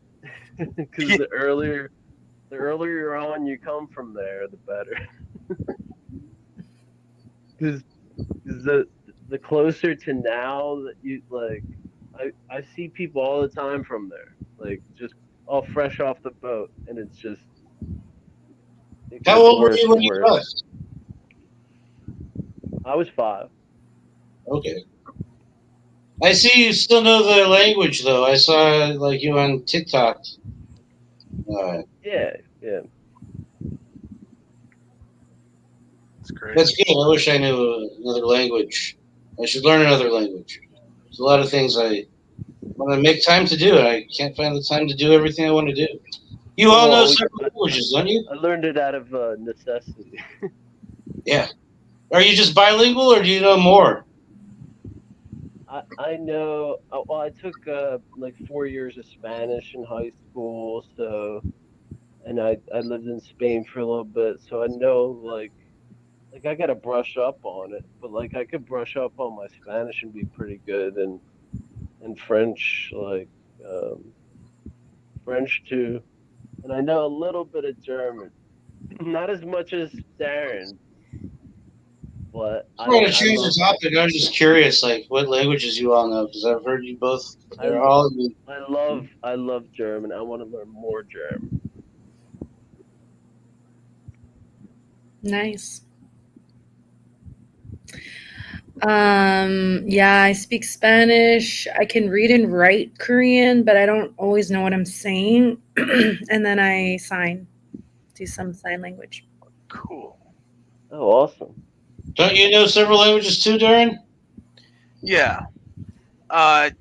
because the earlier on you come from there, the better. Because the closer to now that you like, I see people all the time from there, like just all fresh off the boat, and it's just it How gets old were worse you when and you worse. left? I was 5. Okay. I see you still know the language, though. I saw like you on TikTok. Yeah, yeah. That's great. That's good. I wish I knew another language. I should learn another language. There's a lot of things I want to make time to do, and I can't find the time to do everything I want to do. You all know Well, several languages, don't you? I learned it out of necessity. Yeah. Are you just bilingual, or do you know more? I know. Well, I took like 4 years of Spanish in high school, so and I lived in Spain for a little bit, so I know like I gotta brush up on it, but like I could brush up on my Spanish and be pretty good, and French um, French too, and I know a little bit of German, not as much as Darren, but I want to I change love the topic. I was just curious, like what languages you all know, because I've heard you both. They're I all. I love German. I want to learn more German. Nice. Yeah, I speak Spanish. I can read and write Korean, but I don't always know what I'm saying. And then I do some sign language. Cool. Oh, awesome. Don't you know several languages too, Darren? Yeah. I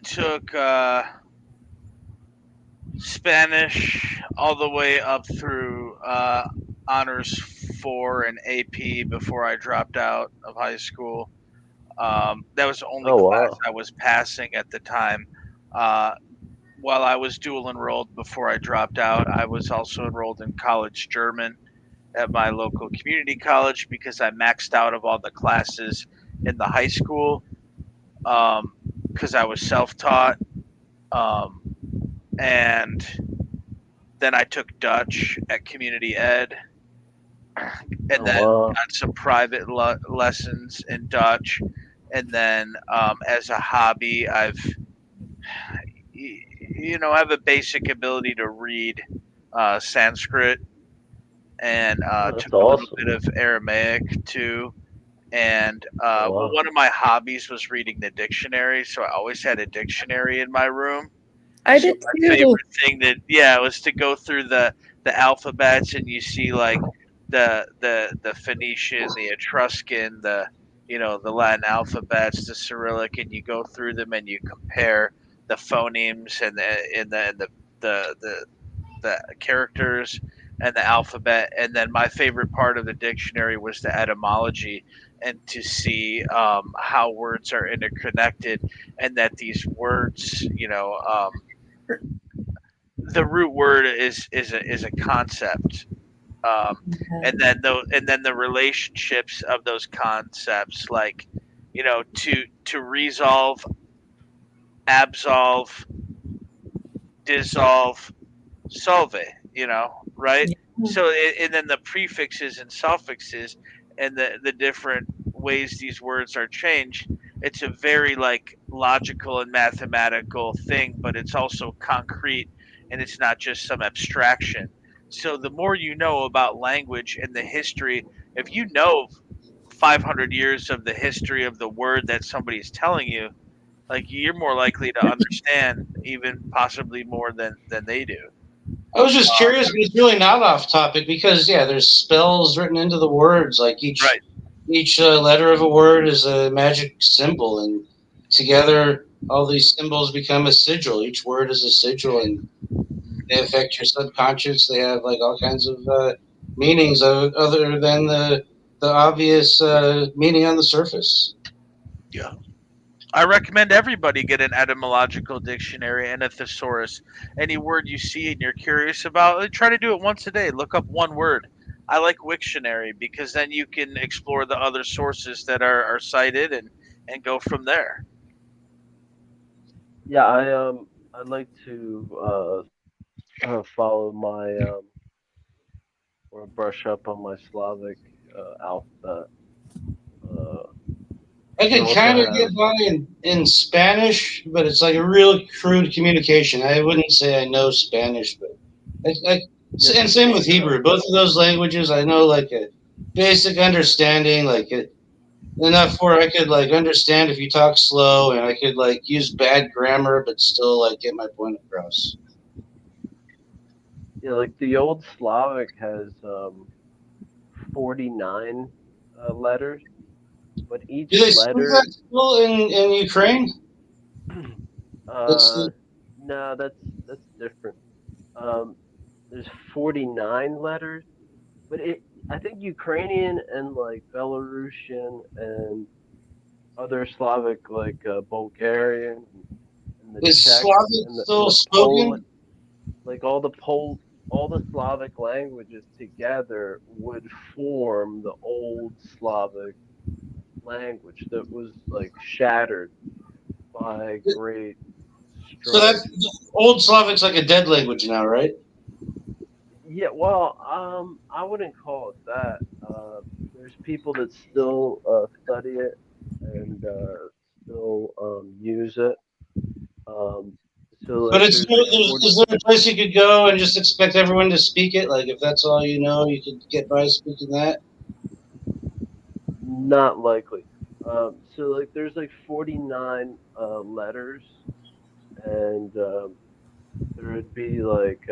took Spanish all the way up through honors 4 and AP before I dropped out of high school. That was the only Oh, class wow. I was passing at the time. Uh, while I was dual enrolled before I dropped out, I was also enrolled in college German at my local community college because I maxed out of all the classes in the high school because I was self taught. Um, and then I took Dutch at community ed and Oh, then wow. got some private lessons in Dutch. And then as a hobby, I have a basic ability to read Sanskrit and Oh, took that's a little awesome. bit of Aramaic too. And Oh, wow. one of my hobbies was reading the dictionary, so I always had a dictionary in my room. I So did my too. favorite thing was to go through the alphabets, and you see like the Phoenician, the Etruscan, the Latin alphabets, the Cyrillic, and you go through them and you compare the phonemes and the characters, and the alphabet. And then my favorite part of the dictionary was the etymology, and to see how words are interconnected, and that these words, the root word is a concept, and then the relationships of those concepts, like to resolve, absolve, dissolve, solve, right? So and then the prefixes and suffixes, and the different ways these words are changed. It's a very like logical and mathematical thing, but it's also concrete, and it's not just some abstraction. So the more you know about language and the history, if you know 500 years of the history of the word that somebody's telling you, like you're more likely to understand, even possibly more than they do. I was just curious, but it's really not off topic because there's spells written into the words. Like Right. each letter of a word is a magic symbol, and together all these symbols become a sigil. Each word is a sigil, and they affect your subconscious. They have like all kinds of meanings other than the obvious meaning on the surface. Yeah. I recommend everybody get an etymological dictionary and a thesaurus. Any word you see and you're curious about, try to do it once a day. Look up one word. I like Wiktionary because then you can explore the other sources that are cited, and go from there. Yeah, I'd like to follow my or brush up on my Slavic alphabet. Uh, I I could also kind of have get by in Spanish, but it's like a real crude communication. I wouldn't say I know Spanish, but yeah, and same with Hebrew. Both of those languages, I know like a basic understanding, like enough where I could like understand if you talk slow, and I could like use bad grammar, but still like get my point across. yeah, like the old Slavic has 49 letters, but each Do they speak letter that still in Ukraine? That's uh no, that's different. Um, there's 49 letters, but it I think Ukrainian and like Belarusian and other Slavic like Bulgarian and the is Czech Slavic and still the Polish, spoken? like all the Slavic languages together would form the old Slavic language that was like shattered by great So that strife. old Slavic's like a dead language now, right? Yeah, well, I wouldn't call it that. There's people that still study it and still use it. Um, so But like it's there's like is there a place you could go and just expect everyone to speak it? Like if that's all you know, you could get by speaking that. not likely. So like there's like 49 letters, and there would be like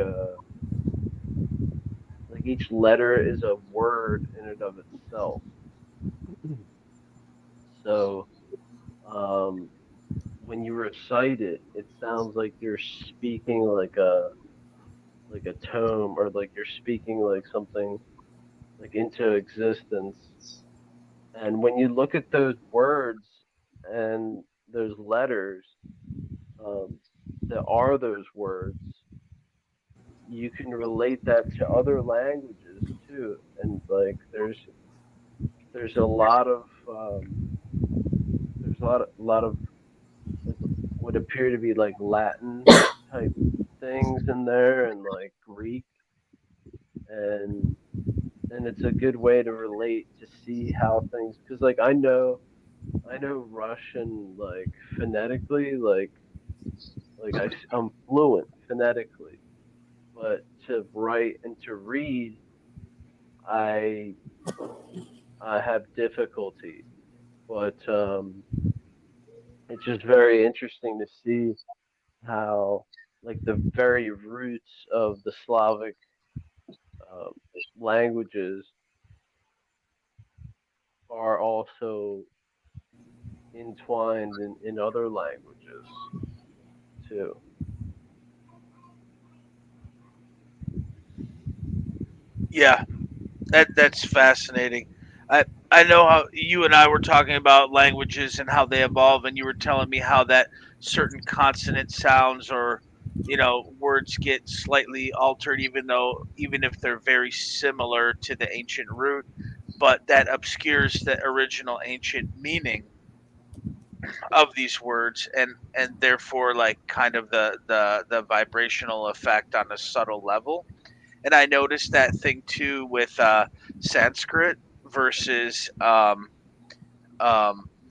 each letter is a word in and of itself. So um, when you recite it, it sounds like you're speaking like a tome, or like you're speaking like something like into existence. And when you look at those words and those letters um, that are those words, you can relate that to other languages too. And like there's a lot of there's a lot of like would appear to be like Latin type things in there, and like Greek, and it's a good way to relate to see how things, because like I know Russian like phonetically, I'm fluent phonetically, but to write and to read, I I have difficulty. But it's just very interesting to see how like the very roots of the Slavic um, languages are also entwined in other languages too. Yeah, that's fascinating. I know how you and I were talking about languages and how they evolve, and you were telling me how that certain consonant sounds or words get slightly altered, even if they're very similar to the ancient root, but that obscures the original ancient meaning of these words, and therefore like kind of the vibrational effect on a subtle level. And I noticed that thing too with Sanskrit versus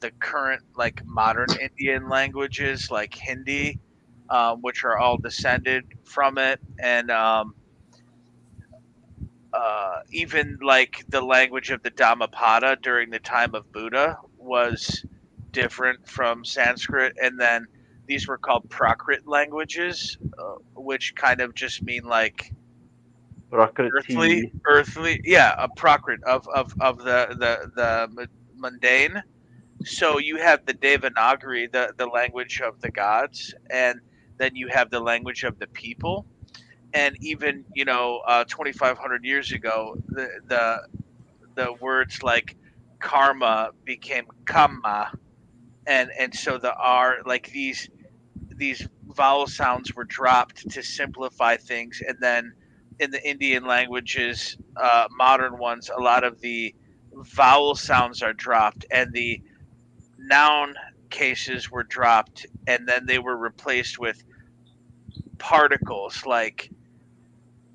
the current like modern Indian languages like Hindi, which are all descended from it, and even like the language of the Dhammapada during the time of Buddha was different from Sanskrit, and then these were called Prakrit languages, which kind of just mean like Prakriti. earthly, yeah, a Prakrit of the mundane. So you have the Devanagari, the language of the gods, and then you have the language of the people. And even 2,500 years ago, the words like karma became kamma, and so the r, like these vowel sounds were dropped to simplify things, and then in the Indian languages, modern ones, a lot of the vowel sounds are dropped, and the noun cases were dropped, and then they were replaced with particles like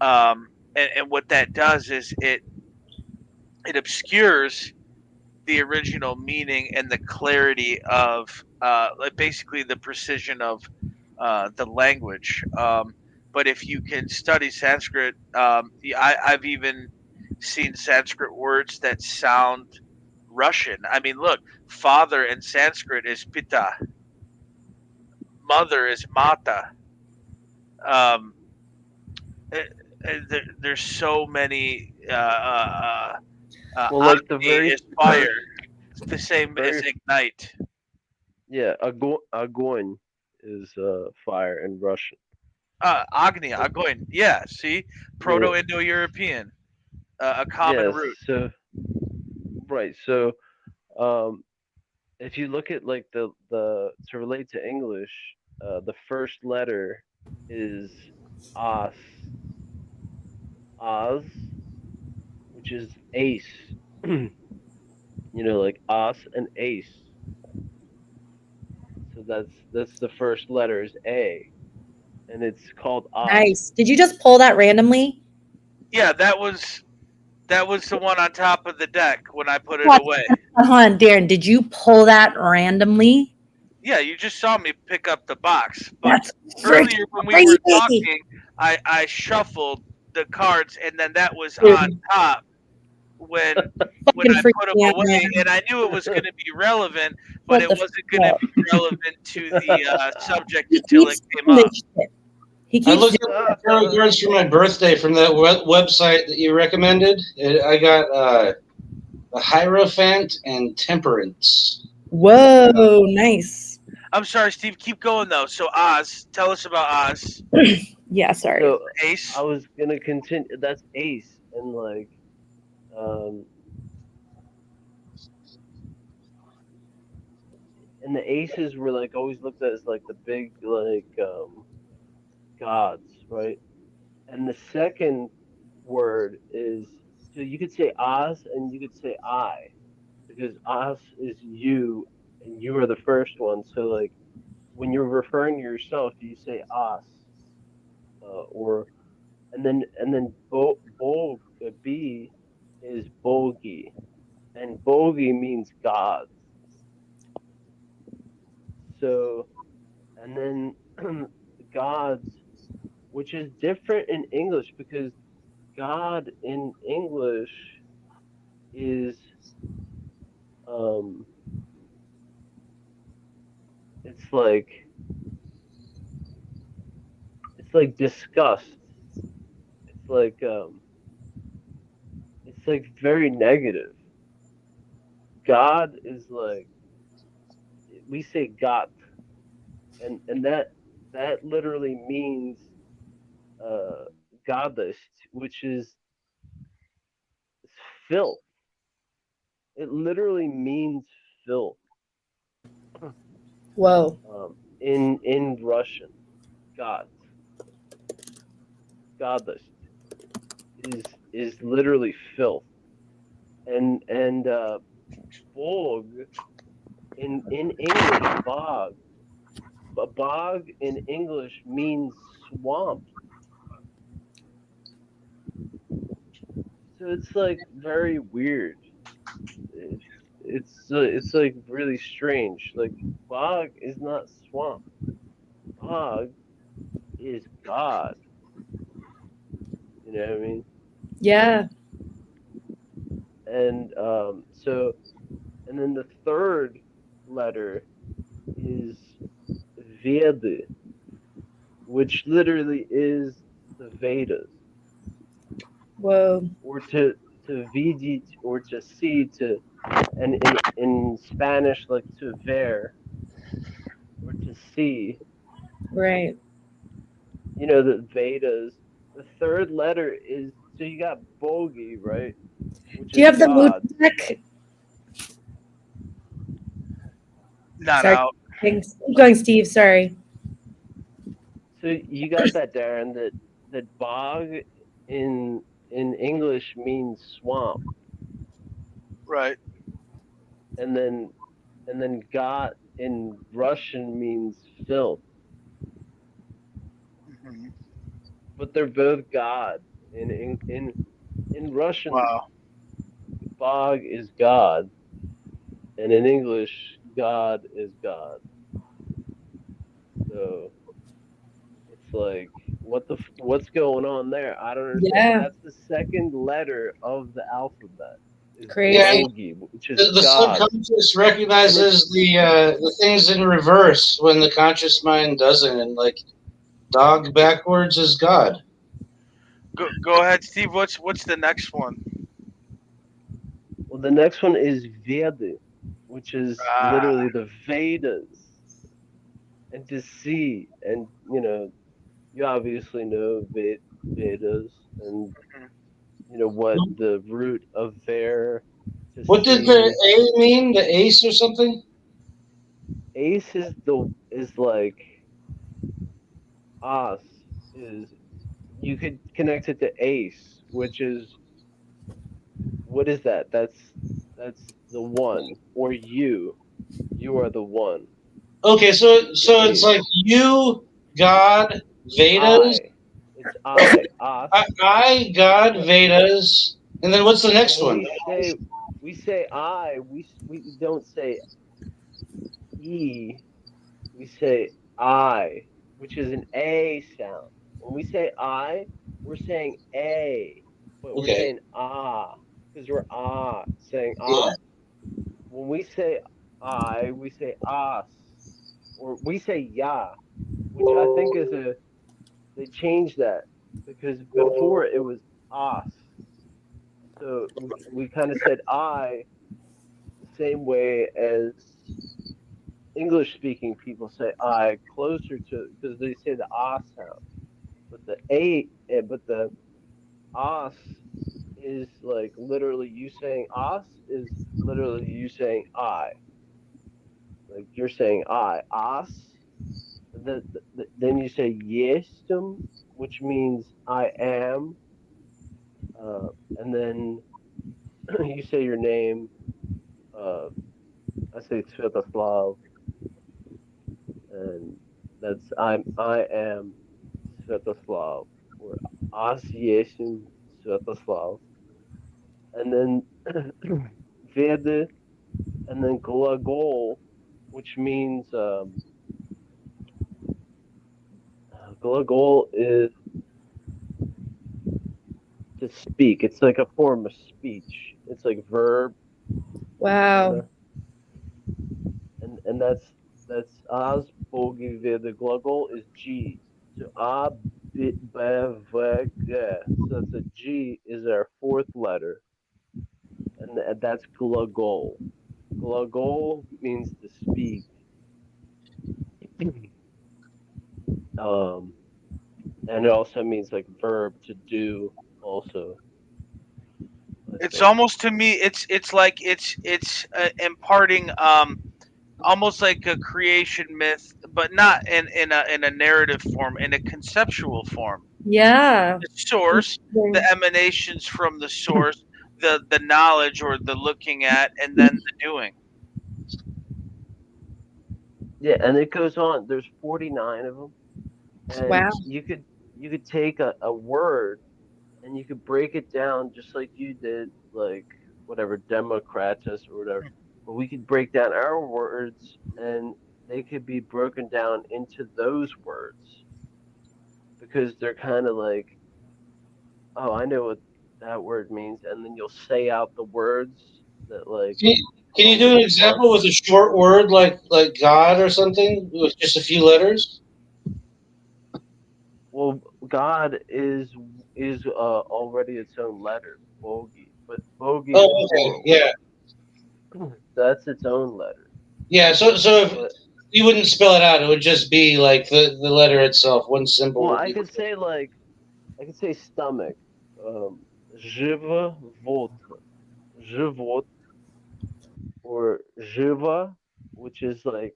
and what that does is it obscures the original meaning and the clarity of like basically the precision of the language. But if you can study Sanskrit, I've even seen Sanskrit words that sound Russian. I mean, look, father in Sanskrit is pita, mother is mata. Um, there's so many. Well, like the Agni very, is fire. It's the same as very, ignite. yeah, Agoin is fire in Russian. Agni, Agoin. Yeah, see, Yeah, Proto-Indo-European, a common yes. root. So right. So um, if you look at like the to relate to English, the first letter is as, as, which is ace. Like as and ace. So that's the first letter is A, and it's called as. Nice. Did you just pull that randomly? Yeah, that was the one on top of the deck when I put it What? away. Hold on, Darren. Did you pull that randomly? Yeah, you just saw me pick up the box, but That's freaking earlier when we were crazy. talking, I shuffled the cards, and then that was on Dude, top when fucking I freak put them me out, away, man. and I knew it was going to be relevant, but What it the wasn't going to fuck? be relevant to the subject He until it keeps came doing up. this shit. He I keeps looked doing at the tarot cards for my birthday from that website that you recommended. I got the Hierophant and Temperance. Whoa, nice. I'm sorry, Steve. Keep going though. So Oz, tell us about Oz. Yeah, sorry. So I Ace. was gonna continue. That's ace, and like, um, and the aces were like always looked at as like the big like gods, right? And the second word is, so you could say Oz and you could say I, because Oz is you and you are the first one. So like when you're referring to yourself, you say Oz, or and then B is Bogi, and Bogi means God. So and then gods, which is different in English because God in English is um it's like it's like disgust. It's like it's like very negative. God is like, we say God, and that literally means uh goddess, which is filth. It literally means filth. Whoa. In Russian, God, godless is literally filth, and bog in English, bog in English means swamp. So it's like very weird. It, it's like really strange. Like bog is not swamp. Bog is God. You know what I mean? Yeah. And and then the third letter is Veda, which literally is the Vedas, Whoa. or to vidit, or to see, to, and in Spanish like to ver, or to see. Right. You know, the Vedas. The third letter is, so you got Bogi, right, which Do you is have the mood God. deck? Not Sorry. out. Thanks. Keep going, Steve. Sorry. So you got that, Darren. That bog in English means swamp, Right. and then got in Russian means filth. hmm But they're both God. In Russian, Wow. bog is God, and in English, God is God. So it's like, what's going on there? I don't understand. But Yeah. that's the second letter of the alphabet, is Yeah, Crazy. and bogi, which is the God. subconscious And it's recognizes the things in reverse when the conscious mind doesn't, and like dog backwards is God. Go ahead, Steve. What's the next one? Well, the next one is Veda, which is Ah, literally the Vedas, and to see, and you obviously know Vedas, and you know what the root of ver, to What did the see. A mean? The ace or something? Ace is like os, is, you could connect it to ace, which is, what is that? That's the one, or you are the one, Okay, the so it's ace. like you, God, Vedas. I. It's I. Us. I, God, Vedas, and then what's the When next one? we say I, we don't say E. We say I, which is an A sound. When we say I, we're saying A, but we're Okay, saying ah, because we're saying yeah. ah. When we say I, we say us, or we say ya, which I think is a, they changed that, because before it was us. So we kind of said I the same way as English speaking people say I, closer to, because they say the ah sound. But but the os is like literally you saying os is literally you saying I. Like you're saying I, os. Then you say yestum, which means I am. And then you say your name. Uh, I say Svetoslav, and that's I am Svetoslav, or As Yeshin Svetoslav, and then Vede, and then Glagol, which means Glagol is to speak. It's like a form of speech. It's like verb kind Wow. of, and that's As Bogi Vede. Glagol is G. So A B V G. So that's a G is our fourth letter, and that's glagol. Glagol means to speak. um, and it also means like verb, to do also. It's almost to me. It's like it's imparting almost like a creation myth, but not in a narrative form, in a conceptual form. Yeah. The source, the emanations from the source, the knowledge or the looking at, and then the doing. Yeah, and it goes on. There's 49 of them, and Wow. you could take a word and you could break it down just like you did, like whatever Democratus or whatever. But we could break down our words, and they could be broken down into those words because they're kind of like, oh, I know what that word means, and then you'll say out the words that like. Can you do an example with a short word like God or something with just a few letters? Well, God is already its own letter, bogey, but bogey is Oh, okay, plural. yeah, That's its own letter. yeah. So if But you wouldn't spell it out, it would just be like the letter itself. One symbol. well, Would I be. could say like I could say stomach. Живот, живот, or jiva, which is like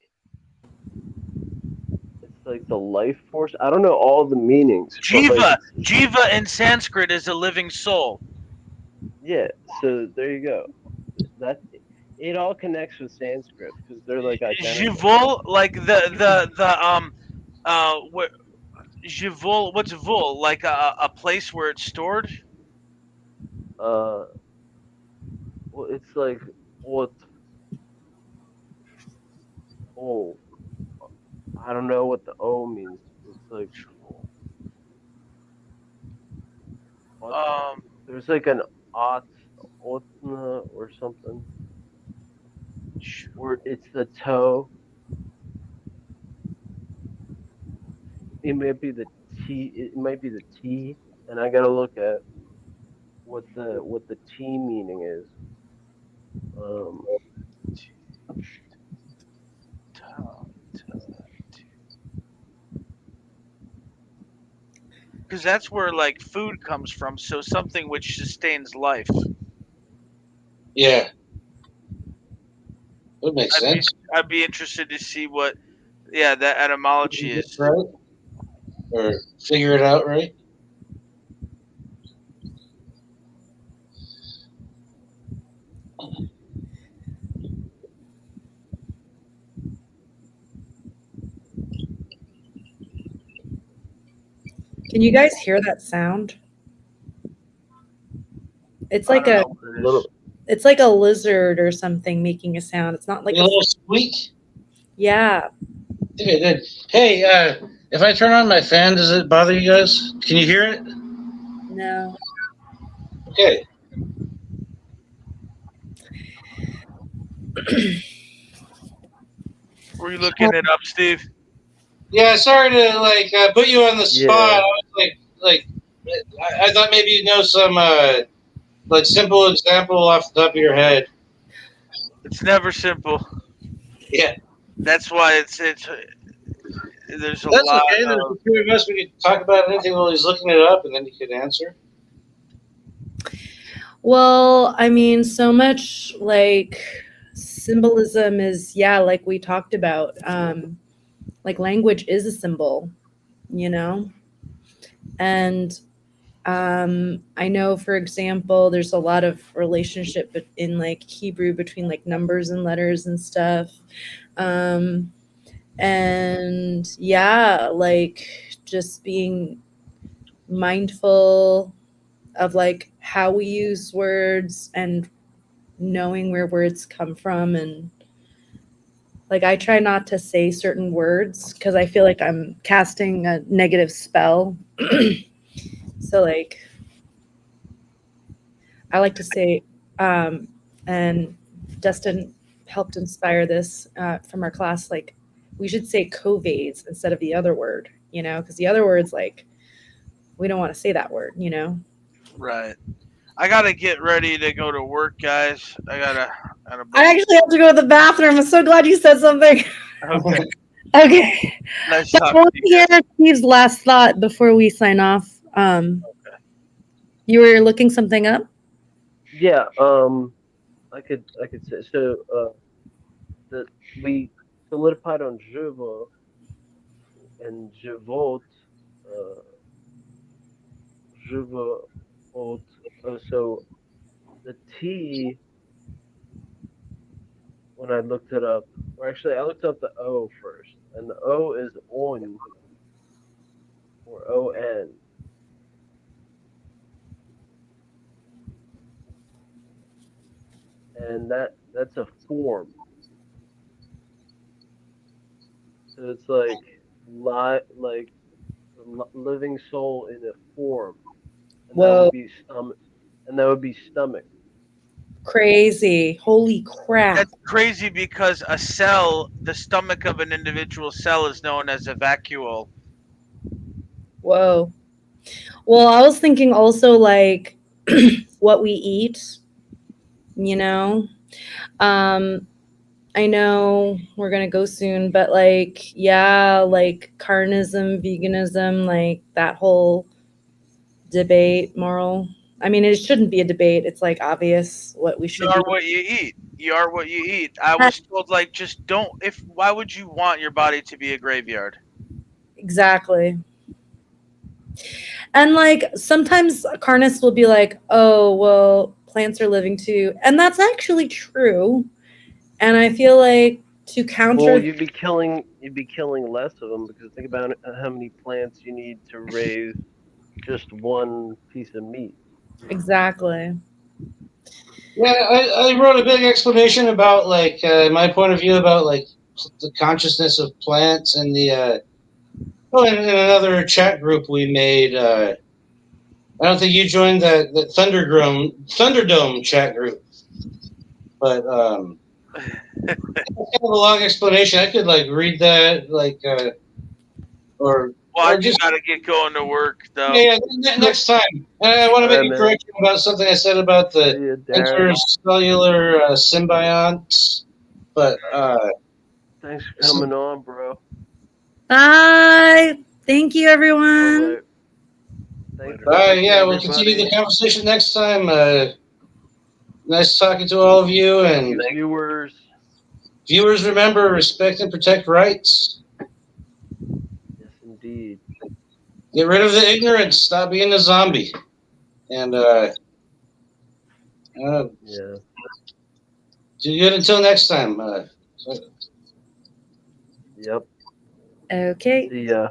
it's like the life force. I don't know all the meanings, but like Jiva, Jiva in Sanskrit is a living soul. yeah. So there you go. That it all connects with Sanskrit because they're like identical. Jivul, like what Jivul? What's vul? Like a place where it's stored. Uh, well, it's like what? Oh, I don't know what the O means. It's like what? There's like an ot, otna or something. Or it's the toe. It might be the T. It might be the T, and I gotta look at what the T meaning is. Um, Because that's where like food comes from. So something which sustains life. Yeah, that makes sense. I'd be interested to see what, that etymology is. Right? Or figure it out, right? Can you guys hear that sound? It's like I a don't know what it is. little. it's like a lizard or something making a sound. It's not like A little squeak. yeah. Okay, good. Hey, if I turn on my fan, does it bother you guys? Can you hear it? No. Okay. Were you looking it up, Steve? Yeah, sorry to put you on the spot. Yeah. I was I thought maybe you know some simple example off the top of your head. It's never simple. Yeah, That's why it's there's a that's lot okay. There's of the two of us. We could talk about anything while he's looking it up, and then you could answer. Well, I mean, so much like symbolism is, like we talked about. Like language is a symbol, and I know, for example, there's a lot of relationship in like Hebrew between like numbers and letters and stuff. And like just being mindful of like how we use words and knowing where words come from. And like I try not to say certain words because I feel like I'm casting a negative spell. So like I like to say, and Dustin helped inspire this from our class, like we should say covades instead of the other word, because the other word's like, we don't want to say that word, right. I gotta get ready to go to work, guys. I I actually have to go to the bathroom. I'm so glad you said something. Okay. Okay. Nice So talking to you. hear Steve's last thought before we sign off. You were looking something up? Yeah. I could say so. That we solidified on je veux and je vote. Uh, je veux vote. So the T, when I looked it up, or actually I looked up the O first, and the O is on or on, and that's a form. So it's like like living soul in a form, and that Whoa, would be stomach, and that would be stomach. crazy. Holy crap. That's crazy because a cell, the stomach of an individual cell, is known as a vacuole. Whoa. Well, I was thinking also like what we eat, you know? Um, I know we're gonna go soon, but like, yeah, like carnism, veganism, like that whole debate, moral. I mean, it shouldn't be a debate. It's like obvious what we You should are be. what you eat. You are what you eat. I was told like just don't. If why would you want your body to be a graveyard? Exactly. And like sometimes carnists will be like, oh, well, plants are living too. And that's actually true. And I feel like to Well, counter you'd be killing less of them because think about how many plants you need to raise just one piece of meat. exactly. Yeah, I wrote a big explanation about like my point of view about like the consciousness of plants and the in another chat group we made. I don't think you joined the Thunderdome chat group, but it's kind of a long explanation. I could like read that or Well, I or do just gotta get going to work though. yeah, next time. And I want to All make right, a man. correction about something I said about See the you, Darren. intercellular symbionts, but Thanks for coming on, bro. Bye. Thank you, All everyone. right. Thank you, yeah, we'll continue everybody. the conversation next time. Nice talking to all of you, Thank and you, viewers. viewers, remember, respect and protect rights. Yes, indeed. Get rid of the ignorance. Stop being a zombie. And Yeah. do good until next time. Yep. Okay. See ya.